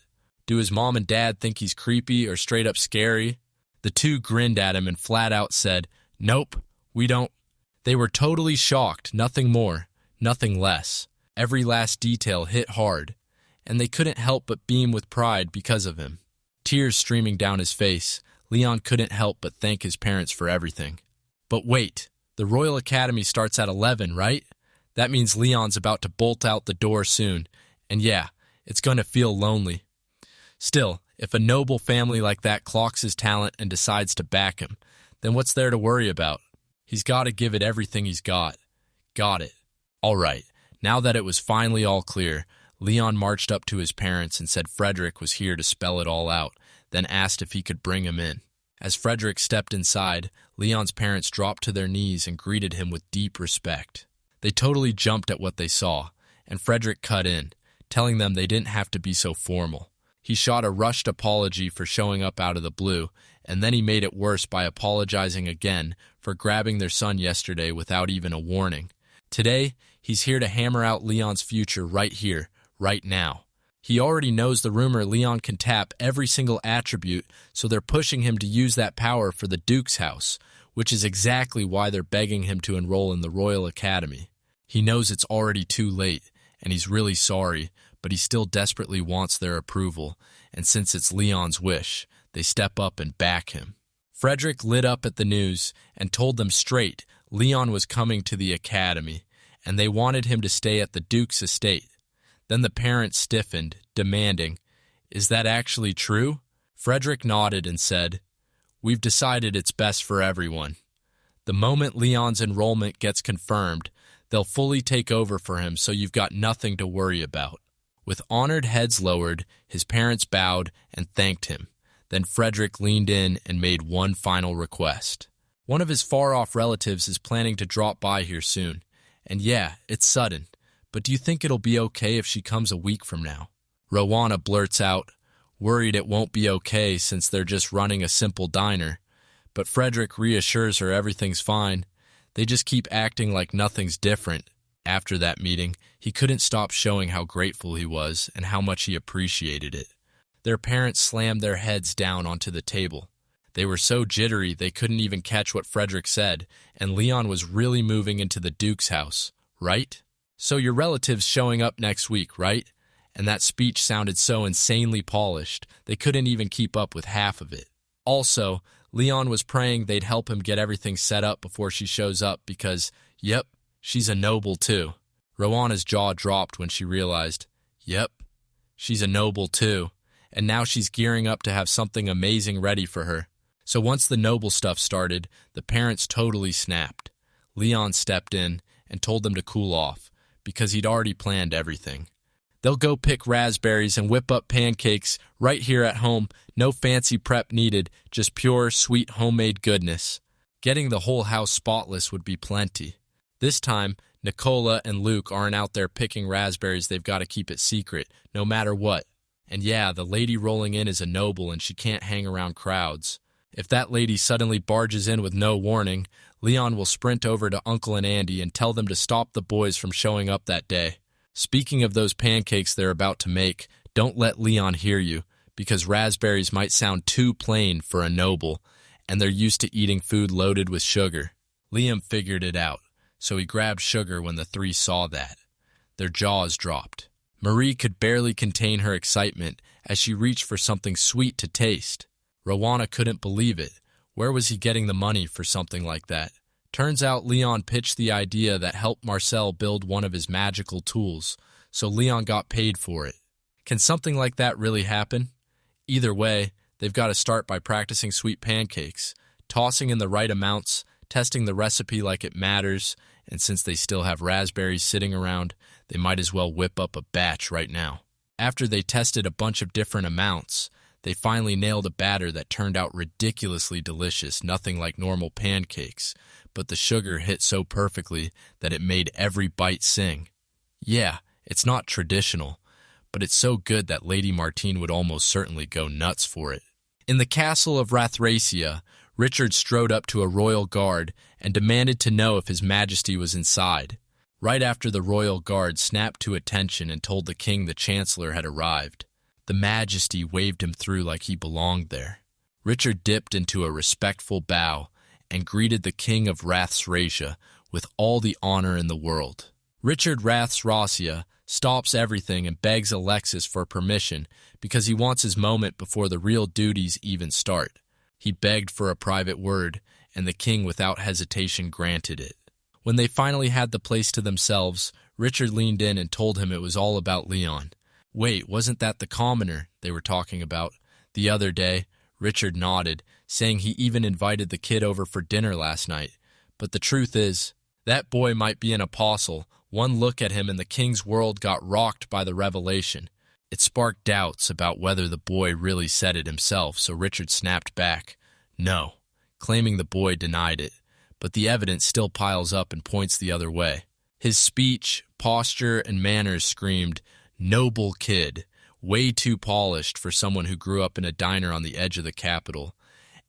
Do his mom and dad think he's creepy or straight up scary? The two grinned at him and flat out said, "Nope, we don't." They were totally shocked, nothing more, nothing less. Every last detail hit hard, and they couldn't help but beam with pride because of him. Tears streaming down his face, Leon couldn't help but thank his parents for everything. But wait, the Royal Academy starts at 11, right? That means Leon's about to bolt out the door soon, and yeah, it's going to feel lonely. Still, if a noble family like that clocks his talent and decides to back him, then what's there to worry about? He's got to give it everything he's got. Got it. All right, now that it was finally all clear, Leon marched up to his parents and said Frederick was here to spell it all out, then asked if he could bring him in. As Frederick stepped inside, Leon's parents dropped to their knees and greeted him with deep respect. They totally jumped at what they saw. and Frederick cut in, telling them they didn't have to be so formal. He shot a rushed apology for showing up out of the blue, and then he made it worse by apologizing again for grabbing their son yesterday without even a warning. Today, he's here to hammer out Leon's future right here, right now. He already knows the rumor Leon can tap every single attribute, so they're pushing him to use that power for the Duke's house, which is exactly why they're begging him to enroll in the Royal Academy. He knows it's already too late, and he's really sorry, but he still desperately wants their approval, and since it's Leon's wish, they step up and back him. Frederick lit up at the news and told them straight Leon was coming to the academy, and they wanted him to stay at the Duke's estate. Then the parents stiffened, demanding, "Is that actually true?" Frederick nodded and said, "We've decided it's best for everyone. The moment Leon's enrollment gets confirmed, they'll fully take over for him, so you've got nothing to worry about." With honored heads lowered, his parents bowed and thanked him. Then Frederick leaned in and made one final request. One of his far-off relatives is planning to drop by here soon. And yeah, it's sudden, but do you think it'll be okay if she comes a week from now? Rowana blurts out, worried it won't be okay since they're just running a simple diner. But Frederick reassures her everything's fine. They just keep acting like nothing's different. After that meeting, he couldn't stop showing how grateful he was and how much he appreciated it. Their parents slammed their heads down onto the table. They were so jittery they couldn't even catch what Frederick said, and Leon was really moving into the Duke's house, right? "So your relative's showing up next week, right?" And that speech sounded so insanely polished, they couldn't even keep up with half of it. Also, Leon was praying they'd help him get everything set up before she shows up because, yep, she's a noble too. Rowana's jaw dropped when she realized, yep, she's a noble too, and now she's gearing up to have something amazing ready for her. So once the noble stuff started, the parents totally snapped. Leon stepped in and told them to cool off, because he'd already planned everything. They'll go pick raspberries and whip up pancakes right here at home, no fancy prep needed, just pure, sweet homemade goodness. Getting the whole house spotless would be plenty. This time, Nicola and Luke aren't out there picking raspberries. They've got to keep it secret, no matter what. And yeah, the lady rolling in is a noble and she can't hang around crowds. If that lady suddenly barges in with no warning, Leon will sprint over to Uncle and Andy and tell them to stop the boys from showing up that day. Speaking of those pancakes they're about to make, don't let Leon hear you, because raspberries might sound too plain for a noble, and they're used to eating food loaded with sugar. Liam figured it out, so he grabbed sugar when the three saw that. Their jaws dropped. Marie could barely contain her excitement as she reached for something sweet to taste. Rowana couldn't believe it. Where was he getting the money for something like that? Turns out Leon pitched the idea that helped Marcel build one of his magical tools, so Leon got paid for it. Can something like that really happen? Either way, they've got to start by practicing sweet pancakes, tossing in the right amounts, testing the recipe like it matters, and since they still have raspberries sitting around, they might as well whip up a batch right now. After they tested a bunch of different amounts, they finally nailed a batter that turned out ridiculously delicious, nothing like normal pancakes, but the sugar hit so perfectly that it made every bite sing. Yeah, it's not traditional, but it's so good that Lady Martine would almost certainly go nuts for it. In the castle of Rathracia, Richard strode up to a royal guard and demanded to know if His Majesty was inside. Right after the royal guard snapped to attention and told the king the chancellor had arrived. The Majesty waved him through like he belonged there. Richard dipped into a respectful bow and greeted the king of Rathracia with all the honor in the world. Richard Rathracia stops everything and begs Alexis for permission because he wants his moment before the real duties even start. He begged for a private word, and the king without hesitation granted it. When they finally had the place to themselves, Richard leaned in and told him it was all about Leon. Wait, wasn't that the commoner they were talking about? The other day, Richard nodded, saying he even invited the kid over for dinner last night. But the truth is, that boy might be an apostle. One look at him and the king's world got rocked by the revelation. It sparked doubts about whether the boy really said it himself, so Richard snapped back, no, claiming the boy denied it. But the evidence still piles up and points the other way. His speech, posture, and manners screamed, "Noble kid," way too polished for someone who grew up in a diner on the edge of the capital.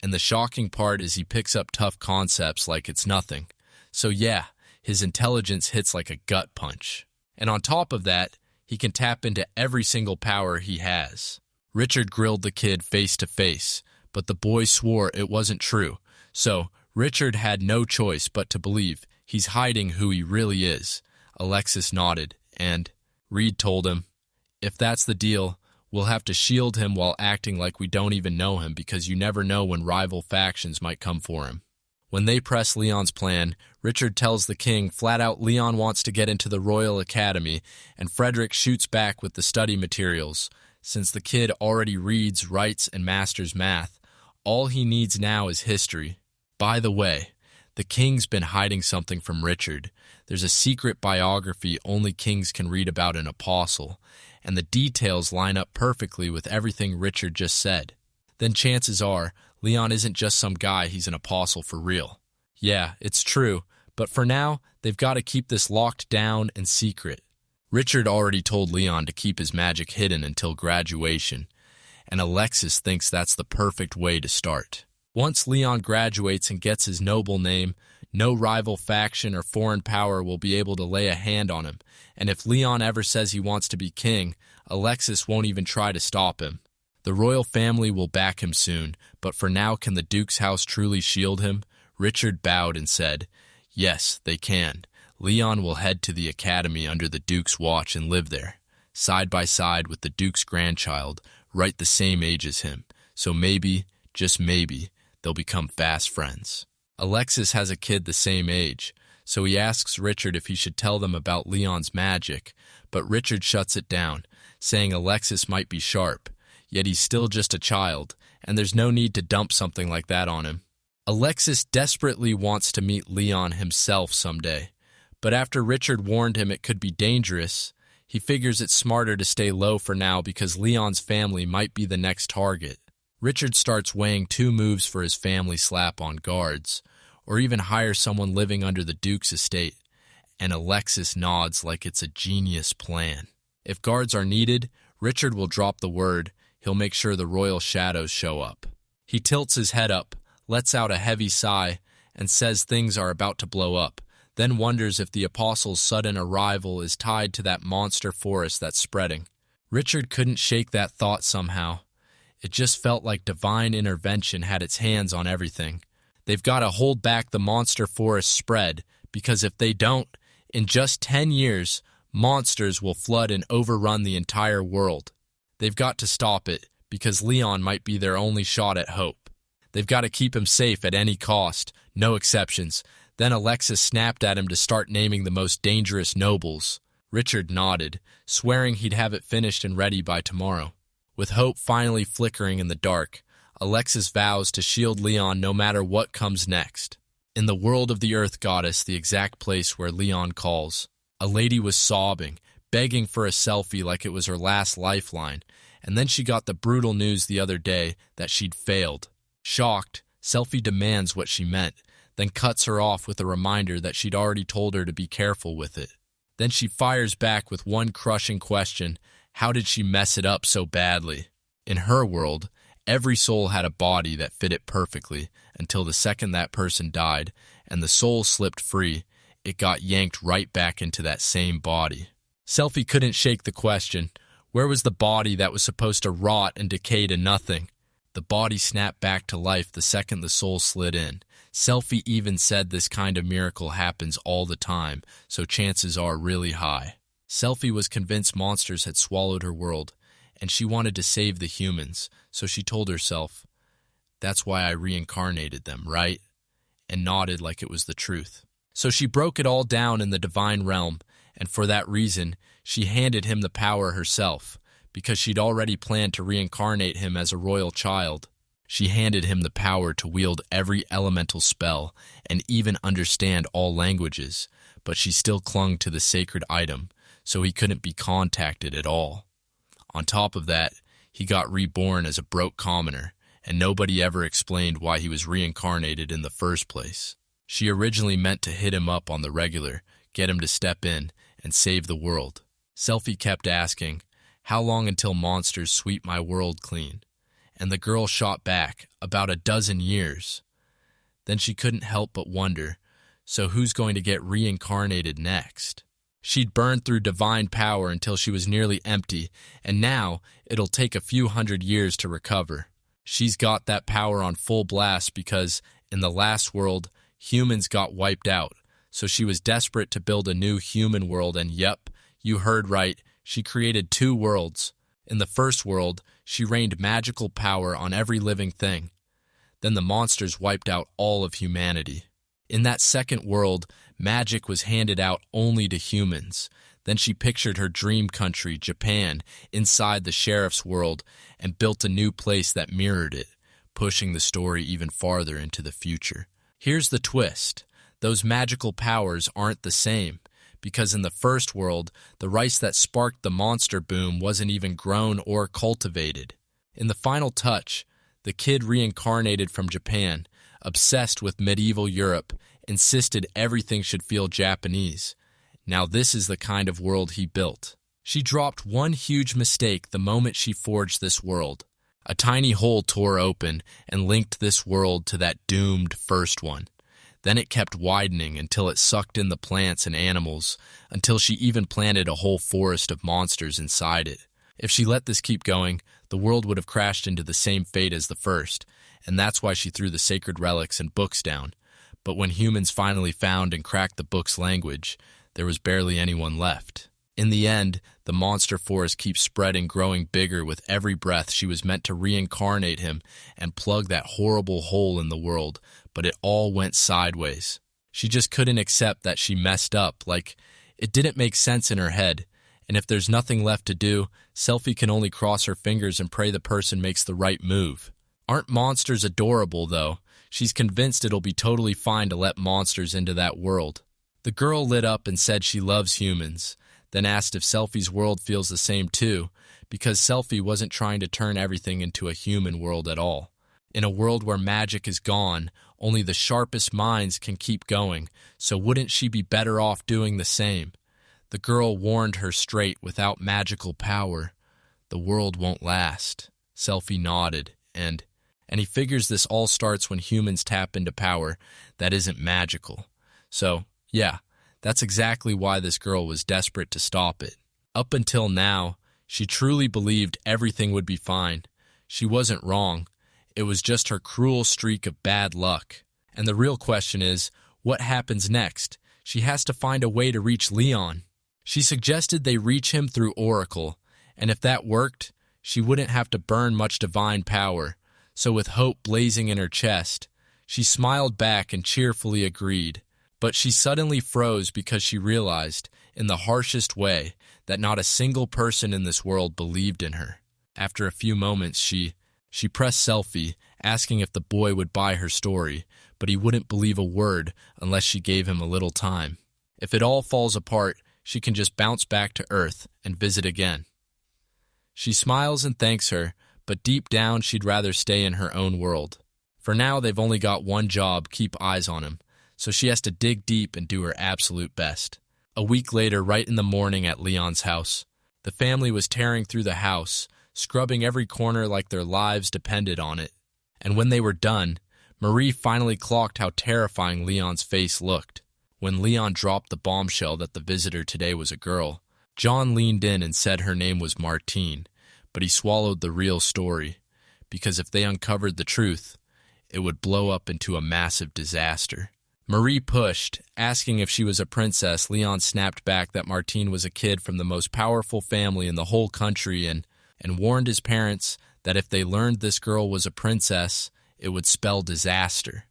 And the shocking part is he picks up tough concepts like it's nothing. So yeah, his intelligence hits like a gut punch. And on top of that, he can tap into every single power he has. Richard grilled the kid face to face, but the boy swore it wasn't true. So Richard had no choice but to believe he's hiding who he really is. Alexis nodded, and Reed told him, "If that's the deal, we'll have to shield him while acting like we don't even know him because you never know when rival factions might come for him." When they press Leon's plan, Richard tells the king flat out Leon wants to get into the Royal Academy, and Frederick shoots back with the study materials. Since the kid already reads, writes, and masters math, all he needs now is history. By the way, the king's been hiding something from Richard. There's a secret biography only kings can read about an apostle, and the details line up perfectly with everything Richard just said. Then chances are, Leon isn't just some guy, he's an apostle for real. Yeah, it's true, but for now, they've got to keep this locked down and secret. Richard already told Leon to keep his magic hidden until graduation, and Alexis thinks that's the perfect way to start. Once Leon graduates and gets his noble name, no rival faction or foreign power will be able to lay a hand on him, and if Leon ever says he wants to be king, Alexis won't even try to stop him. The royal family will back him soon, but for now, can the Duke's house truly shield him? Richard bowed and said, "Yes, they can. Leon will head to the academy under the Duke's watch and live there, side by side with the Duke's grandchild, right the same age as him, so maybe, just maybe, they'll become fast friends." Alexis has a kid the same age, so he asks Richard if he should tell them about Leon's magic, but Richard shuts it down, saying Alexis might be sharp, yet he's still just a child, and there's no need to dump something like that on him. Alexis desperately wants to meet Leon himself someday, but after Richard warned him it could be dangerous, he figures it's smarter to stay low for now because Leon's family might be the next target. Richard starts weighing 2 moves for his family slap on guards, or even hire someone living under the Duke's estate, and Alexis nods like it's a genius plan. If guards are needed, Richard will drop the word. He'll make sure the royal shadows show up. He tilts his head up, lets out a heavy sigh, and says things are about to blow up, then wonders if the apostle's sudden arrival is tied to that monster forest that's spreading. Richard couldn't shake that thought somehow. It just felt like divine intervention had its hands on everything. They've got to hold back the monster forest spread, because if they don't, in just 10 years, monsters will flood and overrun the entire world. They've got to stop it, because Leon might be their only shot at hope. They've got to keep him safe at any cost, no exceptions. Then Alexis snapped at him to start naming the most dangerous nobles. Richard nodded, swearing he'd have it finished and ready by tomorrow. With hope finally flickering in the dark, Alexis vows to shield Leon no matter what comes next. In the world of the Earth Goddess, the exact place where Leon calls, a lady was sobbing, begging for a selfie like it was her last lifeline, and then she got the brutal news the other day that she'd failed. Shocked, Selfie demands what she meant, then cuts her off with a reminder that she'd already told her to be careful with it. Then she fires back with one crushing question: how did she mess it up so badly? In her world, every soul had a body that fit it perfectly until the second that person died and the soul slipped free, it got yanked right back into that same body. Selfie couldn't shake the question. Where was the body that was supposed to rot and decay to nothing? The body snapped back to life the second the soul slid in. Selfie even said this kind of miracle happens all the time, so chances are really high. Selfie was convinced monsters had swallowed her world, and she wanted to save the humans, so she told herself, "That's why I reincarnated them, right?" and nodded like it was the truth. So she broke it all down in the divine realm, and for that reason, she handed him the power herself, because she'd already planned to reincarnate him as a royal child. She handed him the power to wield every elemental spell and even understand all languages, but she still clung to the sacred item, so he couldn't be contacted at all. On top of that, he got reborn as a broke commoner, and nobody ever explained why he was reincarnated in the first place. She originally meant to hit him up on the regular, get him to step in and save the world. Selphie kept asking, "How long until monsters sweep my world clean?" And the girl shot back, "About a dozen years." Then she couldn't help but wonder, so who's going to get reincarnated next? She'd burned through divine power until she was nearly empty, and now it'll take a few hundred years to recover. She's got that power on full blast because, in the last world, humans got wiped out, so she was desperate to build a new human world, and yep, you heard right, she created 2 worlds. In the first world, she rained magical power on every living thing. Then the monsters wiped out all of humanity. In that second world, magic was handed out only to humans. Then she pictured her dream country, Japan, inside the sheriff's world and built a new place that mirrored it, pushing the story even farther into the future. Here's the twist. Those magical powers aren't the same, because in the first world, the rice that sparked the monster boom wasn't even grown or cultivated. In the final touch, the kid reincarnated from Japan, obsessed with medieval Europe, insisted everything should feel Japanese. Now this is the kind of world he built. She dropped one huge mistake the moment she forged this world. A tiny hole tore open and linked this world to that doomed first one. Then it kept widening until it sucked in the plants and animals, until she even planted a whole forest of monsters inside it. If she let this keep going, the world would have crashed into the same fate as the first, and that's why she threw the sacred relics and books down. But when humans finally found and cracked the book's language, there was barely anyone left. In the end, the monster forest keeps spreading, growing bigger with every breath. She was meant to reincarnate him and plug that horrible hole in the world, but it all went sideways. She just couldn't accept that she messed up, like it didn't make sense in her head. And if there's nothing left to do, Selphie can only cross her fingers and pray the person makes the right move. Aren't monsters adorable, though? She's convinced it'll be totally fine to let monsters into that world. The girl lit up and said she loves humans, then asked if Selphie's world feels the same too, because Selphie wasn't trying to turn everything into a human world at all. In a world where magic is gone, only the sharpest minds can keep going, so wouldn't she be better off doing the same? The girl warned her straight, without magical power, the world won't last. Selphie nodded, and he figures this all starts when humans tap into power that isn't magical. So, yeah, that's exactly why this girl was desperate to stop it. Up until now, she truly believed everything would be fine. She wasn't wrong. It was just her cruel streak of bad luck. And the real question is, what happens next? She has to find a way to reach Leon. She suggested they reach him through Oracle, and if that worked, she wouldn't have to burn much divine power. So with hope blazing in her chest, she smiled back and cheerfully agreed. But she suddenly froze because she realized, in the harshest way, that not a single person in this world believed in her. After a few moments, she pressed Selphie, asking if the boy would buy her story, but he wouldn't believe a word unless she gave him a little time. If it all falls apart, she can just bounce back to Earth and visit again. She smiles and thanks her, but deep down she'd rather stay in her own world. For now, they've only got one job, keep eyes on him, so she has to dig deep and do her absolute best. A week later, right in the morning at Leon's house, the family was tearing through the house, scrubbing every corner like their lives depended on it. And when they were done, Marie finally clocked how terrifying Leon's face looked. When Leon dropped the bombshell that the visitor today was a girl, John leaned in and said her name was Martine, but he swallowed the real story, because if they uncovered the truth, it would blow up into a massive disaster. Marie pushed, asking if she was a princess. Leon snapped back that Martine was a kid from the most powerful family in the whole country and warned his parents that if they learned this girl was a princess, it would spell disaster.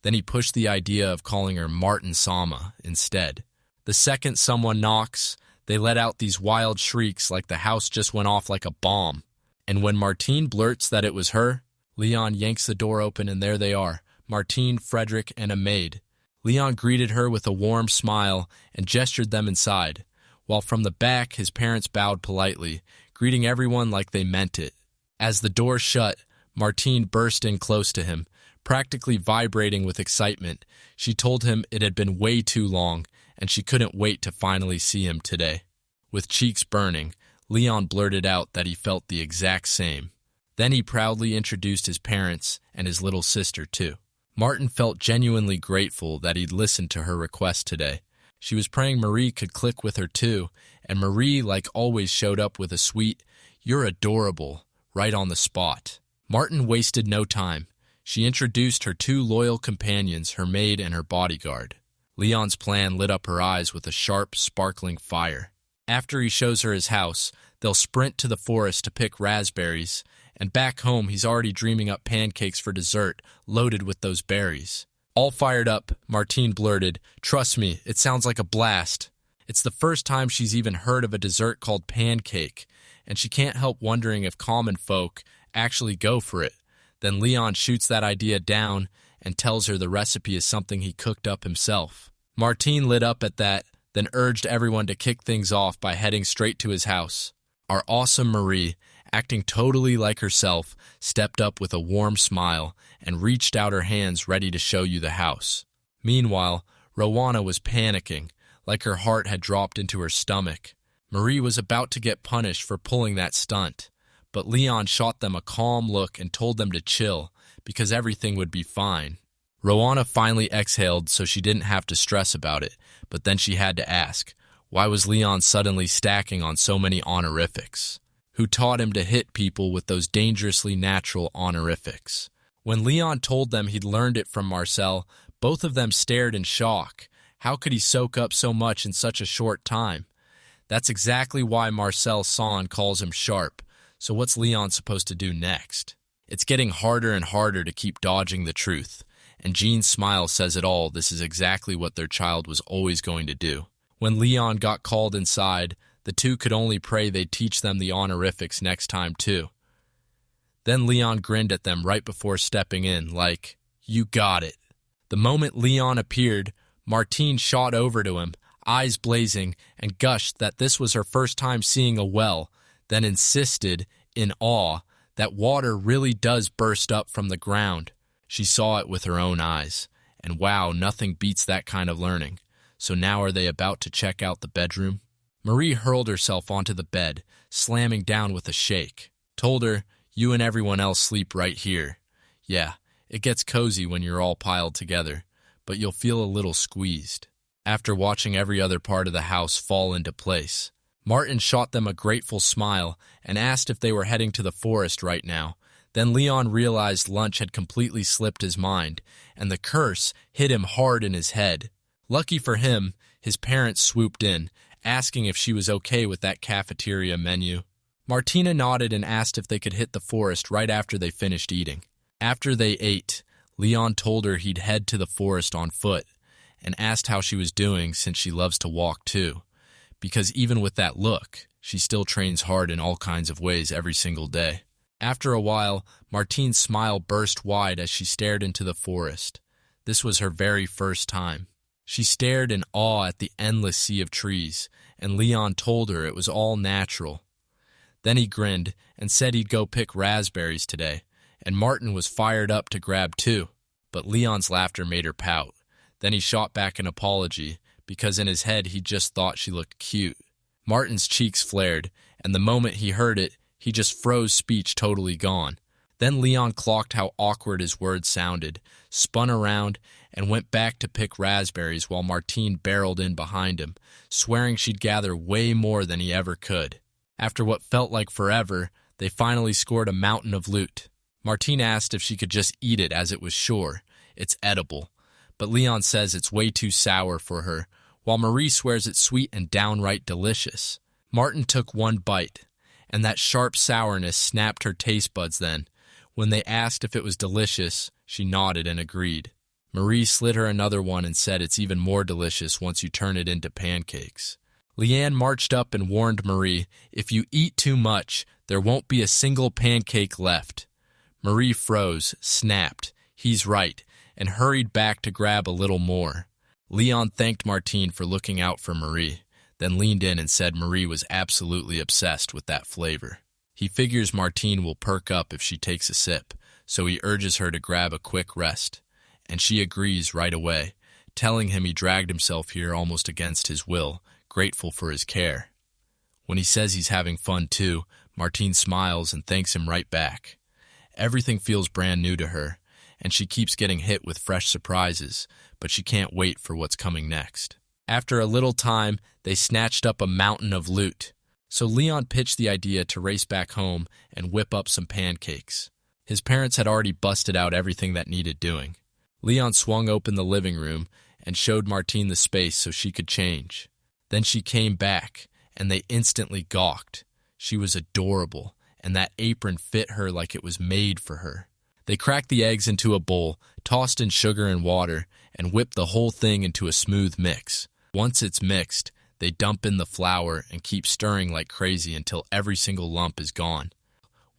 Then he pushed the idea of calling her Martin Sama instead. The second someone knocks, they let out these wild shrieks like the house just went off like a bomb. And when Martine blurts that it was her, Leon yanks the door open and there they are, Martine, Frederick, and a maid. Leon greeted her with a warm smile and gestured them inside, while from the back his parents bowed politely, greeting everyone like they meant it. As the door shut, Martine burst in close to him, practically vibrating with excitement. She told him it had been way too long, and she couldn't wait to finally see him today. With cheeks burning, Leon blurted out that he felt the exact same. Then he proudly introduced his parents and his little sister, too. Martin felt genuinely grateful that he'd listened to her request today. She was praying Marie could click with her, too, and Marie, like always, showed up with a sweet, "You're adorable," right on the spot. Martin wasted no time. She introduced her two loyal companions, her maid and her bodyguard. Leon's plan lit up her eyes with a sharp, sparkling fire. After he shows her his house, they'll sprint to the forest to pick raspberries, and back home he's already dreaming up pancakes for dessert, loaded with those berries. All fired up, Martine blurted, "Trust me, it sounds like a blast." It's the first time she's even heard of a dessert called pancake, and she can't help wondering if common folk actually go for it. Then Leon shoots that idea down and tells her the recipe is something he cooked up himself. Martine lit up at that, then urged everyone to kick things off by heading straight to his house. Our awesome Marie, acting totally like herself, stepped up with a warm smile and reached out her hands ready to show you the house. Meanwhile, Rowana was panicking, like her heart had dropped into her stomach. Marie was about to get punished for pulling that stunt, but Leon shot them a calm look and told them to chill, because everything would be fine. Rowana finally exhaled so she didn't have to stress about it, but then she had to ask, why was Leon suddenly stacking on so many honorifics? Who taught him to hit people with those dangerously natural honorifics? When Leon told them he'd learned it from Marcel, both of them stared in shock. How could he soak up so much in such a short time? That's exactly why Marcel San calls him sharp. So what's Leon supposed to do next? It's getting harder and harder to keep dodging the truth. And Jean's smile says it all. This is exactly what their child was always going to do. When Leon got called inside, the two could only pray they'd teach them the honorifics next time, too. Then Leon grinned at them right before stepping in, like, "You got it." The moment Leon appeared, Martine shot over to him, eyes blazing, and gushed that this was her first time seeing a well, then insisted, in awe, that water really does burst up from the ground. She saw it with her own eyes, and wow, nothing beats that kind of learning. So now are they about to check out the bedroom? Marie hurled herself onto the bed, slamming down with a shake. Told her, "You and everyone else sleep right here. Yeah, it gets cozy when you're all piled together, but you'll feel a little squeezed." After watching every other part of the house fall into place, Martin shot them a grateful smile and asked if they were heading to the forest right now. Then Leon realized lunch had completely slipped his mind, and the curse hit him hard in his head. Lucky for him, his parents swooped in, asking if she was okay with that cafeteria menu. Martina nodded and asked if they could hit the forest right after they finished eating. After they ate, Leon told her he'd head to the forest on foot, and asked how she was doing since she loves to walk too. Because even with that look, she still trains hard in all kinds of ways every single day. After a while, Martine's smile burst wide as she stared into the forest. This was her very first time. She stared in awe at the endless sea of trees, and Leon told her it was all natural. Then he grinned and said he'd go pick raspberries today, and Martin was fired up to grab two. But Leon's laughter made her pout. Then he shot back an apology, because in his head he just thought she looked cute. Martin's cheeks flared, and the moment he heard it, he just froze, speech totally gone. Then Leon clocked how awkward his words sounded, spun around, and went back to pick raspberries while Martine barreled in behind him, swearing she'd gather way more than he ever could. After what felt like forever, they finally scored a mountain of loot. Martine asked if she could just eat it as it was sure. It's edible. But Leon says it's way too sour for her, while Marie swears it's sweet and downright delicious. Martin took one bite, and that sharp sourness snapped her taste buds then. When they asked if it was delicious, she nodded and agreed. Marie slid her another one and said it's even more delicious once you turn it into pancakes. Leanne marched up and warned Marie, if you eat too much, there won't be a single pancake left. Marie froze, snapped, he's right, and hurried back to grab a little more. Leon thanked Martine for looking out for Marie, then leaned in and said Marie was absolutely obsessed with that flavor. He figures Martine will perk up if she takes a sip, so he urges her to grab a quick rest. And she agrees right away, telling him he dragged himself here almost against his will, grateful for his care. When he says he's having fun too, Martine smiles and thanks him right back. Everything feels brand new to her, and she keeps getting hit with fresh surprises, but she can't wait for what's coming next. After a little time, they snatched up a mountain of loot. So Leon pitched the idea to race back home and whip up some pancakes. His parents had already busted out everything that needed doing. Leon swung open the living room and showed Martine the space so she could change. Then she came back, and they instantly gawked. She was adorable, and that apron fit her like it was made for her. They cracked the eggs into a bowl, tossed in sugar and water, and whipped the whole thing into a smooth mix. Once it's mixed, they dump in the flour and keep stirring like crazy until every single lump is gone.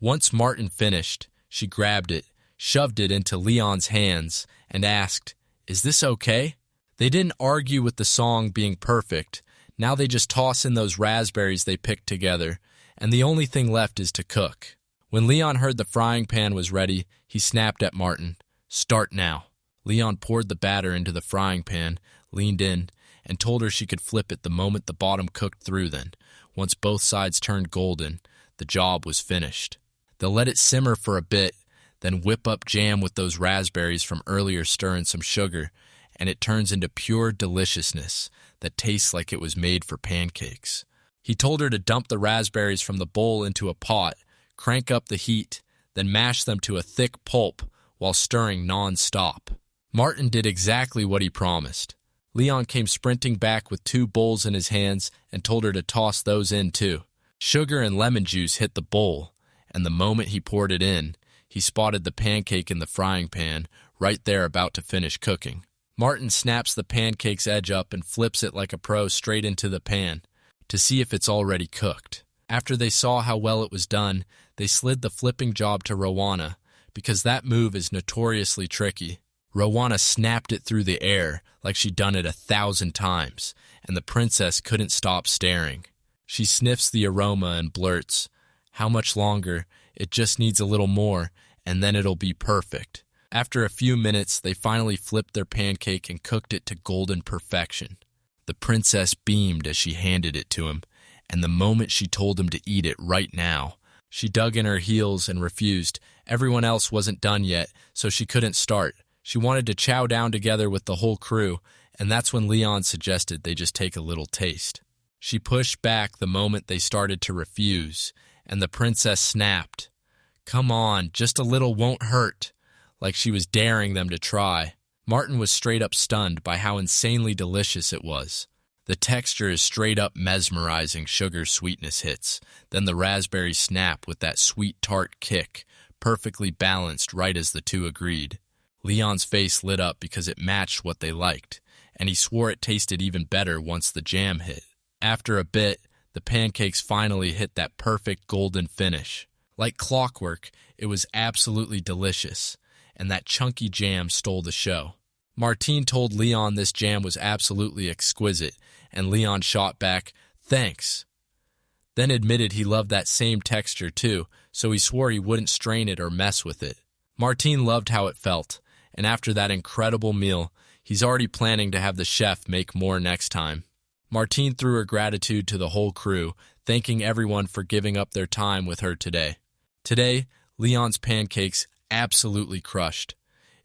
Once Martin finished, she grabbed it, shoved it into Leon's hands, and asked, "Is this okay?" They didn't argue with the song being perfect. Now they just toss in those raspberries they picked together, and the only thing left is to cook. When Leon heard the frying pan was ready, he snapped at Martin. "Start now." Leon poured the batter into the frying pan, leaned in, and told her she could flip it the moment the bottom cooked through then. Once both sides turned golden, the job was finished. They'll let it simmer for a bit, then whip up jam with those raspberries from earlier stir in some sugar, and it turns into pure deliciousness that tastes like it was made for pancakes. He told her to dump the raspberries from the bowl into a pot, crank up the heat, then mash them to a thick pulp while stirring non-stop. Martin did exactly what he promised. Leon came sprinting back with 2 bowls in his hands and told her to toss those in too. Sugar and lemon juice hit the bowl, and the moment he poured it in, he spotted the pancake in the frying pan right there about to finish cooking. Martin snaps the pancake's edge up and flips it like a pro straight into the pan to see if it's already cooked. After they saw how well it was done, they slid the flipping job to Rowana, because that move is notoriously tricky. Rowana snapped it through the air like she'd done it 1,000 times, and the princess couldn't stop staring. She sniffs the aroma and blurts, "How much longer? It just needs a little more, and then it'll be perfect." After a few minutes, they finally flipped their pancake and cooked it to golden perfection. The princess beamed as she handed it to him, and the moment she told him to eat it right now, she dug in her heels and refused. Everyone else wasn't done yet, so she couldn't start. She wanted to chow down together with the whole crew, and that's when Leon suggested they just take a little taste. She pushed back the moment they started to refuse, and the princess snapped, "Come on, just a little won't hurt," like she was daring them to try. Martin was straight up stunned by how insanely delicious it was. The texture is straight up mesmerizing, sugar sweetness hits, then the raspberries snap with that sweet tart kick, perfectly balanced right as the two agreed. Leon's face lit up because it matched what they liked, and he swore it tasted even better once the jam hit. After a bit, the pancakes finally hit that perfect golden finish. Like clockwork, it was absolutely delicious, and that chunky jam stole the show. Martine told Leon this jam was absolutely exquisite, and Leon shot back, "Thanks." Then admitted he loved that same texture too, so he swore he wouldn't strain it or mess with it. Martine loved how it felt, and after that incredible meal, he's already planning to have the chef make more next time. Martine threw her gratitude to the whole crew, thanking everyone for giving up their time with her today. Today, Leon's pancakes absolutely crushed.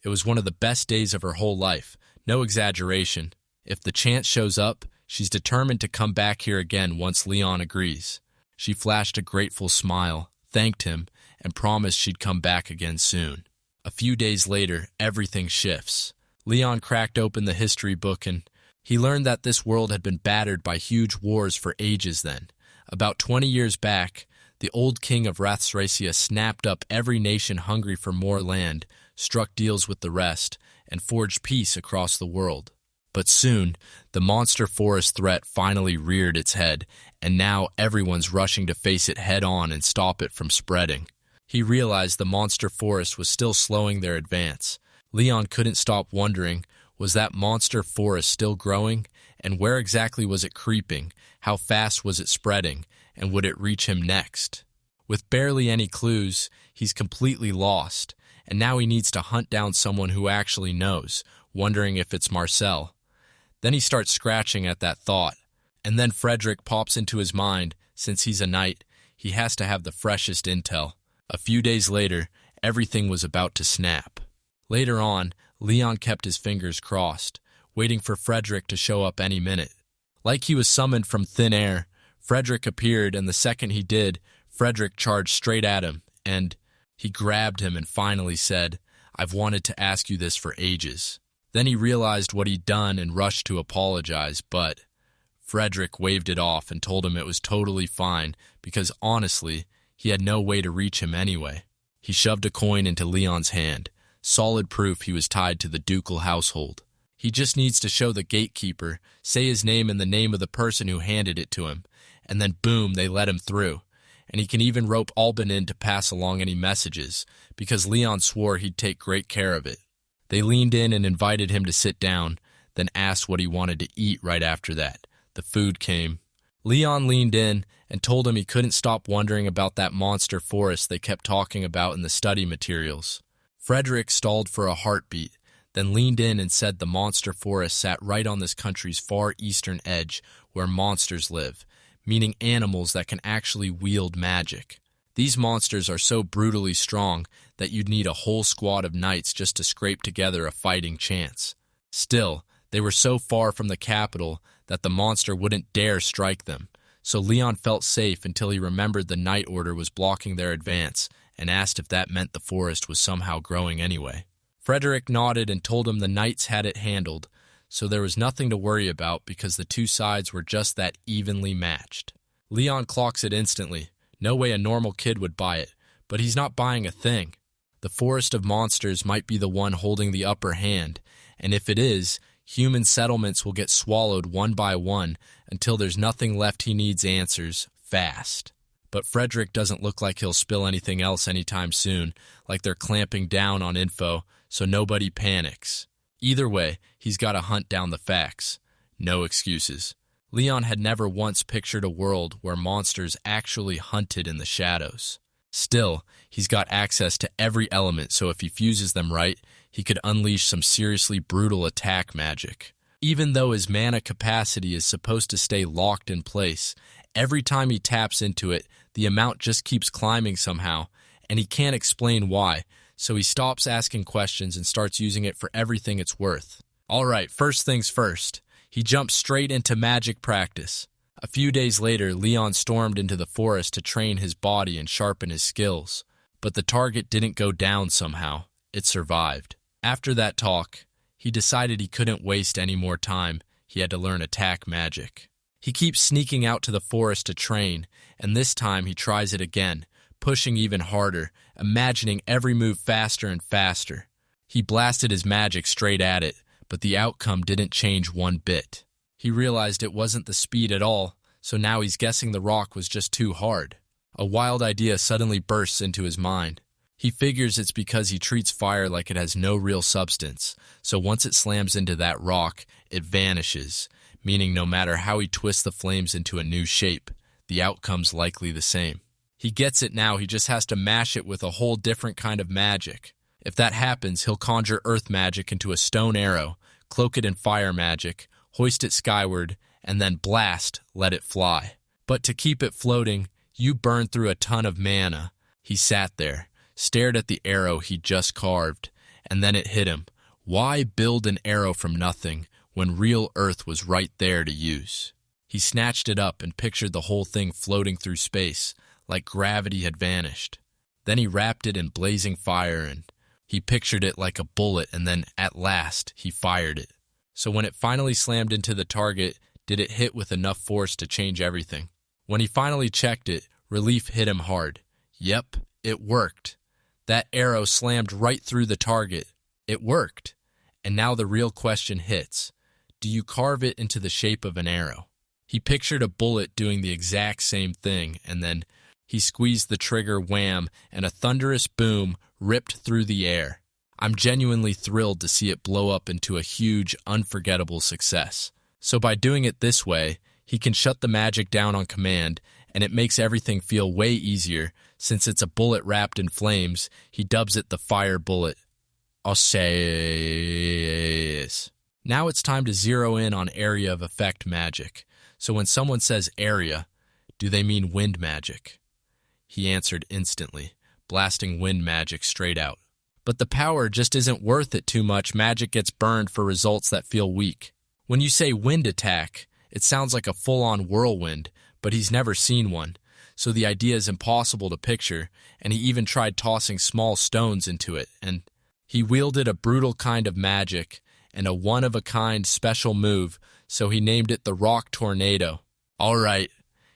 It was one of the best days of her whole life, no exaggeration. If the chance shows up, she's determined to come back here again once Leon agrees. She flashed a grateful smile, thanked him, and promised she'd come back again soon. A few days later, everything shifts. Leon cracked open the history book and he learned that this world had been battered by huge wars for ages then. About 20 years back, the old king of Rathsracia snapped up every nation hungry for more land, struck deals with the rest, and forged peace across the world. But soon, the monster forest threat finally reared its head, and now everyone's rushing to face it head-on and stop it from spreading. He realized the monster forest was still slowing their advance. Leon couldn't stop wondering, was that monster forest still growing? And where exactly was it creeping? How fast was it spreading? And would it reach him next? With barely any clues, he's completely lost, and now he needs to hunt down someone who actually knows, wondering if it's Marcel. Then he starts scratching at that thought. And then Frederick pops into his mind, since he's a knight, he has to have the freshest intel. A few days later, everything was about to snap. Later on, Leon kept his fingers crossed, waiting for Frederick to show up any minute. Like he was summoned from thin air, Frederick appeared, and the second he did, Frederick charged straight at him, and he grabbed him and finally said, "I've wanted to ask you this for ages." Then he realized what he'd done and rushed to apologize, but Frederick waved it off and told him it was totally fine because, honestly, he had no way to reach him anyway. He shoved a coin into Leon's hand, solid proof he was tied to the ducal household. He just needs to show the gatekeeper, say his name and the name of the person who handed it to him, and then boom, they let him through. And he can even rope Alban in to pass along any messages, because Leon swore he'd take great care of it. They leaned in and invited him to sit down, then asked what he wanted to eat right after that. The food came. Leon leaned in and told him he couldn't stop wondering about that monster forest they kept talking about in the study materials. Frederick stalled for a heartbeat, then leaned in and said the monster forest sat right on this country's far eastern edge where monsters live, meaning animals that can actually wield magic. These monsters are so brutally strong that you'd need a whole squad of knights just to scrape together a fighting chance. Still, they were so far from the capital that the monster wouldn't dare strike them, so Leon felt safe until he remembered the Knight Order was blocking their advance and asked if that meant the forest was somehow growing anyway. Frederick nodded and told him the knights had it handled, so there was nothing to worry about because the two sides were just that evenly matched. Leon clocks it instantly. No way a normal kid would buy it, but he's not buying a thing. The forest of monsters might be the one holding the upper hand, and if it is, human settlements will get swallowed one by one until there's nothing left. He needs answers, fast. But Frederick doesn't look like he'll spill anything else anytime soon, like they're clamping down on info, so nobody panics. Either way, he's got to hunt down the facts. No excuses. Leon had never once pictured a world where monsters actually hunted in the shadows. Still, he's got access to every element, so if he fuses them right, he could unleash some seriously brutal attack magic. Even though his mana capacity is supposed to stay locked in place, every time he taps into it, the amount just keeps climbing somehow, and he can't explain why, so he stops asking questions and starts using it for everything it's worth. Alright, first things first. He jumps straight into magic practice. A few days later, Leon stormed into the forest to train his body and sharpen his skills. But the target didn't go down somehow. It survived. After that talk, he decided he couldn't waste any more time. He had to learn attack magic. He keeps sneaking out to the forest to train, and this time he tries it again, pushing even harder, imagining every move faster and faster. He blasted his magic straight at it, but the outcome didn't change one bit. He realized it wasn't the speed at all, so now he's guessing the rock was just too hard. A wild idea suddenly bursts into his mind. He figures it's because he treats fire like it has no real substance, so once it slams into that rock, it vanishes, meaning no matter how he twists the flames into a new shape, the outcome's likely the same. He gets it now, he just has to mash it with a whole different kind of magic. If that happens, he'll conjure earth magic into a stone arrow, cloak it in fire magic, hoist it skyward, and then blast, let it fly. But to keep it floating, you burn through a ton of mana. He sat there, stared at the arrow he'd just carved, and then it hit him. Why build an arrow from nothing when real earth was right there to use? He snatched it up and pictured the whole thing floating through space, like gravity had vanished. Then he wrapped it in blazing fire, and he pictured it like a bullet, and then, at last, he fired it. So when it finally slammed into the target, did it hit with enough force to change everything? When he finally checked it, relief hit him hard. Yep, it worked. That arrow slammed right through the target. It worked. And now the real question hits. Do you carve it into the shape of an arrow? He pictured a bullet doing the exact same thing, and then he squeezed the trigger, wham, and a thunderous boom ripped through the air. I'm genuinely thrilled to see it blow up into a huge, unforgettable success. So by doing it this way, he can shut the magic down on command, and it makes everything feel way easier. Since it's a bullet wrapped in flames, he dubs it the fire bullet. I'll say. Now it's time to zero in on area of effect magic. So when someone says area, do they mean wind magic? He answered instantly, blasting wind magic straight out. But the power just isn't worth it too much. Magic gets burned for results that feel weak. When you say wind attack, it sounds like a full-on whirlwind, but he's never seen one, so the idea is impossible to picture, and he even tried tossing small stones into it, and he wielded a brutal kind of magic and a one-of-a-kind special move, so he named it the Rock Tornado. All right.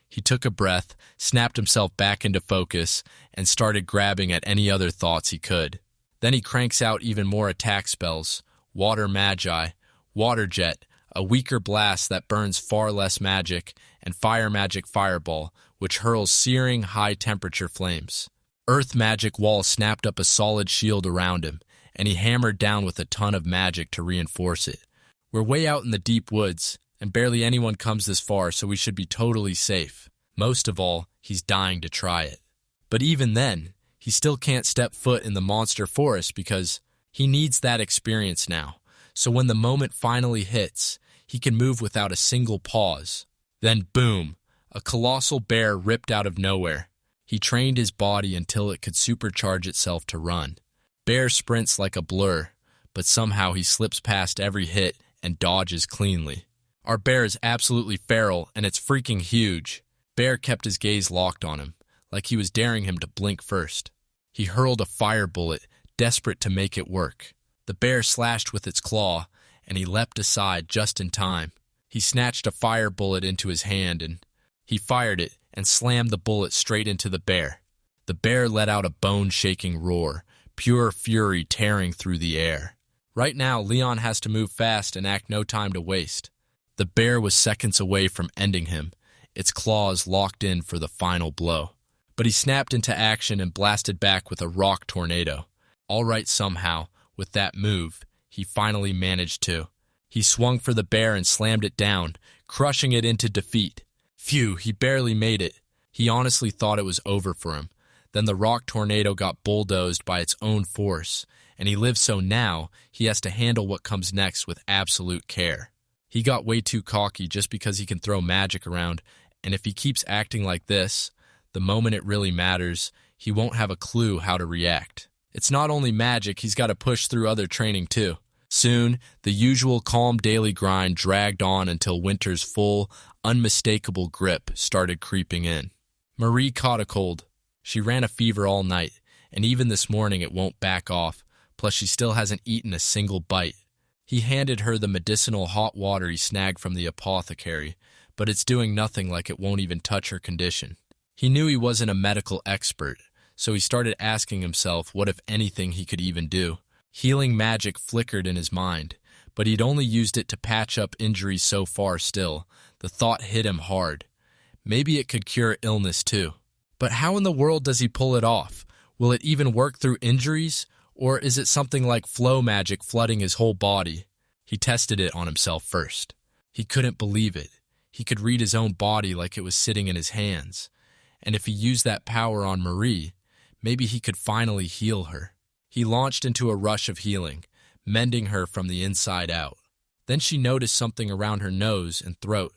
He took a breath, snapped himself back into focus, and started grabbing at any other thoughts he could. Then he cranks out even more attack spells: Water Magi, Water Jet, a weaker blast that burns far less magic, and Fire Magic Fireball, which hurls searing, high-temperature flames. Earth Magic Wall snapped up a solid shield around him, and he hammered down with a ton of magic to reinforce it. We're way out in the deep woods, and barely anyone comes this far, so we should be totally safe. Most of all, he's dying to try it. But even then, he still can't step foot in the monster forest because he needs that experience now. So when the moment finally hits, he can move without a single pause. Then boom, a colossal bear ripped out of nowhere. He trained his body until it could supercharge itself to run. Bear sprints like a blur, but somehow he slips past every hit and dodges cleanly. Our bear is absolutely feral, and it's freaking huge. Bear kept his gaze locked on him, like he was daring him to blink first. He hurled a fire bullet, desperate to make it work. The bear slashed with its claw, and he leapt aside just in time. He snatched a fire bullet into his hand, and he fired it and slammed the bullet straight into the bear. The bear let out a bone-shaking roar, pure fury tearing through the air. Right now, Leon has to move fast and act no time to waste. The bear was seconds away from ending him, its claws locked in for the final blow. But he snapped into action and blasted back with a rock tornado. All right, somehow, with that move, he finally managed to. He swung for the bear and slammed it down, crushing it into defeat. Phew, he barely made it. He honestly thought it was over for him. Then the rock tornado got bulldozed by its own force, and he lives so now he has to handle what comes next with absolute care. He got way too cocky just because he can throw magic around, and if he keeps acting like this, the moment it really matters, he won't have a clue how to react. It's not only magic, he's got to push through other training too. Soon, the usual calm daily grind dragged on until winter's full, unmistakable grip started creeping in. Marie caught a cold. She ran a fever all night, and even this morning it won't back off, plus she still hasn't eaten a single bite. He handed her the medicinal hot water he snagged from the apothecary, but it's doing nothing, like it won't even touch her condition. He knew he wasn't a medical expert, so he started asking himself what, if anything, he could even do. Healing magic flickered in his mind, but he'd only used it to patch up injuries so far still. The thought hit him hard. Maybe it could cure illness too. But how in the world does he pull it off? Will it even work through injuries? Or is it something like flow magic flooding his whole body? He tested it on himself first. He couldn't believe it. He could read his own body like it was sitting in his hands. And if he used that power on Marie, maybe he could finally heal her. He launched into a rush of healing, mending her from the inside out. Then she noticed something around her nose and throat.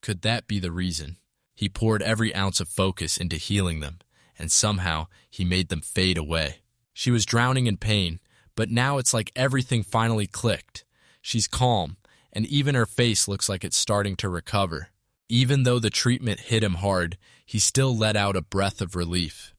Could that be the reason? He poured every ounce of focus into healing them, and somehow he made them fade away. She was drowning in pain, but now it's like everything finally clicked. She's calm, and even her face looks like it's starting to recover. Even though the treatment hit him hard, he still let out a breath of relief.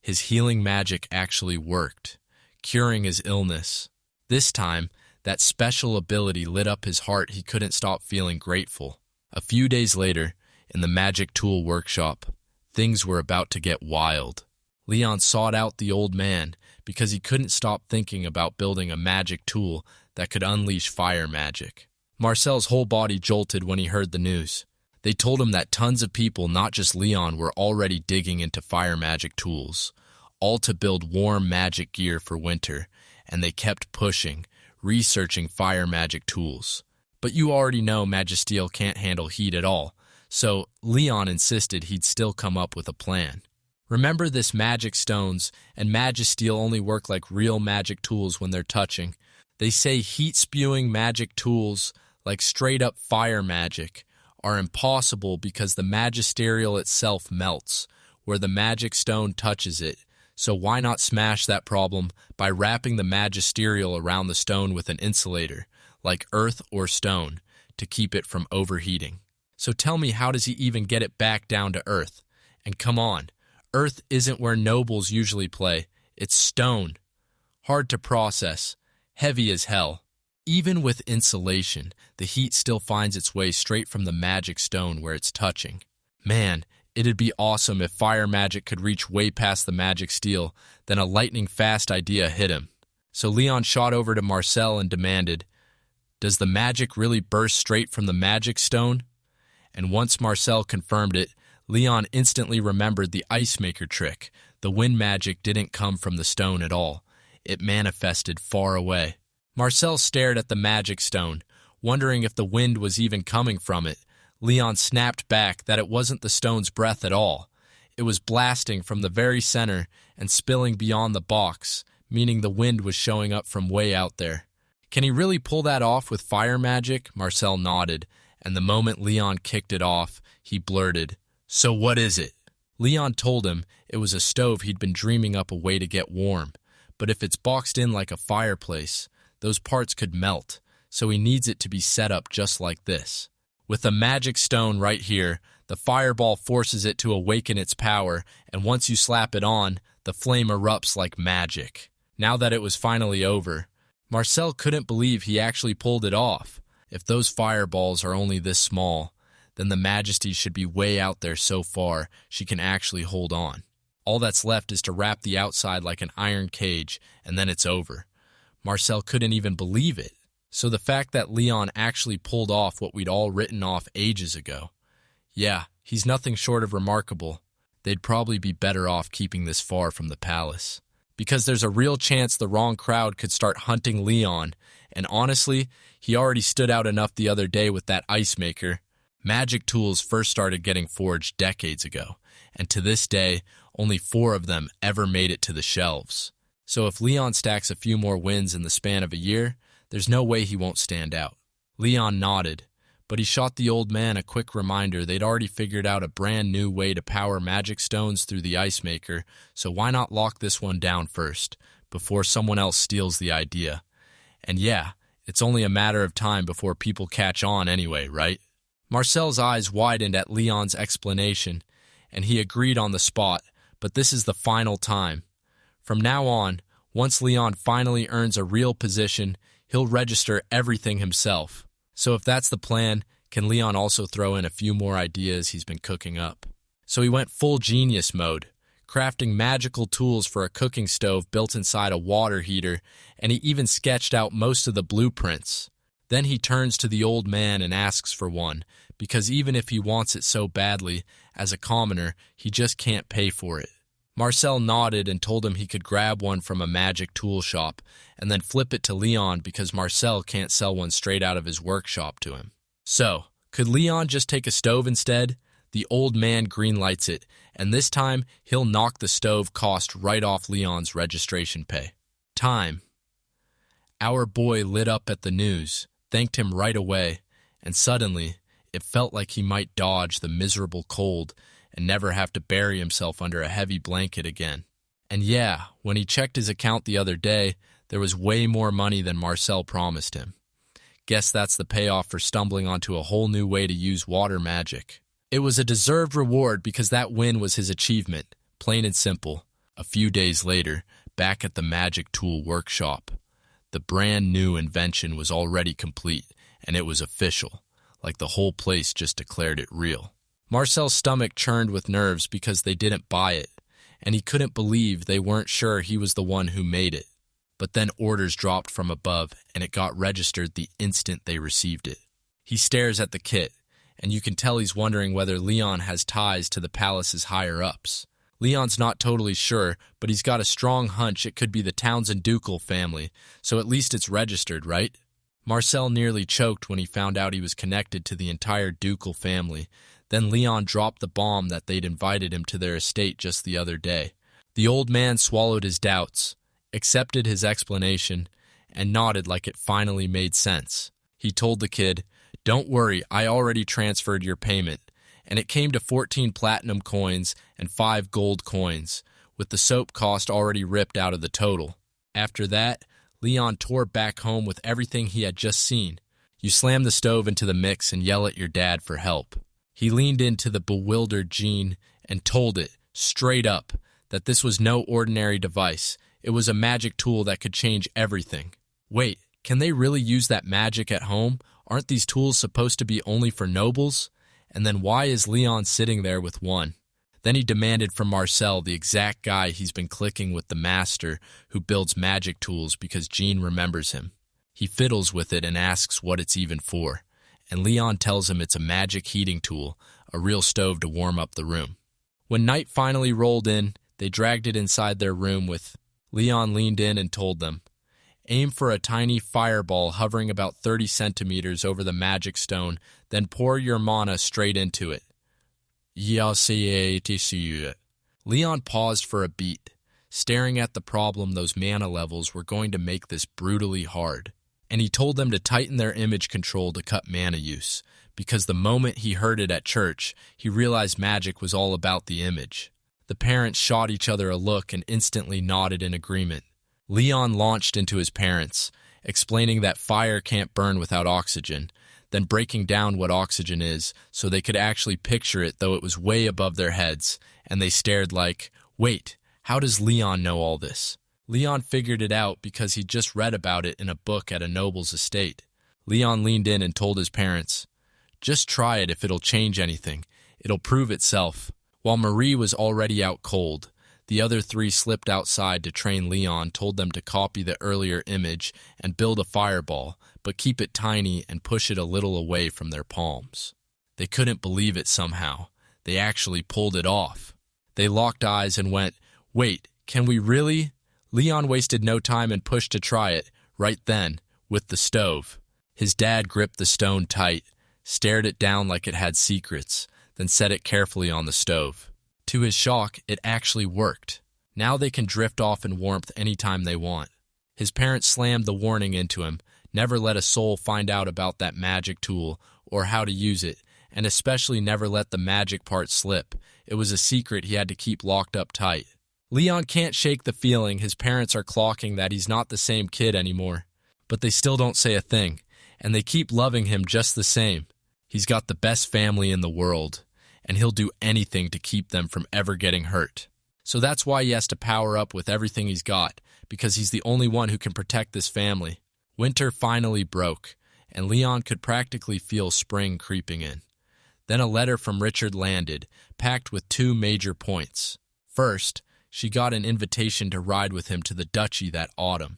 His healing magic actually worked, curing his illness. This time, that special ability lit up his heart. He couldn't stop feeling grateful. A few days later, in the magic tool workshop, things were about to get wild. Leon sought out the old man because he couldn't stop thinking about building a magic tool that could unleash fire magic. Marcel's whole body jolted when he heard the news. They told him that tons of people, not just Leon, were already digging into fire magic tools, all to build warm magic gear for winter, and they kept pushing, researching fire magic tools. But you already know Magisteel can't handle heat at all, so Leon insisted he'd still come up with a plan. Remember this magic stones, and Magisteel only work like real magic tools when they're touching, They say heat-spewing magic tools, like straight-up fire magic, are impossible because the magisterial itself melts, where the magic stone touches it. So why not smash that problem by wrapping the magisterial around the stone with an insulator, like earth or stone, to keep it from overheating? So tell me, how does he even get it back down to earth? And come on, earth isn't where nobles usually play. It's stone. Hard to process, heavy as hell. Even with insulation, the heat still finds its way straight from the magic stone where it's touching. Man, it'd be awesome if fire magic could reach way past the magic steel. Then a lightning-fast idea hit him. So Leon shot over to Marcel and demanded, "Does the magic really burst straight from the magic stone?" And once Marcel confirmed it, Leon instantly remembered the ice maker trick. The wind magic didn't come from the stone at all. It manifested far away. Marcel stared at the magic stone, wondering if the wind was even coming from it. Leon snapped back that it wasn't the stone's breath at all. It was blasting from the very center and spilling beyond the box, meaning the wind was showing up from way out there. Can he really pull that off with fire magic? Marcel nodded, and the moment Leon kicked it off, he blurted, "So what is it?" Leon told him it was a stove he'd been dreaming up a way to get warm, but if it's boxed in like a fireplace, those parts could melt, so he needs it to be set up just like this. With the magic stone right here, the fireball forces it to awaken its power, and once you slap it on, the flame erupts like magic. Now that it was finally over, Marcel couldn't believe he actually pulled it off. If those fireballs are only this small, then the Majesty should be way out there so far she can actually hold on. All that's left is to wrap the outside like an iron cage, and then it's over. Marcel couldn't even believe it. So the fact that Leon actually pulled off what we'd all written off ages ago, yeah, he's nothing short of remarkable. They'd probably be better off keeping this far from the palace, because there's a real chance the wrong crowd could start hunting Leon, and honestly, he already stood out enough the other day with that ice maker. Magic tools first started getting forged decades ago, and to this day, only 4 of them ever made it to the shelves. So if Leon stacks a few more wins in the span of a year, there's no way he won't stand out. Leon nodded, but he shot the old man a quick reminder they'd already figured out a brand new way to power magic stones through the ice maker, so why not lock this one down first, before someone else steals the idea? And yeah, it's only a matter of time before people catch on anyway, right? Marcel's eyes widened at Leon's explanation, and he agreed on the spot, but this is the final time. From now on, once Leon finally earns a real position, he'll register everything himself. So if that's the plan, can Leon also throw in a few more ideas he's been cooking up? So he went full genius mode, crafting magical tools for a cooking stove built inside a water heater, and he even sketched out most of the blueprints. Then he turns to the old man and asks for one, because even if he wants it so badly, as a commoner, he just can't pay for it. Marcel nodded and told him he could grab one from a magic tool shop and then flip it to Leon because Marcel can't sell one straight out of his workshop to him. So, could Leon just take a stove instead? The old man greenlights it, and this time he'll knock the stove cost right off Leon's registration pay. Time. Our boy lit up at the news, thanked him right away, and suddenly it felt like he might dodge the miserable cold and never have to bury himself under a heavy blanket again. And yeah, when he checked his account the other day, there was way more money than Marcel promised him. Guess that's the payoff for stumbling onto a whole new way to use water magic. It was a deserved reward because that win was his achievement, plain and simple. A few days later, back at the magic tool workshop, the brand new invention was already complete, and it was official, like the whole place just declared it real. Marcel's stomach churned with nerves because they didn't buy it, and he couldn't believe they weren't sure he was the one who made it. But then orders dropped from above, and it got registered the instant they received it. He stares at the kit, and you can tell he's wondering whether Leon has ties to the palace's higher-ups. Leon's not totally sure, but he's got a strong hunch it could be the Townsend Ducal family, so at least it's registered, right? Marcel nearly choked when he found out he was connected to the entire Ducal family. Then Leon dropped the bomb that they'd invited him to their estate just the other day. The old man swallowed his doubts, accepted his explanation, and nodded like it finally made sense. He told the kid, "Don't worry, I already transferred your payment," and it came to 14 platinum coins and 5 gold coins, with the soap cost already ripped out of the total. After that, Leon tore back home with everything he had just seen. You slam the stove into the mix and yell at your dad for help. He leaned into the bewildered Jean and told it, straight up, that this was no ordinary device. It was a magic tool that could change everything. Wait, can they really use that magic at home? Aren't these tools supposed to be only for nobles? And then why is Leon sitting there with one? Then he demanded from Marcel, the exact guy he's been clicking with, the master who builds magic tools, because Jean remembers him. He fiddles with it and asks what it's even for, and Leon tells him it's a magic heating tool, a real stove to warm up the room. When night finally rolled in, they dragged it inside their room with. Leon leaned in and told them, "Aim for a tiny fireball hovering about 30 centimeters over the magic stone, then pour your mana straight into it." Leon paused for a beat, staring at the problem those mana levels were going to make this brutally hard. And he told them to tighten their image control to cut mana use, because the moment he heard it at church, he realized magic was all about the image. The parents shot each other a look and instantly nodded in agreement. Leon launched into his parents, explaining that fire can't burn without oxygen, then breaking down what oxygen is so they could actually picture it, though it was way above their heads, and they stared like, "Wait, how does Leon know all this?" Leon figured it out because he'd just read about it in a book at a noble's estate. Leon leaned in and told his parents, "Just try it if it'll change anything. It'll prove itself." While Marie was already out cold, the other 3 slipped outside to train Leon, told them to copy the earlier image and build a fireball, but keep it tiny and push it a little away from their palms. They couldn't believe it somehow. They actually pulled it off. They locked eyes and went, "Wait, can we really?" Leon wasted no time and pushed to try it, right then, with the stove. His dad gripped the stone tight, stared it down like it had secrets, then set it carefully on the stove. To his shock, it actually worked. Now they can drift off in warmth anytime they want. His parents slammed the warning into him, never let a soul find out about that magic tool or how to use it, and especially never let the magic part slip. It was a secret he had to keep locked up tight. Leon can't shake the feeling his parents are clocking that he's not the same kid anymore. But they still don't say a thing, and they keep loving him just the same. He's got the best family in the world, and he'll do anything to keep them from ever getting hurt. So that's why he has to power up with everything he's got, because he's the only one who can protect this family. Winter finally broke, and Leon could practically feel spring creeping in. Then a letter from Richard landed, packed with 2 major points. First, she got an invitation to ride with him to the duchy that autumn.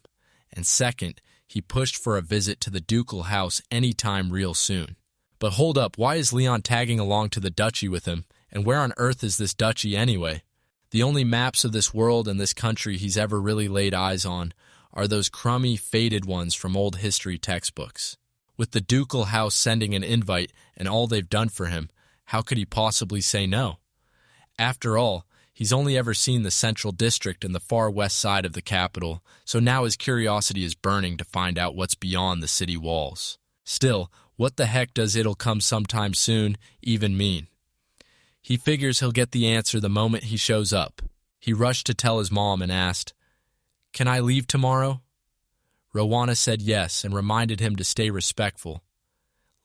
And second, he pushed for a visit to the ducal house anytime real soon. But hold up, why is Leon tagging along to the duchy with him? And where on earth is this duchy anyway? The only maps of this world and this country he's ever really laid eyes on are those crummy, faded ones from old history textbooks. With the ducal house sending an invite and all they've done for him, how could he possibly say no? After all, he's only ever seen the central district and the far west side of the capital, so now his curiosity is burning to find out what's beyond the city walls. Still, what the heck does "it'll come sometime soon" even mean? He figures he'll get the answer the moment he shows up. He rushed to tell his mom and asked, "Can I leave tomorrow?" Rowana said yes and reminded him to stay respectful.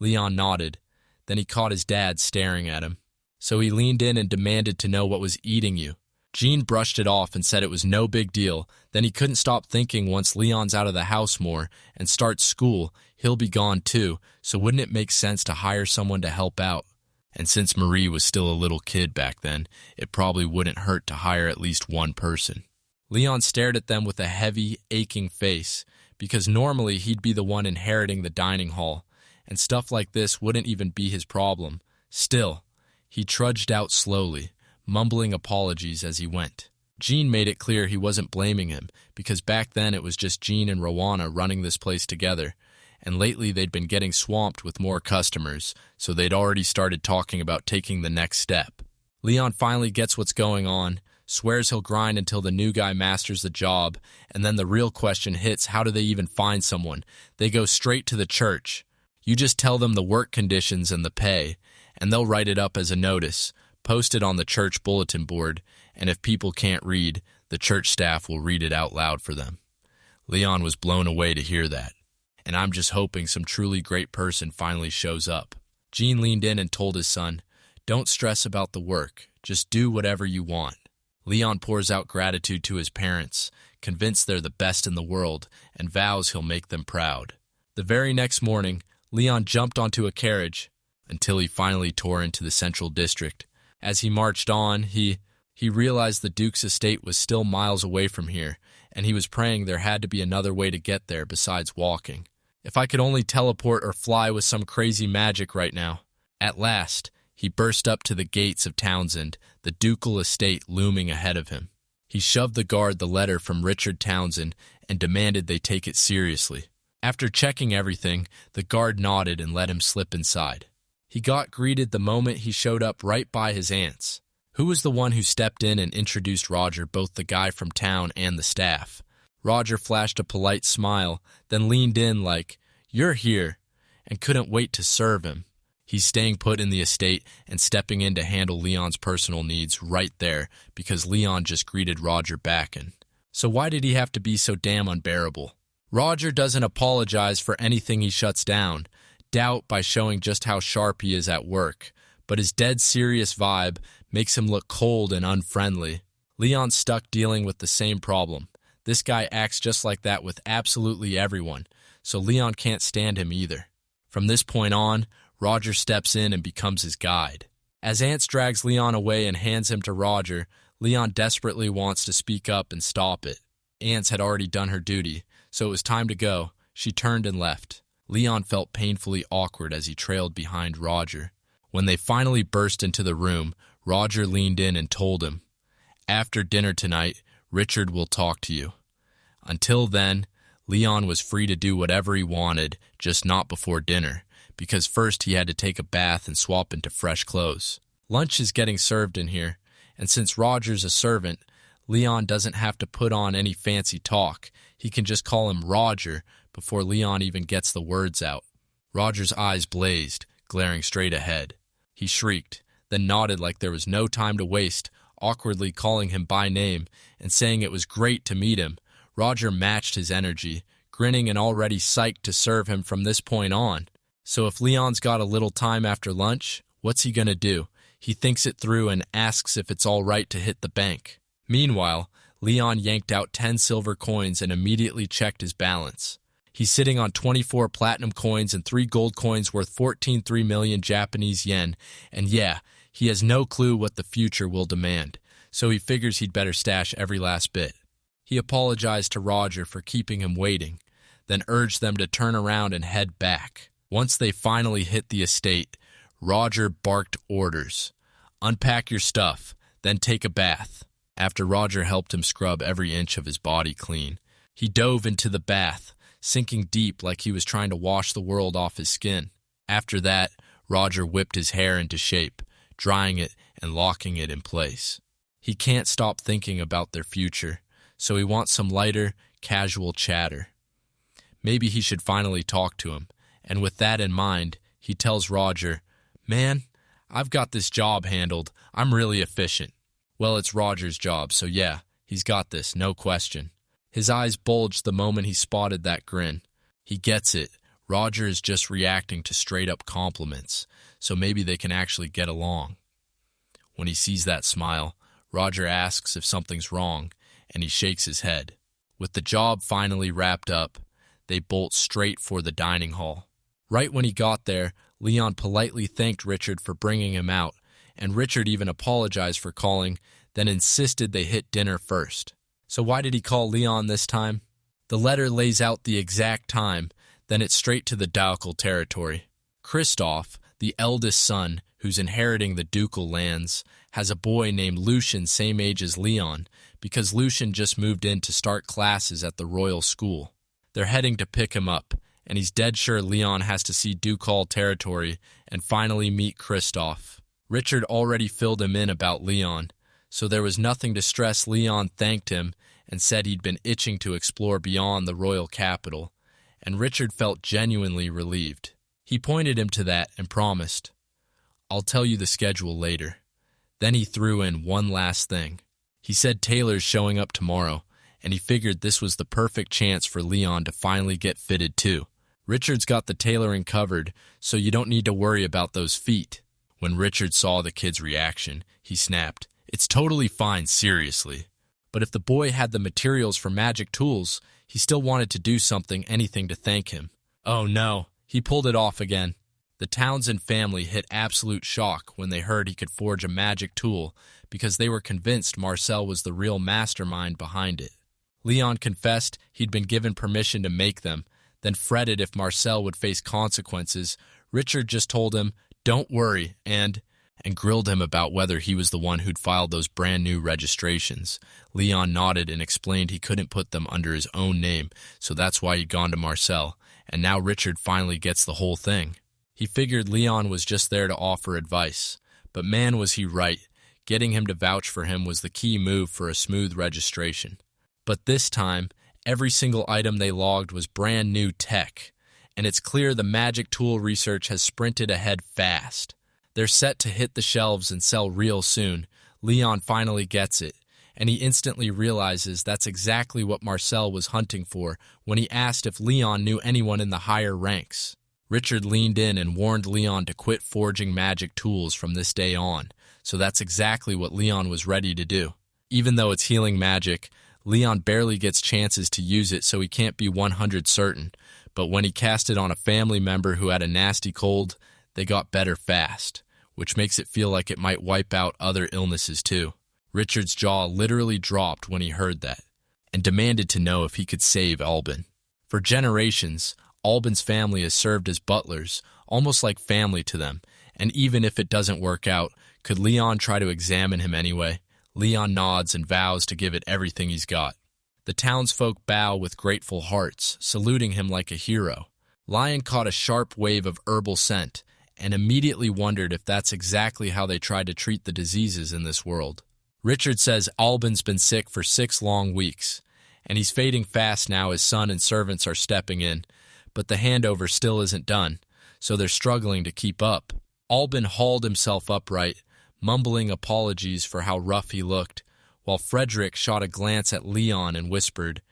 Leon nodded. Then he caught his dad staring at him. So he leaned in and demanded to know what was eating you. Jean brushed it off and said it was no big deal. Then he couldn't stop thinking once Leon's out of the house more and starts school, he'll be gone too, so wouldn't it make sense to hire someone to help out? And since Marie was still a little kid back then, it probably wouldn't hurt to hire at least one person. Leon stared at them with a heavy, aching face, because normally he'd be the one inheriting the dining hall, and stuff like this wouldn't even be his problem. Still, he trudged out slowly, mumbling apologies as he went. Jean made it clear he wasn't blaming him, because back then it was just Jean and Rowana running this place together, and lately they'd been getting swamped with more customers, so they'd already started talking about taking the next step. Leon finally gets what's going on, swears he'll grind until the new guy masters the job, and then the real question hits: how do they even find someone? They go straight to the church. You just tell them the work conditions and the pay, and they'll write it up as a notice, post it on the church bulletin board, and if people can't read, the church staff will read it out loud for them. Leon was blown away to hear that, and I'm just hoping some truly great person finally shows up. Gene leaned in and told his son, "Don't stress about the work, just do whatever you want." Leon pours out gratitude to his parents, convinced they're the best in the world, and vows he'll make them proud. The very next morning, Leon jumped onto a carriage until he finally tore into the central district. As he marched on, he realized the Duke's estate was still miles away from here, and he was praying there had to be another way to get there besides walking. If I could only teleport or fly with some crazy magic right now. At last, he burst up to the gates of Townsend, the ducal estate looming ahead of him. He shoved the guard the letter from Richard Townsend and demanded they take it seriously. After checking everything, the guard nodded and let him slip inside. He got greeted the moment he showed up right by his aunts. Who was the one who stepped in and introduced Roger, both the guy from town and the staff? Roger flashed a polite smile, then leaned in like, "You're here," and couldn't wait to serve him. He's staying put in the estate and stepping in to handle Leon's personal needs right there because Leon just greeted Roger back in. So why did he have to be so damn unbearable? Roger doesn't apologize for anything he shuts down, doubt by showing just how sharp he is at work, but his dead serious vibe makes him look cold and unfriendly. Leon's stuck dealing with the same problem. This guy acts just like that with absolutely everyone, so Leon can't stand him either. From this point on, Roger steps in and becomes his guide. As Ants drags Leon away and hands him to Roger, Leon desperately wants to speak up and stop it. Ants had already done her duty, so it was time to go. She turned and left. Leon felt painfully awkward as he trailed behind Roger. When they finally burst into the room, Roger leaned in and told him, "After dinner tonight, Richard will talk to you." Until then, Leon was free to do whatever he wanted, just not before dinner, because first he had to take a bath and swap into fresh clothes. Lunch is getting served in here, and since Roger's a servant, Leon doesn't have to put on any fancy talk. He can just call him Roger before Leon even gets the words out. Roger's eyes blazed, glaring straight ahead. He shrieked, then nodded like there was no time to waste, awkwardly calling him by name and saying it was great to meet him. Roger matched his energy, grinning and already psyched to serve him from this point on. So if Leon's got a little time after lunch, what's he gonna do? He thinks it through and asks if it's all right to hit the bank. Meanwhile, Leon yanked out 10 silver coins and immediately checked his balance. He's sitting on 24 platinum coins and 3 gold coins worth 14.3 million Japanese yen, and yeah, he has no clue what the future will demand, so he figures he'd better stash every last bit. He apologized to Roger for keeping him waiting, then urged them to turn around and head back. Once they finally hit the estate, Roger barked orders. "Unpack your stuff, then take a bath." After Roger helped him scrub every inch of his body clean, he dove into the bath, sinking deep like he was trying to wash the world off his skin. After that, Roger whipped his hair into shape, drying it and locking it in place. He can't stop thinking about their future, so he wants some lighter, casual chatter. Maybe he should finally talk to him, and with that in mind, he tells Roger, "Man, I've got this job handled. I'm really efficient." Well, it's Roger's job, so yeah, he's got this, no question. His eyes bulged the moment he spotted that grin. He gets it. Roger is just reacting to straight-up compliments, so maybe they can actually get along. When he sees that smile, Roger asks if something's wrong, and he shakes his head. With the job finally wrapped up, they bolt straight for the dining hall. Right when he got there, Leon politely thanked Richard for bringing him out, and Richard even apologized for calling, then insisted they hit dinner first. So why did he call Leon this time? The letter lays out the exact time, then it's straight to the ducal territory. Christoph, the eldest son, who's inheriting the ducal lands, has a boy named Lucian same age as Leon, because Lucian just moved in to start classes at the royal school. They're heading to pick him up, and he's dead sure Leon has to see ducal territory and finally meet Christoph. Richard already filled him in about Leon, so there was nothing to stress. Leon thanked him and said he'd been itching to explore beyond the royal capital, and Richard felt genuinely relieved. He pointed him to that and promised, "I'll tell you the schedule later." Then he threw in one last thing. He said Taylor's showing up tomorrow, and he figured this was the perfect chance for Leon to finally get fitted too. Richard's got the tailoring covered, so you don't need to worry about those feet. When Richard saw the kid's reaction, he snapped, "It's totally fine, seriously." But if the boy had the materials for magic tools, he still wanted to do something, anything to thank him. Oh no, he pulled it off again. The Townsend family hit absolute shock when they heard he could forge a magic tool because they were convinced Marcel was the real mastermind behind it. Leon confessed he'd been given permission to make them, then fretted if Marcel would face consequences. Richard just told him, "Don't worry," and grilled him about whether he was the one who'd filed those brand new registrations. Leon nodded and explained he couldn't put them under his own name, so that's why he'd gone to Marcel, and now Richard finally gets the whole thing. He figured Leon was just there to offer advice, but man was he right. Getting him to vouch for him was the key move for a smooth registration. But this time, every single item they logged was brand new tech, and it's clear the magic tool research has sprinted ahead fast. They're set to hit the shelves and sell real soon. Leon finally gets it, and he instantly realizes that's exactly what Marcel was hunting for when he asked if Leon knew anyone in the higher ranks. Richard leaned in and warned Leon to quit forging magic tools from this day on, so that's exactly what Leon was ready to do. Even though it's healing magic, Leon barely gets chances to use it, so he can't be 100 certain, but when he cast it on a family member who had a nasty cold, they got better fast, which makes it feel like it might wipe out other illnesses too. Richard's jaw literally dropped when he heard that, and demanded to know if he could save Albin. For generations, Albin's family has served as butlers, almost like family to them, and even if it doesn't work out, could Leon try to examine him anyway? Leon nods and vows to give it everything he's got. The townsfolk bow with grateful hearts, saluting him like a hero. Lion caught a sharp wave of herbal scent, and immediately wondered if that's exactly how they try to treat the diseases in this world. Richard says Albin's been sick for 6 long weeks, and he's fading fast now. His son and servants are stepping in, but the handover still isn't done, so they're struggling to keep up. Albin hauled himself upright, mumbling apologies for how rough he looked, while Frederick shot a glance at Leon and whispered,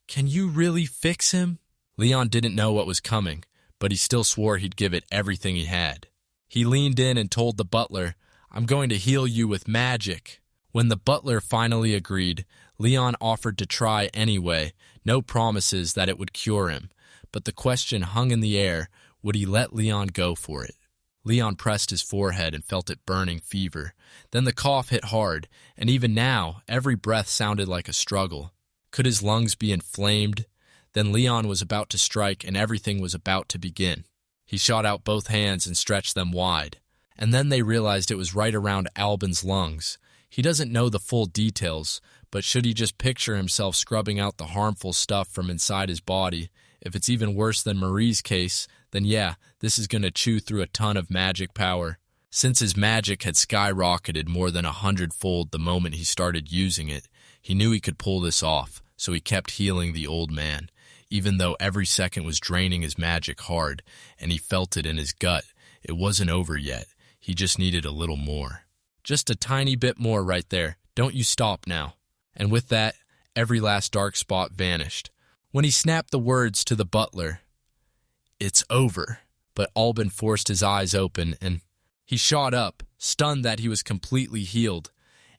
"Can you really fix him?" Leon didn't know what was coming, but he still swore he'd give it everything he had. He leaned in and told the butler, "I'm going to heal you with magic." When the butler finally agreed, Leon offered to try anyway, no promises that it would cure him, but the question hung in the air, would he let Leon go for it? Leon pressed his forehead and felt it burning fever. Then the cough hit hard, and even now, every breath sounded like a struggle. Could his lungs be inflamed? Then Leon was about to strike, and everything was about to begin. He shot out both hands and stretched them wide. And then they realized it was right around Albin's lungs. He doesn't know the full details, but should he just picture himself scrubbing out the harmful stuff from inside his body? If it's even worse than Marie's case, then yeah, this is going to chew through a ton of magic power. Since his magic had skyrocketed more than 100-fold the moment he started using it, he knew he could pull this off, so he kept healing the old man. Even though every second was draining his magic hard, and he felt it in his gut, it wasn't over yet. He just needed a little more. Just a tiny bit more right there. Don't you stop now. And with that, every last dark spot vanished. When he snapped the words to the butler, "It's over," but Albin forced his eyes open, and he shot up, stunned that he was completely healed.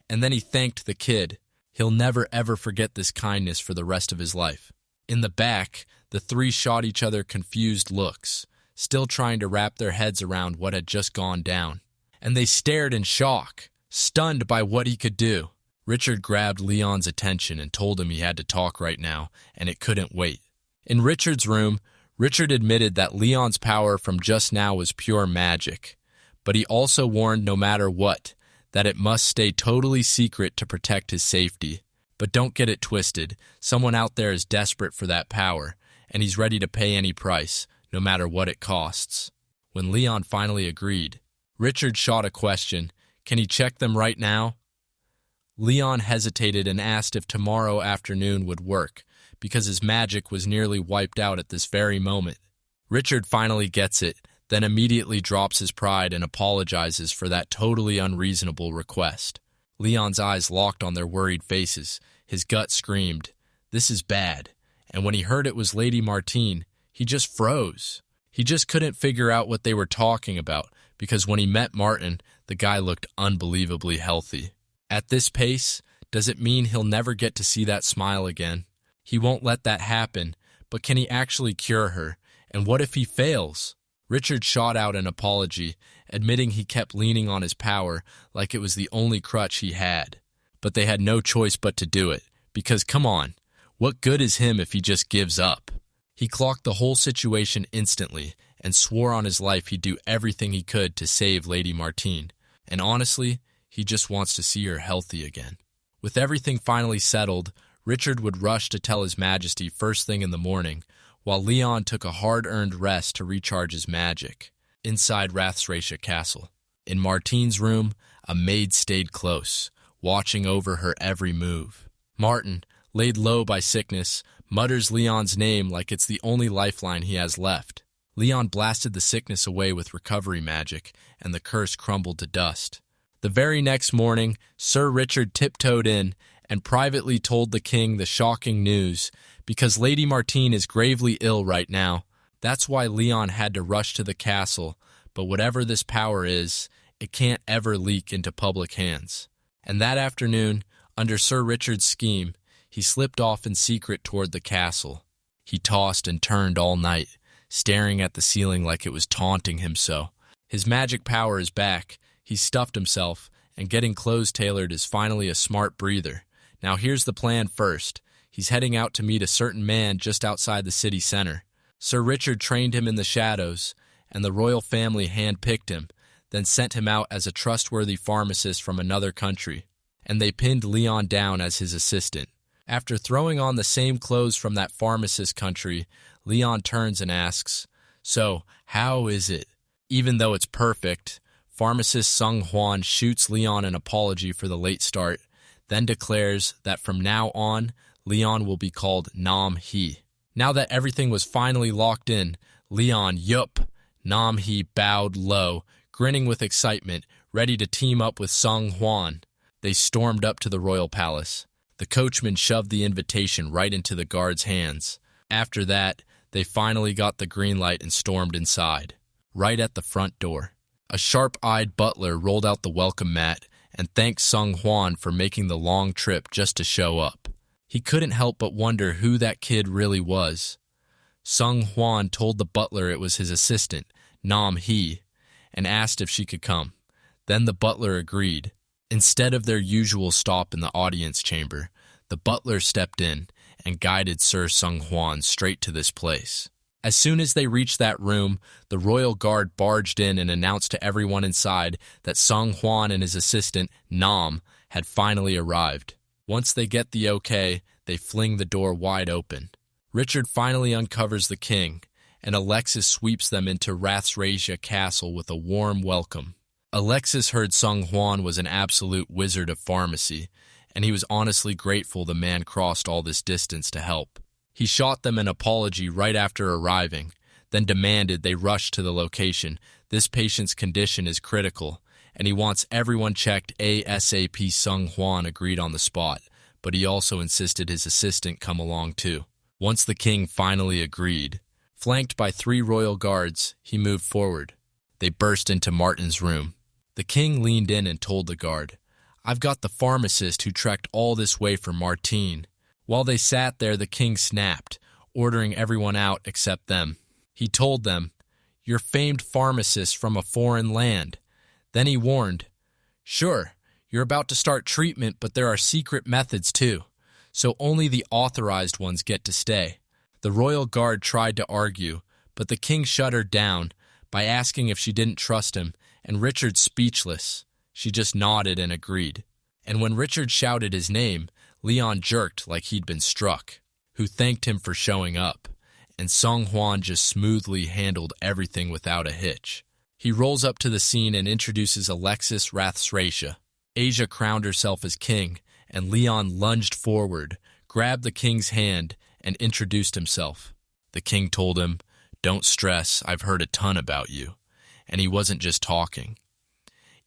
And then he thanked the kid. He'll never ever forget this kindness for the rest of his life. In the back, the three shot each other confused looks, still trying to wrap their heads around what had just gone down. And they stared in shock, stunned by what he could do. Richard grabbed Leon's attention and told him he had to talk right now, and it couldn't wait. In Richard's room, Richard admitted that Leon's power from just now was pure magic, but he also warned no matter what, that it must stay totally secret to protect his safety. But don't get it twisted, someone out there is desperate for that power, and he's ready to pay any price, no matter what it costs. When Leon finally agreed, Richard shot a question, "Can he check them right now?" Leon hesitated and asked if tomorrow afternoon would work, because his magic was nearly wiped out at this very moment. Richard finally gets it, then immediately drops his pride and apologizes for that totally unreasonable request. Leon's eyes locked on their worried faces. His gut screamed, "This is bad." And when he heard it was Lady Martine, he just froze. He just couldn't figure out what they were talking about, because when he met Martin, the guy looked unbelievably healthy. At this pace, does it mean he'll never get to see that smile again? He won't let that happen, but can he actually cure her? And what if he fails? Richard shot out an apology, admitting he kept leaning on his power like it was the only crutch he had. But they had no choice but to do it, because come on, what good is him if he just gives up? He clocked the whole situation instantly and swore on his life he'd do everything he could to save Lady Martine. And honestly, he just wants to see her healthy again. With everything finally settled, Richard would rush to tell His Majesty first thing in the morning, while Leon took a hard-earned rest to recharge his magic. Inside Rathsracia Castle, in Martine's room, a maid stayed close, watching over her every move. Martin, laid low by sickness, mutters Leon's name like it's the only lifeline he has left. Leon blasted the sickness away with recovery magic, and the curse crumbled to dust. The very next morning, Sir Richard tiptoed in and privately told the king the shocking news, because Lady Martine is gravely ill right now. That's why Leon had to rush to the castle, but whatever this power is, it can't ever leak into public hands. And that afternoon, under Sir Richard's scheme, he slipped off in secret toward the castle. He tossed and turned all night, staring at the ceiling like it was taunting him so. His magic power is back. He stuffed himself, and getting clothes tailored is finally a smart breather. Now here's the plan first. He's heading out to meet a certain man just outside the city center. Sir Richard trained him in the shadows, and the royal family handpicked him, then sent him out as a trustworthy pharmacist from another country. And they pinned Leon down as his assistant. After throwing on the same clothes from that pharmacist country, Leon turns and asks, "So, how is it?" Even though it's perfect, pharmacist Sung Hwan shoots Leon an apology for the late start, then declares that from now on, Leon will be called Nam He. Now that everything was finally locked in, Leon, Nam He bowed low, grinning with excitement, ready to team up with Sung Hwan. They stormed up to the royal palace. The coachman shoved the invitation right into the guard's hands. After that, they finally got the green light and stormed inside. Right at the front door, a sharp-eyed butler rolled out the welcome mat and thanked Sung Hwan for making the long trip just to show up. He couldn't help but wonder who that kid really was. Sung Hwan told the butler it was his assistant, Nam He, and asked if she could come. Then the butler agreed. Instead of their usual stop in the audience chamber, the butler stepped in and guided Sir Sung Hwan straight to this place. As soon as they reached that room, the royal guard barged in and announced to everyone inside that Sung Hwan and his assistant, Nam, had finally arrived. Once they get the okay, they fling the door wide open. Richard finally uncovers the king, and Alexis sweeps them into Rathsracia Castle with a warm welcome. Alexis heard Sung Hwan was an absolute wizard of pharmacy, and he was honestly grateful the man crossed all this distance to help. He shot them an apology right after arriving, then demanded they rush to the location. This patient's condition is critical, and he wants everyone checked ASAP. Sung Hwan agreed on the spot, but he also insisted his assistant come along too. Once the king finally agreed, flanked by 3 royal guards, he moved forward. They burst into Martin's room. The king leaned in and told the guard, "I've got the pharmacist who trekked all this way for Martine." While they sat there, the king snapped, ordering everyone out except them. He told them, "You're famed pharmacists from a foreign land." Then he warned, "Sure, you're about to start treatment, but there are secret methods too, so only the authorized ones get to stay." The royal guard tried to argue, but the king shut her down by asking if she didn't trust him, and Richard, speechless, she just nodded and agreed. And when Richard shouted his name, Leon jerked like he'd been struck, who thanked him for showing up, and Sung Hwan just smoothly handled everything without a hitch. He rolls up to the scene and introduces Alexis Rathsracia. Asia crowned herself as king, and Leon lunged forward, grabbed the king's hand, and introduced himself. The king told him, "Don't stress, I've heard a ton about you." And he wasn't just talking.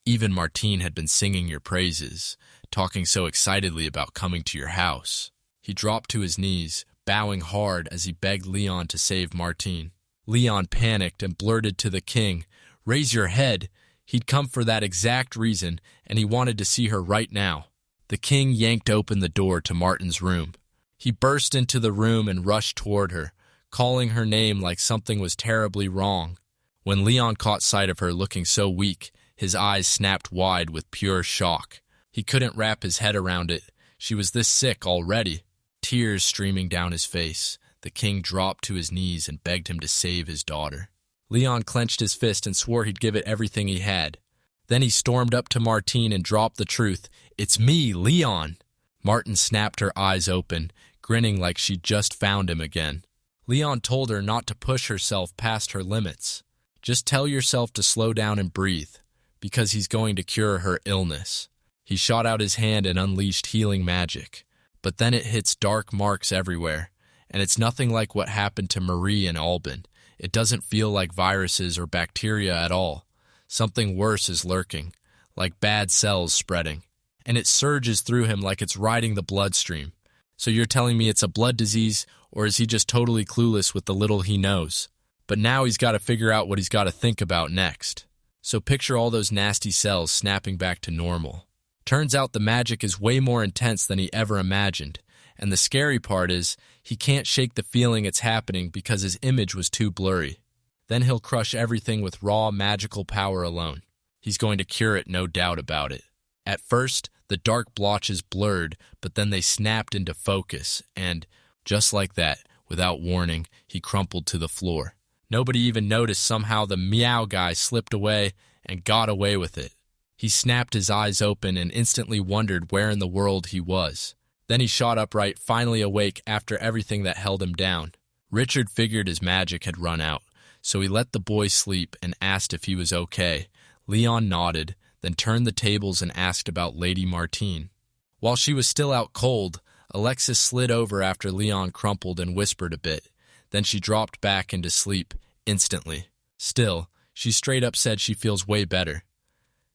Even Martine had been singing your praises, talking so excitedly about coming to your house. He dropped to his knees, bowing hard as he begged Leon to save Martine. Leon panicked and blurted to the king, "Raise your head." He'd come for that exact reason, and he wanted to see her right now. The king yanked open the door to Martin's room. He burst into the room and rushed toward her, calling her name like something was terribly wrong. When Leon caught sight of her looking so weak, his eyes snapped wide with pure shock. He couldn't wrap his head around it. She was this sick already. Tears streaming down his face, the king dropped to his knees and begged him to save his daughter. Leon clenched his fist and swore he'd give it everything he had. Then he stormed up to Martine and dropped the truth. "It's me, Leon!" Martin snapped her eyes open, grinning like she'd just found him again. Leon told her not to push herself past her limits. Just tell yourself to slow down and breathe, because he's going to cure her illness. He shot out his hand and unleashed healing magic. But then it hits dark marks everywhere, and it's nothing like what happened to Marie and Albin. It doesn't feel like viruses or bacteria at all. Something worse is lurking, like bad cells spreading. And it surges through him like it's riding the bloodstream. So you're telling me it's a blood disease, or is he just totally clueless with the little he knows? But now he's got to figure out what he's got to think about next. So picture all those nasty cells snapping back to normal. Turns out the magic is way more intense than he ever imagined. And the scary part is, he can't shake the feeling it's happening because his image was too blurry. Then he'll crush everything with raw magical power alone. He's going to cure it, no doubt about it. At first, the dark blotches blurred, but then they snapped into focus, and, just like that, without warning, he crumpled to the floor. Nobody even noticed somehow the meow guy slipped away and got away with it. He snapped his eyes open and instantly wondered where in the world he was. Then he shot upright, finally awake after everything that held him down. Richard figured his magic had run out, so he let the boy sleep and asked if he was okay. Leon nodded, then turned the tables and asked about Lady Martine. While she was still out cold, Alexis slid over after Leon crumpled and whispered a bit. Then she dropped back into sleep, instantly. Still, she straight up said she feels way better.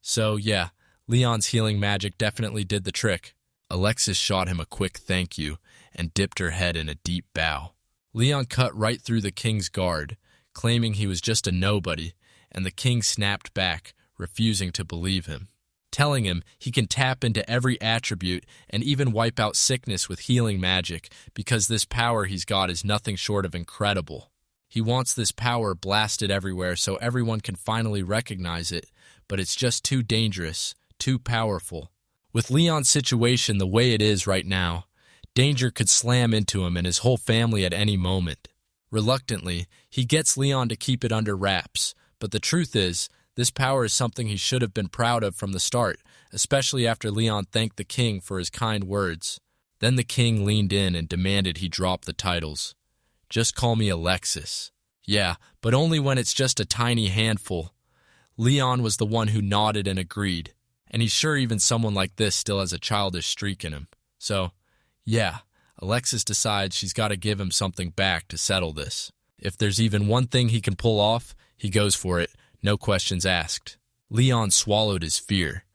So, yeah, Leon's healing magic definitely did the trick. Alexis shot him a quick thank you and dipped her head in a deep bow. Leon cut right through the king's guard, claiming he was just a nobody, and the king snapped back, refusing to believe him, telling him he can tap into every attribute and even wipe out sickness with healing magic because this power he's got is nothing short of incredible. He wants this power blasted everywhere so everyone can finally recognize it, but it's just too dangerous, too powerful. With Leon's situation the way it is right now, danger could slam into him and his whole family at any moment. Reluctantly, he gets Leon to keep it under wraps, but the truth is, this power is something he should have been proud of from the start, especially after Leon thanked the king for his kind words. Then the king leaned in and demanded he drop the titles. Just call me Alexis. Yeah, but only when it's just a tiny handful. Leon was the one who nodded and agreed, and he's sure even someone like this still has a childish streak in him. So, yeah, Alexis decides she's got to give him something back to settle this. If there's even one thing he can pull off, he goes for it, no questions asked. Leon swallowed his fear,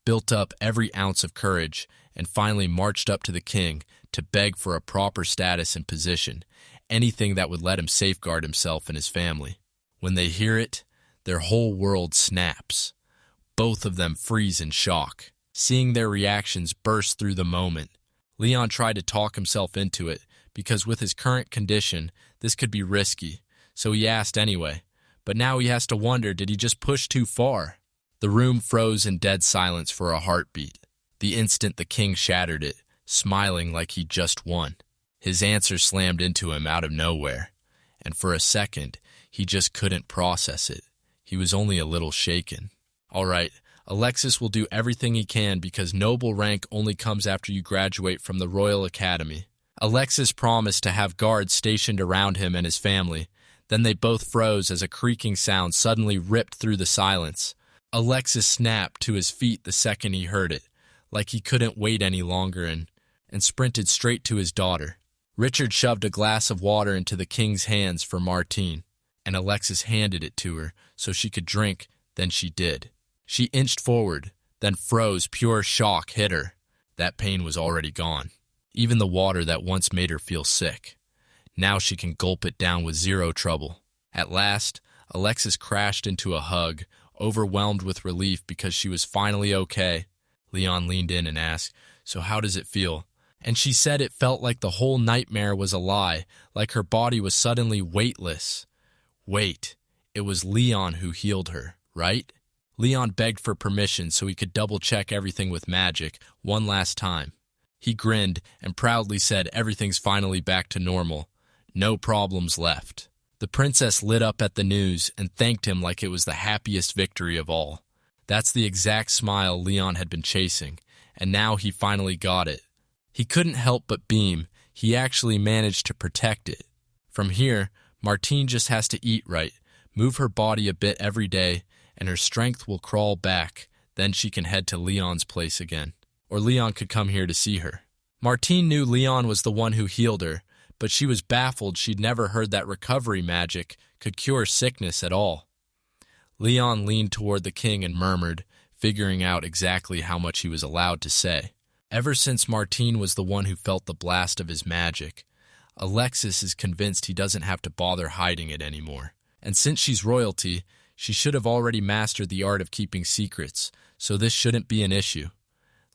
built up every ounce of courage, and finally marched up to the king to beg for a proper status and position, anything that would let him safeguard himself and his family. When they hear it, their whole world snaps. Both of them freeze in shock, seeing their reactions burst through the moment. Leon tried to talk himself into it, because with his current condition, this could be risky, so he asked anyway. But now he has to wonder, did he just push too far? The room froze in dead silence for a heartbeat. The instant the king shattered it, smiling like he'd just won. His answer slammed into him out of nowhere, and for a second, he just couldn't process it. He was only a little shaken. All right, Alexis will do everything he can because noble rank only comes after you graduate from the Royal Academy. Alexis promised to have guards stationed around him and his family. Then they both froze as a creaking sound suddenly ripped through the silence. Alexis snapped to his feet the second he heard it. like he couldn't wait any longer and sprinted straight to his daughter. Richard shoved a glass of water into the king's hands for Martine, and Alexis handed it to her so she could drink. Then she did. She inched forward, then froze. Pure shock hit her. That pain was already gone. Even the water that once made her feel sick. Now she can gulp it down with zero trouble. At last, Alexis crashed into a hug, overwhelmed with relief because she was finally okay. Leon leaned in and asked, "So how does it feel?" And she said it felt like the whole nightmare was a lie, like her body was suddenly weightless. Wait, it was Leon who healed her, right? Leon begged for permission so he could double-check everything with magic one last time. He grinned and proudly said everything's finally back to normal. No problems left. The princess lit up at the news and thanked him like it was the happiest victory of all. That's the exact smile Leon had been chasing, and now he finally got it. He couldn't help but beam. He actually managed to protect it. From here, Martine just has to eat right, move her body a bit every day, and her strength will crawl back. Then she can head to Leon's place again. Or Leon could come here to see her. Martine knew Leon was the one who healed her, but she was baffled she'd never heard that recovery magic could cure sickness at all. Leon leaned toward the king and murmured, figuring out exactly how much he was allowed to say. Ever since Martine was the one who felt the blast of his magic, Alexis is convinced he doesn't have to bother hiding it anymore. And since she's royalty, she should have already mastered the art of keeping secrets, so this shouldn't be an issue.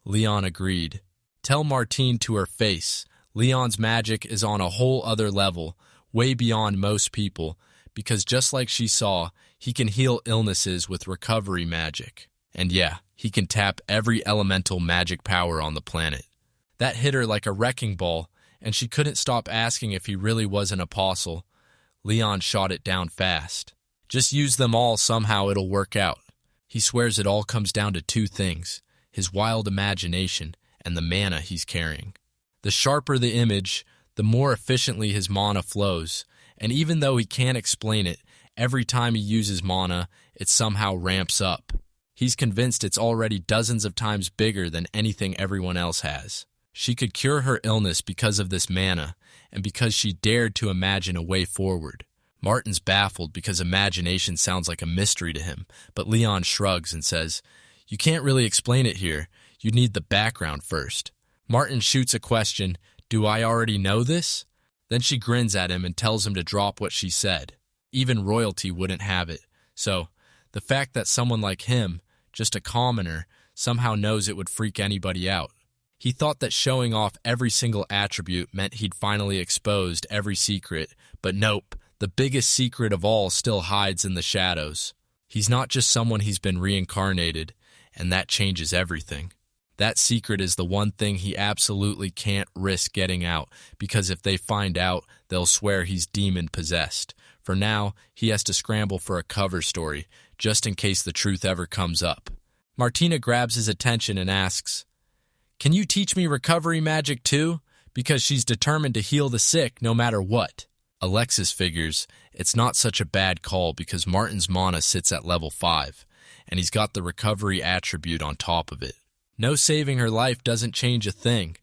Leon agreed. Tell Martine to her face, Leon's magic is on a whole other level, way beyond most people, because just like she saw, he can heal illnesses with recovery magic. And yeah, he can tap every elemental magic power on the planet. That hit her like a wrecking ball, and she couldn't stop asking if he really was an apostle. Leon shot it down fast. Just use them all, somehow it'll work out. He swears it all comes down to two things, his wild imagination and the mana he's carrying. The sharper the image, the more efficiently his mana flows, and even though he can't explain it, every time he uses mana, it somehow ramps up. He's convinced it's already dozens of times bigger than anything everyone else has. She could cure her illness because of this mana, and because she dared to imagine a way forward. Martin's baffled because imagination sounds like a mystery to him, but Leon shrugs and says, "You can't really explain it here. You need the background first." Martin shoots a question, "Do I already know this?" Then she grins at him and tells him to drop what she said. Even royalty wouldn't have it. So, the fact that someone like him, just a commoner, somehow knows it would freak anybody out. He thought that showing off every single attribute meant he'd finally exposed every secret, but nope, the biggest secret of all still hides in the shadows. He's not just someone, he's been reincarnated, and that changes everything. That secret is the one thing he absolutely can't risk getting out, because if they find out, they'll swear he's demon-possessed. For now, he has to scramble for a cover story, just in case the truth ever comes up. Martina grabs his attention and asks, "Can you teach me recovery magic too?" Because she's determined to heal the sick no matter what. Alexis figures it's not such a bad call because Martin's mana sits at level 5, and he's got the recovery attribute on top of it. No saving her life doesn't change a thing.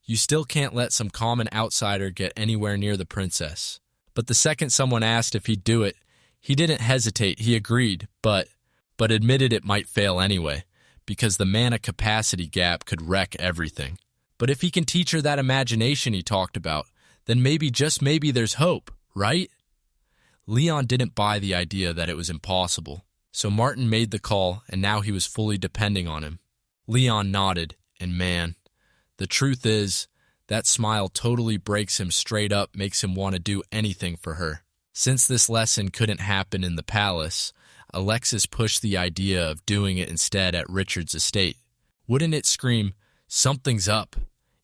You still can't let some common outsider get anywhere near the princess. But the second someone asked if he'd do it, he didn't hesitate, he agreed, but admitted it might fail anyway, because the mana capacity gap could wreck everything. But if he can teach her that imagination he talked about, then maybe, just maybe, there's hope, right? Leon didn't buy the idea that it was impossible, so Martin made the call, and now he was fully depending on him. Leon nodded, and man, the truth is, that smile totally breaks him straight up, makes him want to do anything for her. Since this lesson couldn't happen in the palace, Alexis pushed the idea of doing it instead at Richard's estate. Wouldn't it scream, "Something's up,"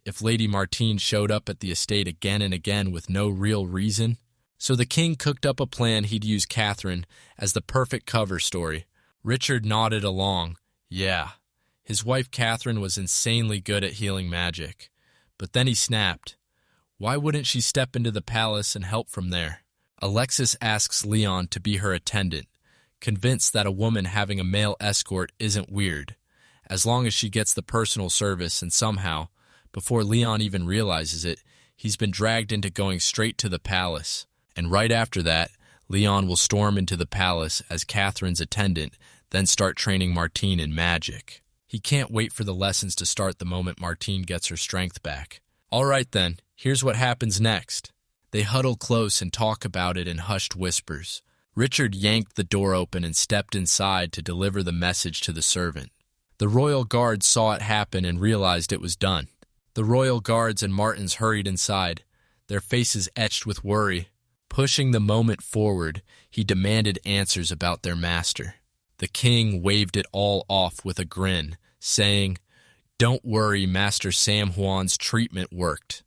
if Lady Martine showed up at the estate again and again with no real reason? So the king cooked up a plan he'd use Catherine as the perfect cover story. Richard nodded along. Yeah, his wife Catherine was insanely good at healing magic. But then he snapped. Why wouldn't she step into the palace and help from there? Alexis asks Leon to be her attendant, convinced that a woman having a male escort isn't weird. as long as she gets the personal service, and somehow, before Leon even realizes it, he's been dragged into going straight to the palace. And right after that, Leon will storm into the palace as Catherine's attendant, then start training Martine in magic. He can't wait for the lessons to start the moment Martine gets her strength back. All right then, here's what happens next. They huddle close and talk about it in hushed whispers. Richard yanked the door open and stepped inside to deliver the message to the servant. The royal guards saw it happen and realized it was done. The royal guards and Martins hurried inside, their faces etched with worry. Pushing the moment forward, he demanded answers about their master. The king waved it all off with a grin, saying, "Don't worry, Master Sam Huan's treatment worked."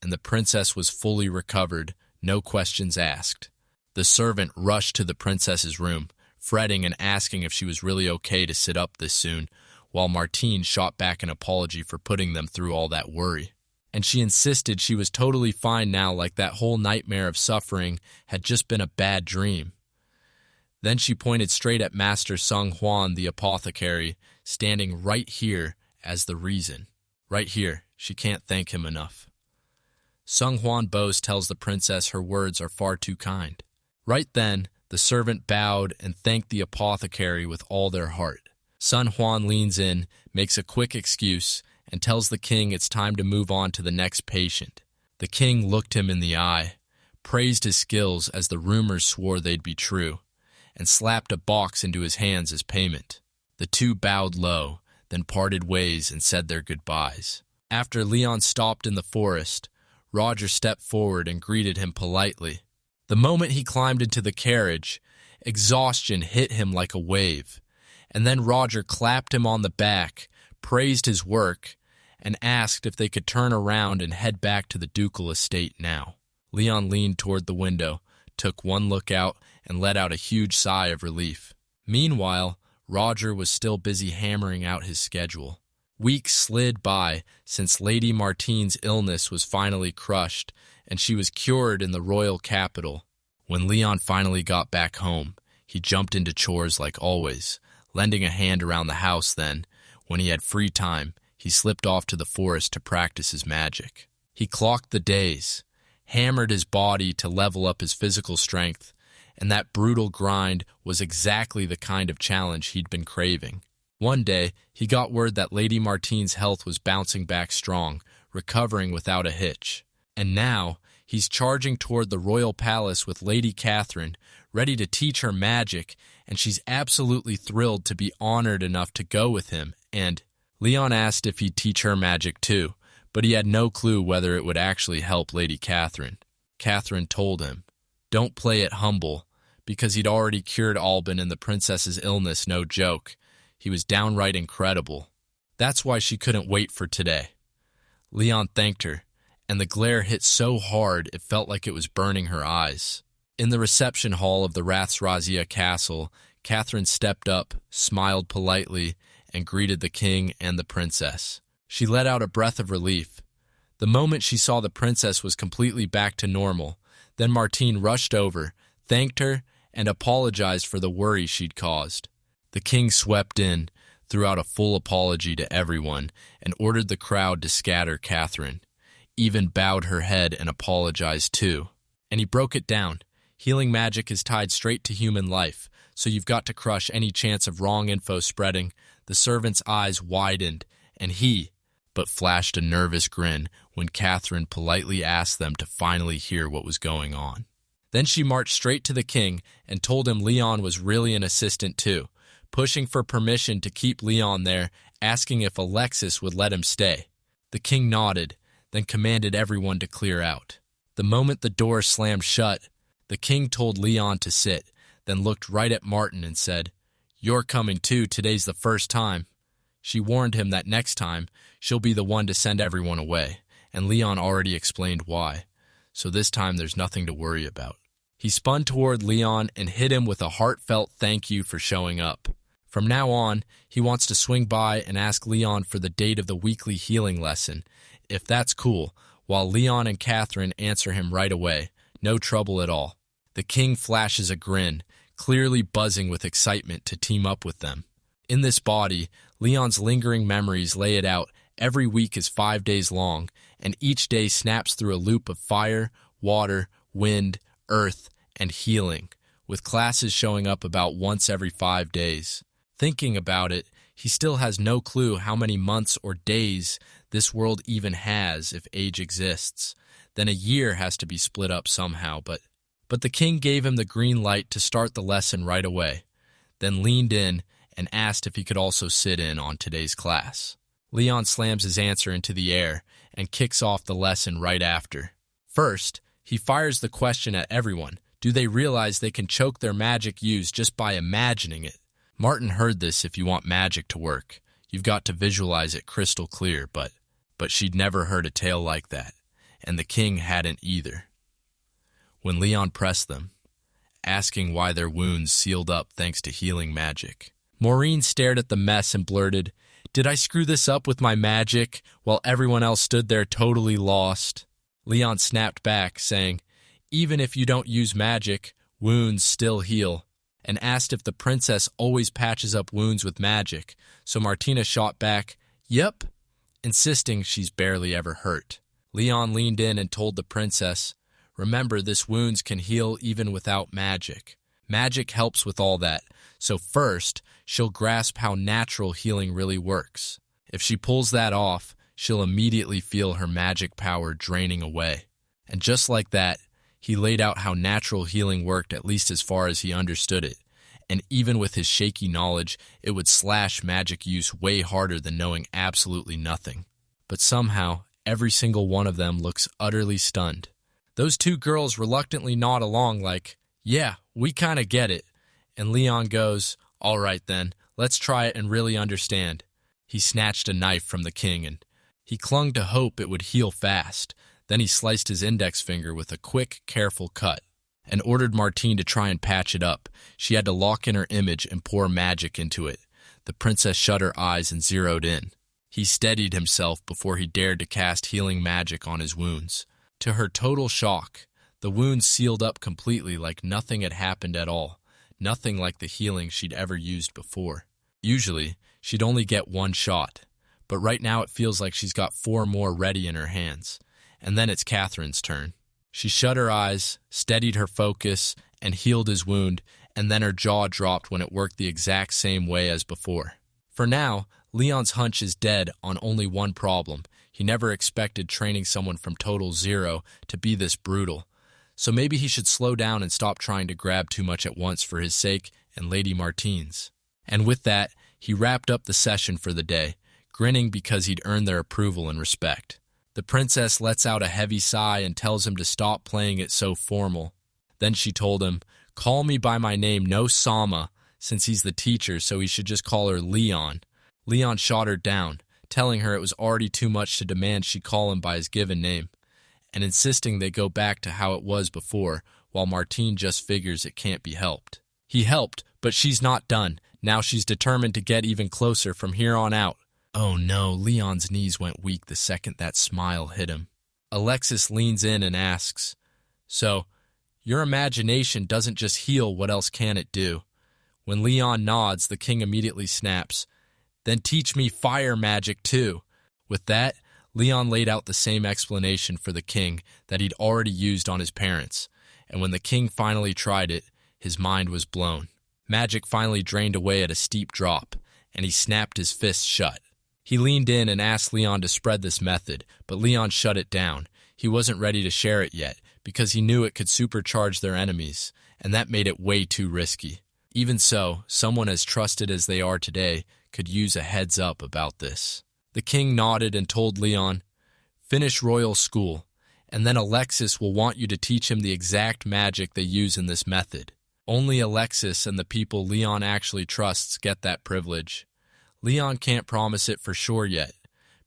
And the princess was fully recovered, no questions asked. The servant rushed to the princess's room, fretting and asking if she was really okay to sit up this soon, while Martine shot back an apology for putting them through all that worry. And she insisted she was totally fine now, like that whole nightmare of suffering had just been a bad dream. Then she pointed straight at Master Sung Huan, the apothecary, standing right here as the reason. Right here, she can't thank him enough. Sung Huan bows tells the princess her words are far too kind. Right then, the servant bowed and thanked the apothecary with all their heart. Sun Huan leans in, makes a quick excuse, and tells the king it's time to move on to the next patient. The king looked him in the eye, praised his skills as the rumors swore they'd be true, and slapped a box into his hands as payment. The two bowed low, then parted ways and said their goodbyes. After Leon stopped in the forest, Roger stepped forward and greeted him politely. The moment he climbed into the carriage, exhaustion hit him like a wave, and then Roger clapped him on the back, praised his work, and asked if they could turn around and head back to the ducal estate now. Leon leaned toward the window, took one look out, and let out a huge sigh of relief. Meanwhile, Roger was still busy hammering out his schedule. Weeks slid by since Lady Martine's illness was finally crushed, and she was cured in the royal capital. When Leon finally got back home, he jumped into chores like always, lending a hand around the house then. When he had free time, he slipped off to the forest to practice his magic. He clocked the days, hammered his body to level up his physical strength, and that brutal grind was exactly the kind of challenge he'd been craving. One day, he got word that Lady Martine's health was bouncing back strong, recovering without a hitch. And now, he's charging toward the royal palace with Lady Catherine, ready to teach her magic, and she's absolutely thrilled to be honored enough to go with him. And Leon asked if he'd teach her magic too, but he had no clue whether it would actually help Lady Catherine. Catherine told him, "Don't play it humble," because he'd already cured Alban and the princess's illness, no joke. He was downright incredible. That's why she couldn't wait for today. Leon thanked her, and the glare hit so hard it felt like it was burning her eyes. In the reception hall of the Rathsrazia castle, Catherine stepped up, smiled politely, and greeted the king and the princess. She let out a breath of relief. The moment she saw the princess was completely back to normal. Then Martine rushed over, thanked her, and apologized for the worry she'd caused. The king swept in, threw out a full apology to everyone, and ordered the crowd to scatter Catherine. Even bowed her head and apologized too. And he broke it down. Healing magic is tied straight to human life, so you've got to crush any chance of wrong info spreading. The servant's eyes widened, and he but flashed a nervous grin when Catherine politely asked them to finally hear what was going on. Then she marched straight to the king and told him Leon was really an assistant too, pushing for permission to keep Leon there, asking if Alexis would let him stay. The king nodded, then commanded everyone to clear out. The moment the door slammed shut, the king told Leon to sit, then looked right at Martin and said, "You're coming too, today's the first time." She warned him that next time, she'll be the one to send everyone away, and Leon already explained why, so this time there's nothing to worry about. He spun toward Leon and hit him with a heartfelt thank you for showing up. From now on, he wants to swing by and ask Leon for the date of the weekly healing lesson, if that's cool, while Leon and Catherine answer him right away. No trouble at all. The king flashes a grin, clearly buzzing with excitement to team up with them. In this body, Leon's lingering memories lay it out. Every week is 5 days long, and each day snaps through a loop of fire, water, wind, earth, and healing, with classes showing up about once every 5 days. Thinking about it, he still has no clue how many months or days this world even has if age exists. Then a year has to be split up somehow, but the king gave him the green light to start the lesson right away, then leaned in and asked if he could also sit in on today's class. Leon slams his answer into the air and kicks off the lesson right after. First, he fires the question at everyone. Do they realize they can choke their magic use just by imagining it? Martin heard this. If you want magic to work, you've got to visualize it crystal clear, but she'd never heard a tale like that, and the king hadn't either. When Leon pressed them, asking why their wounds sealed up thanks to healing magic, Maureen stared at the mess and blurted, "Did I screw this up with my magic?" while everyone else stood there totally lost. Leon snapped back, saying, "Even if you don't use magic, wounds still heal," and asked if the princess always patches up wounds with magic, so Martina shot back, "Yep," insisting she's barely ever hurt. Leon leaned in and told the princess, "Remember, this wounds can heal even without magic. Magic helps with all that, so first, she'll grasp how natural healing really works. If she pulls that off, she'll immediately feel her magic power draining away." And just like that, he laid out how natural healing worked, at least as far as he understood it. And even with his shaky knowledge, it would slash magic use way harder than knowing absolutely nothing. But somehow, every single one of them looks utterly stunned. Those two girls reluctantly nod along like, "Yeah, we kind of get it." And Leon goes, "All right then, let's try it and really understand." He snatched a knife from the king and he clung to hope it would heal fast. Then he sliced his index finger with a quick, careful cut and ordered Martine to try and patch it up. She had to lock in her image and pour magic into it. The princess shut her eyes and zeroed in. He steadied himself before he dared to cast healing magic on his wounds. To her total shock, the wounds sealed up completely like nothing had happened at all, nothing like the healing she'd ever used before. Usually, she'd only get one shot, but right now it feels like she's got 4 more ready in her hands. And then it's Catherine's turn. She shut her eyes, steadied her focus, and healed his wound, and then her jaw dropped when it worked the exact same way as before. For now, Leon's hunch is dead on only one problem. He never expected training someone from total zero to be this brutal. So maybe he should slow down and stop trying to grab too much at once for his sake and Lady Martine's. And with that, he wrapped up the session for the day, grinning because he'd earned their approval and respect. The princess lets out a heavy sigh and tells him to stop playing it so formal. Then she told him, "Call me by my name, no Sama, since he's the teacher, so he should just call her Leon." Leon shot her down, telling her it was already too much to demand she call him by his given name, and insisting they go back to how it was before, while Martine just figures it can't be helped. He helped, but she's not done. Now she's determined to get even closer from here on out. Oh no, Leon's knees went weak the second that smile hit him. Alexis leans in and asks, "So, your imagination doesn't just heal, what else can it do?" When Leon nods, the king immediately snaps, "Then teach me fire magic too." With that, Leon laid out the same explanation for the king that he'd already used on his parents, and when the king finally tried it, his mind was blown. Magic finally drained away at a steep drop, and he snapped his fists shut. He leaned in and asked Leon to spread this method, but Leon shut it down. He wasn't ready to share it yet, because he knew it could supercharge their enemies, and that made it way too risky. Even so, someone as trusted as they are today could use a heads up about this. The king nodded and told Leon, "Finish royal school, and then Alexis will want you to teach him the exact magic they use in this method. Only Alexis and the people Leon actually trusts get that privilege. Leon can't promise it for sure yet,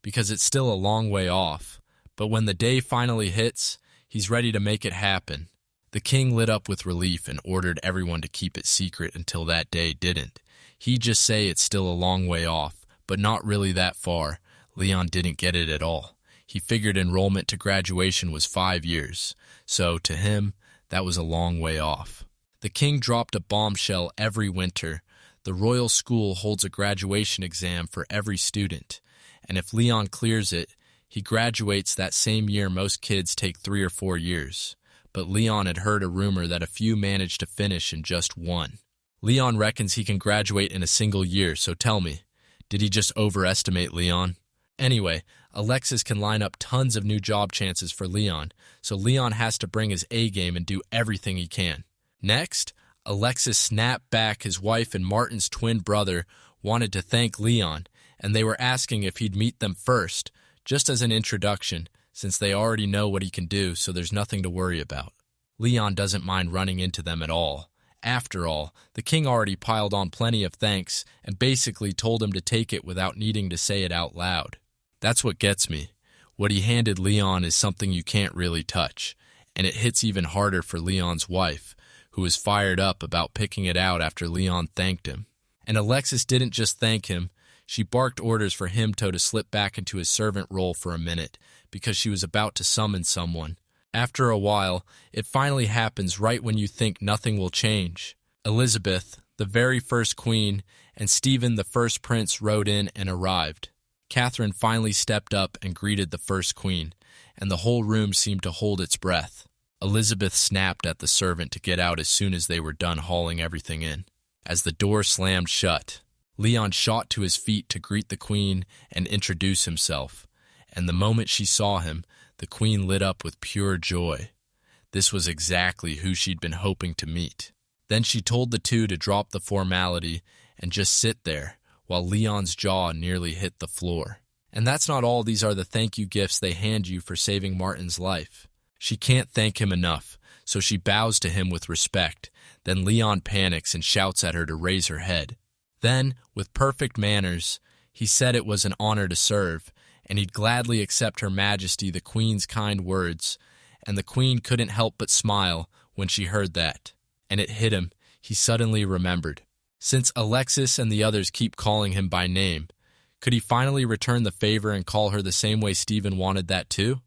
because it's still a long way off, but when the day finally hits, he's ready to make it happen." The king lit up with relief and ordered everyone to keep it secret until that day didn't. He'd just say it's still a long way off, but not really that far. Leon didn't get it at all. He figured enrollment to graduation was 5 years, so to him, that was a long way off. The king dropped a bombshell every winter. The royal school holds a graduation exam for every student, and if Leon clears it, he graduates that same year. Most kids take 3 or 4 years, but Leon had heard a rumor that a few managed to finish in just 1. Leon reckons he can graduate in a single year, so tell me, did he just overestimate Leon? Anyway, Alexis can line up tons of new job chances for Leon, so Leon has to bring his A game and do everything he can. Next, Alexis snapped back. His wife and Martin's twin brother wanted to thank Leon, and they were asking if he'd meet them first, just as an introduction, since they already know what he can do, so there's nothing to worry about. Leon doesn't mind running into them at all. After all, the king already piled on plenty of thanks and basically told him to take it without needing to say it out loud. That's what gets me. What he handed Leon is something you can't really touch, and it hits even harder for Leon's wife, who was fired up about picking it out after Leon thanked him. And Alexis didn't just thank him, she barked orders for Himto to slip back into his servant role for a minute, because she was about to summon someone. After a while, it finally happens right when you think nothing will change. Elizabeth, the very first queen, and Stephen, the first prince, rode in and arrived. Catherine finally stepped up and greeted the first queen, and the whole room seemed to hold its breath. Elizabeth snapped at the servant to get out as soon as they were done hauling everything in. As the door slammed shut, Leon shot to his feet to greet the queen and introduce himself, and the moment she saw him, the queen lit up with pure joy. This was exactly who she'd been hoping to meet. Then she told the two to drop the formality and just sit there, while Leon's jaw nearly hit the floor. And that's not all. These are the thank you gifts they hand you for saving Martin's life. She can't thank him enough, so she bows to him with respect. Then Leon panics and shouts at her to raise her head. Then, with perfect manners, he said it was an honor to serve, and he'd gladly accept Her Majesty the Queen's kind words, and the Queen couldn't help but smile when she heard that. And it hit him. He suddenly remembered. Since Alexis and the others keep calling him by name, could he finally return the favor and call her the same way Stephen wanted that too?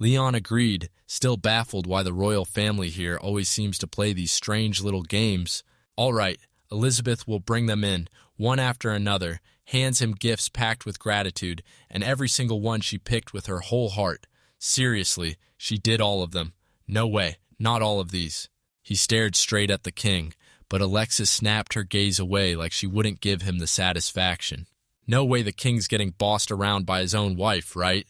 Leon agreed, still baffled why the royal family here always seems to play these strange little games. All right, Elizabeth will bring them in, one after another, hands him gifts packed with gratitude, and every single one she picked with her whole heart. Seriously, she did all of them. No way, not all of these. He stared straight at the king, but Alexis snapped her gaze away like she wouldn't give him the satisfaction. No way the king's getting bossed around by his own wife, right?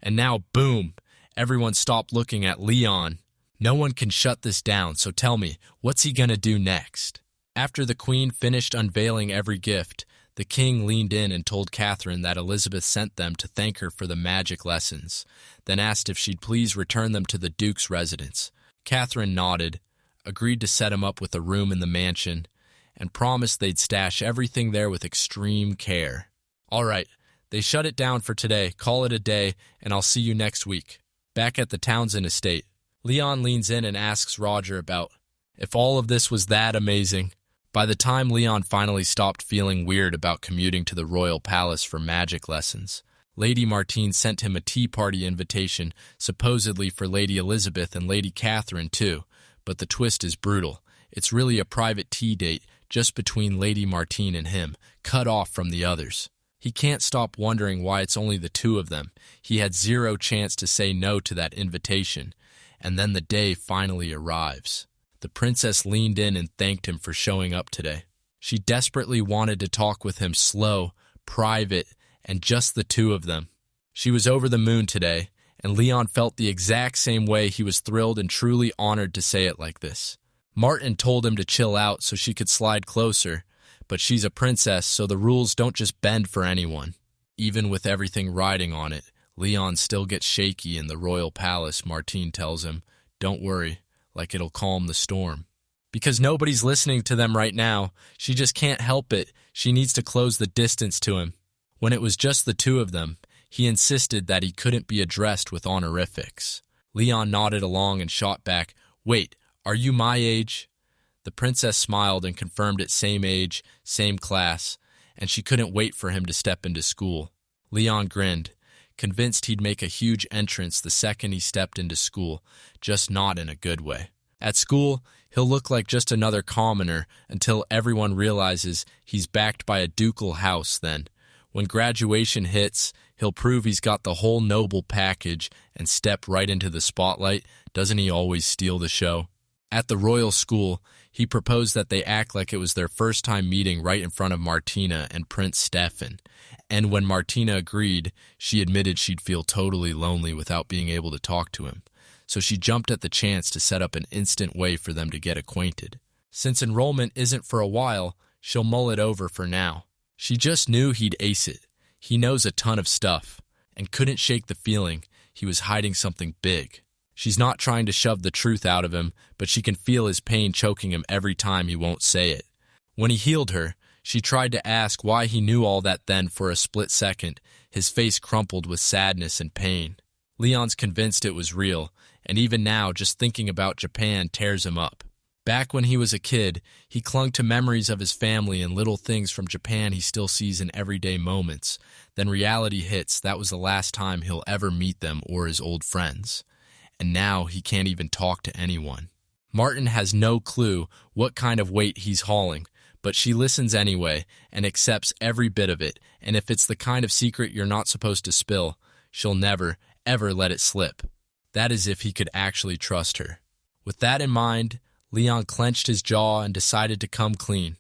And now, boom, everyone stopped looking at Leon. No one can shut this down, so tell me, what's he gonna do next? After the queen finished unveiling every gift, the king leaned in and told Catherine that Elizabeth sent them to thank her for the magic lessons, then asked if she'd please return them to the duke's residence. Catherine nodded, agreed to set him up with a room in the mansion, and promised they'd stash everything there with extreme care. All right, they shut it down for today. Call it a day, and I'll see you next week. Back at the Townsend estate, Leon leans in and asks Roger about if all of this was that amazing. By the time Leon finally stopped feeling weird about commuting to the royal palace for magic lessons, Lady Martine sent him a tea party invitation, supposedly for Lady Elizabeth and Lady Catherine too, but the twist is brutal. It's really a private tea date just between Lady Martine and him, cut off from the others. He can't stop wondering why it's only the two of them. He had zero chance to say no to that invitation, and then the day finally arrives. The princess leaned in and thanked him for showing up today. She desperately wanted to talk with him slow, private, and just the two of them. She was over the moon today, and Leon felt the exact same way. He was thrilled and truly honored to say it like this. Martin told him to chill out so she could slide closer, but she's a princess, so the rules don't just bend for anyone. Even with everything riding on it, Leon still gets shaky in the royal palace. Martine tells him, "Don't worry, like it'll calm the storm." Because nobody's listening to them right now, she just can't help it. She needs to close the distance to him. When it was just the two of them, he insisted that he couldn't be addressed with honorifics. Leon nodded along and shot back, "Wait, are you my age?" The princess smiled and confirmed it, same age, same class, and she couldn't wait for him to step into school. Leon grinned, convinced he'd make a huge entrance the second he stepped into school, just not in a good way. At school, he'll look like just another commoner until everyone realizes he's backed by a ducal house then. When graduation hits, he'll prove he's got the whole noble package and step right into the spotlight. Doesn't he always steal the show? At the royal school, he proposed that they act like it was their first time meeting right in front of Martina and Prince Stefan. And when Martina agreed, she admitted she'd feel totally lonely without being able to talk to him. So she jumped at the chance to set up an instant way for them to get acquainted. Since enrollment isn't for a while, she'll mull it over for now. She just knew he'd ace it. He knows a ton of stuff, and couldn't shake the feeling he was hiding something big. She's not trying to shove the truth out of him, but she can feel his pain choking him every time he won't say it. When he healed her, she tried to ask why he knew all that. Then for a split second, his face crumpled with sadness and pain. Leon's convinced it was real, and even now just thinking about Japan tears him up. Back when he was a kid, he clung to memories of his family and little things from Japan he still sees in everyday moments. Then reality hits. That was the last time he'll ever meet them or his old friends. And now he can't even talk to anyone. Martin has no clue what kind of weight he's hauling, but she listens anyway and accepts every bit of it, and if it's the kind of secret you're not supposed to spill, she'll never, ever let it slip. That is if he could actually trust her. With that in mind, Leon clenched his jaw and decided to come clean.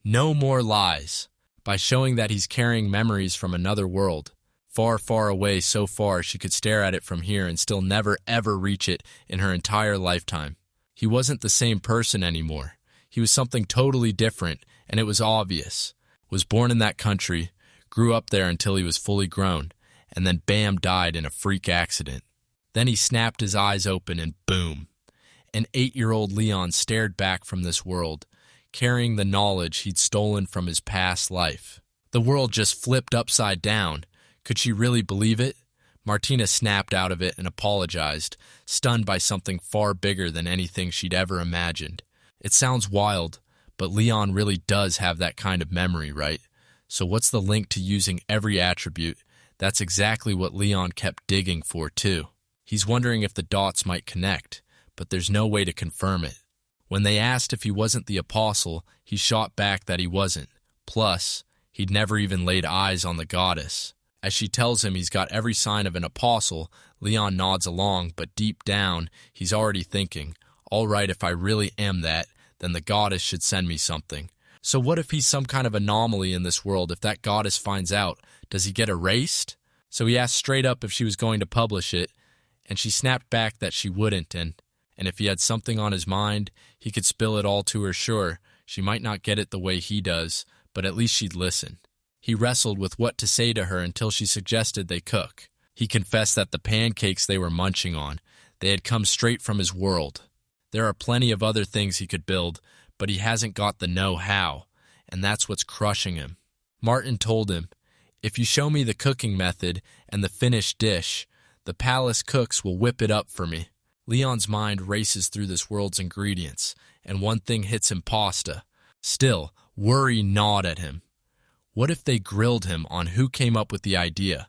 No more lies. By showing that he's carrying memories from another world. Far, far away, so far she could stare at it from here and still never, ever reach it in her entire lifetime. He wasn't the same person anymore. He was something totally different, and it was obvious. Was born in that country, grew up there until he was fully grown, and then bam, died in a freak accident. Then he snapped his eyes open and boom. An 8-year-old Leon stared back from this world, carrying the knowledge he'd stolen from his past life. The world just flipped upside down. Could she really believe it? Martina snapped out of it and apologized, stunned by something far bigger than anything she'd ever imagined. It sounds wild, but Leon really does have that kind of memory, right? So what's the link to using every attribute? That's exactly what Leon kept digging for, too. He's wondering if the dots might connect, but there's no way to confirm it. When they asked if he wasn't the apostle, he shot back that he wasn't. Plus, he'd never even laid eyes on the goddess. As she tells him he's got every sign of an apostle, Leon nods along, but deep down, he's already thinking, all right, if I really am that, then the goddess should send me something. So what if he's some kind of anomaly in this world? If that goddess finds out, does he get erased? So he asked straight up if she was going to publish it, and she snapped back that she wouldn't, and if he had something on his mind, he could spill it all to her. Sure, she might not get it the way he does, but at least she'd listen. He wrestled with what to say to her until she suggested they cook. He confessed that the pancakes they were munching on, they had come straight from his world. There are plenty of other things he could build, but he hasn't got the know-how, and that's what's crushing him. Martin told him, if you show me the cooking method and the finished dish, the palace cooks will whip it up for me. Leon's mind races through this world's ingredients, and one thing hits him: pasta. Still, worry gnawed at him. What if they grilled him on who came up with the idea?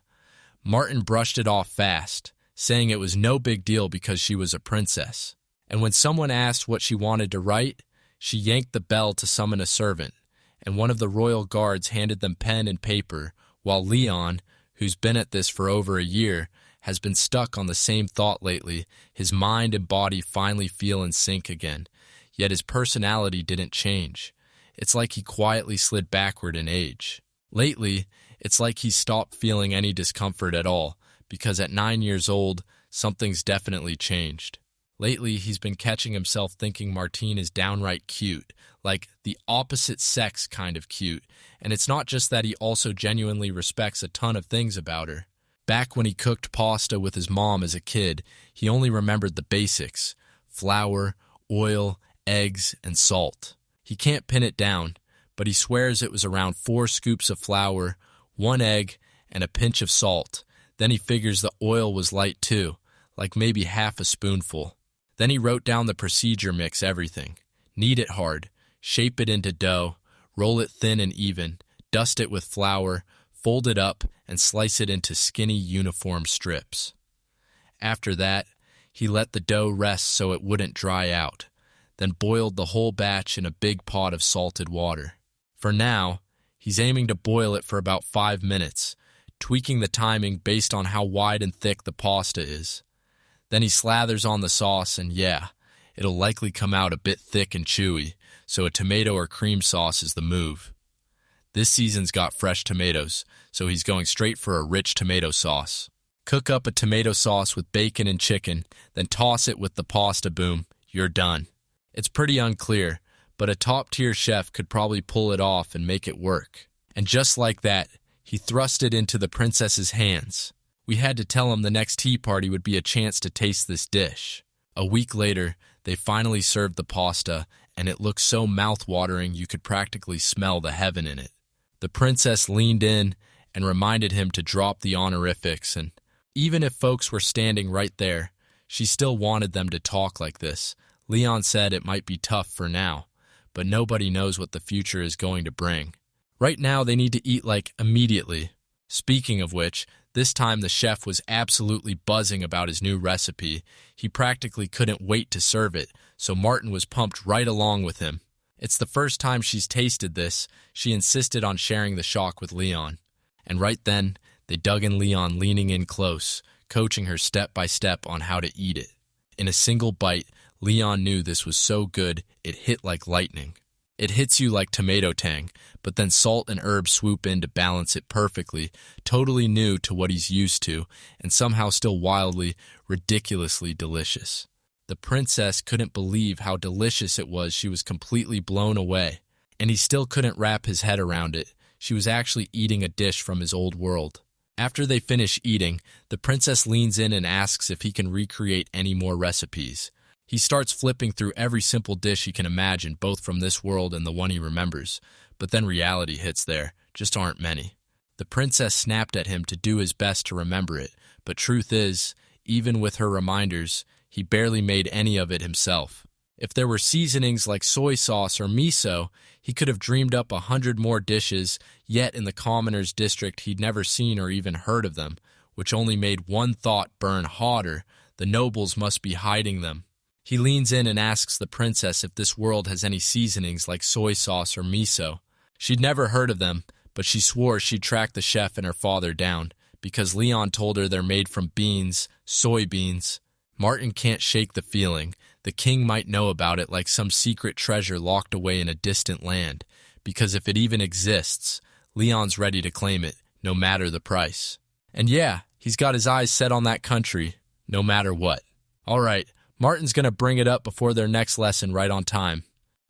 Martin brushed it off fast, saying it was no big deal because she was a princess. And when someone asked what she wanted to write, she yanked the bell to summon a servant, and one of the royal guards handed them pen and paper, while Leon, who's been at this for over a year, has been stuck on the same thought lately. His mind and body finally feel in sync again, yet his personality didn't change. It's like he quietly slid backward in age. Lately, it's like he stopped feeling any discomfort at all, because at 9 years old, something's definitely changed. Lately, he's been catching himself thinking Martine is downright cute, like the opposite sex kind of cute, and it's not just that he also genuinely respects a ton of things about her. Back when he cooked pasta with his mom as a kid, he only remembered the basics: flour, oil, eggs, and salt. He can't pin it down, but he swears it was around 4 scoops of flour, 1 egg, and a pinch of salt. Then he figures the oil was light too, like maybe half a spoonful. Then he wrote down the procedure: mix everything, knead it hard, shape it into dough, roll it thin and even, dust it with flour, fold it up, and slice it into skinny, uniform strips. After that, he let the dough rest so it wouldn't dry out. then boiled the whole batch in a big pot of salted water. For now, he's aiming to boil it for about 5 minutes, tweaking the timing based on how wide and thick the pasta is. Then he slathers on the sauce and yeah, it'll likely come out a bit thick and chewy, so a tomato or cream sauce is the move. This season's got fresh tomatoes, so he's going straight for a rich tomato sauce. Cook up a tomato sauce with bacon and chicken, then toss it with the pasta. Boom, you're done. It's pretty unclear, but a top-tier chef could probably pull it off and make it work. And just like that, he thrust it into the princess's hands. We had to tell him the next tea party would be a chance to taste this dish. A week later, they finally served the pasta, and it looked so mouth-watering you could practically smell the heaven in it. The princess leaned in and reminded him to drop the honorifics, and even if folks were standing right there, she still wanted them to talk like this. Leon said it might be tough for now, but nobody knows what the future is going to bring. Right now, they need to eat like immediately. Speaking of which, this time the chef was absolutely buzzing about his new recipe. He practically couldn't wait to serve it, so Martin was pumped right along with him. It's the first time she's tasted this. She insisted on sharing the shock with Leon. And right then, they dug in Leon leaning in close, coaching her step by step on how to eat it. In a single bite, Leon knew this was so good, it hit like lightning. It hits you like tomato tang, but then salt and herbs swoop in to balance it perfectly, totally new to what he's used to, and somehow still wildly, ridiculously delicious. The princess couldn't believe how delicious it was. She was completely blown away. And he still couldn't wrap his head around it. She was actually eating a dish from his old world. After they finish eating, the princess leans in and asks if he can recreate any more recipes. He starts flipping through every simple dish he can imagine, both from this world and the one he remembers. But then reality hits there. Just aren't many. The princess snapped at him to do his best to remember it. But truth is, even with her reminders, he barely made any of it himself. If there were seasonings like soy sauce or miso, he could have dreamed up 100 more dishes, yet in the commoner's district he'd never seen or even heard of them, which only made one thought burn hotter: the nobles must be hiding them. He leans in and asks the princess if this world has any seasonings like soy sauce or miso. She'd never heard of them, but she swore she'd track the chef and her father down, because Leon told her they're made from beans, soybeans. Martin can't shake the feeling. The king might know about it like some secret treasure locked away in a distant land, because if it even exists, Leon's ready to claim it, no matter the price. And yeah, he's got his eyes set on that country, no matter what. All right, Martin's going to bring it up before their next lesson right on time.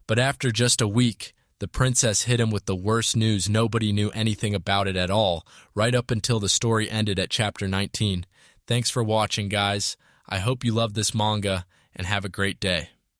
But after just a week, the princess hit him with the worst news. Nobody knew anything about it at all, right up until the story ended at chapter 19. Thanks for watching, guys. I hope you love this manga, and have a great day.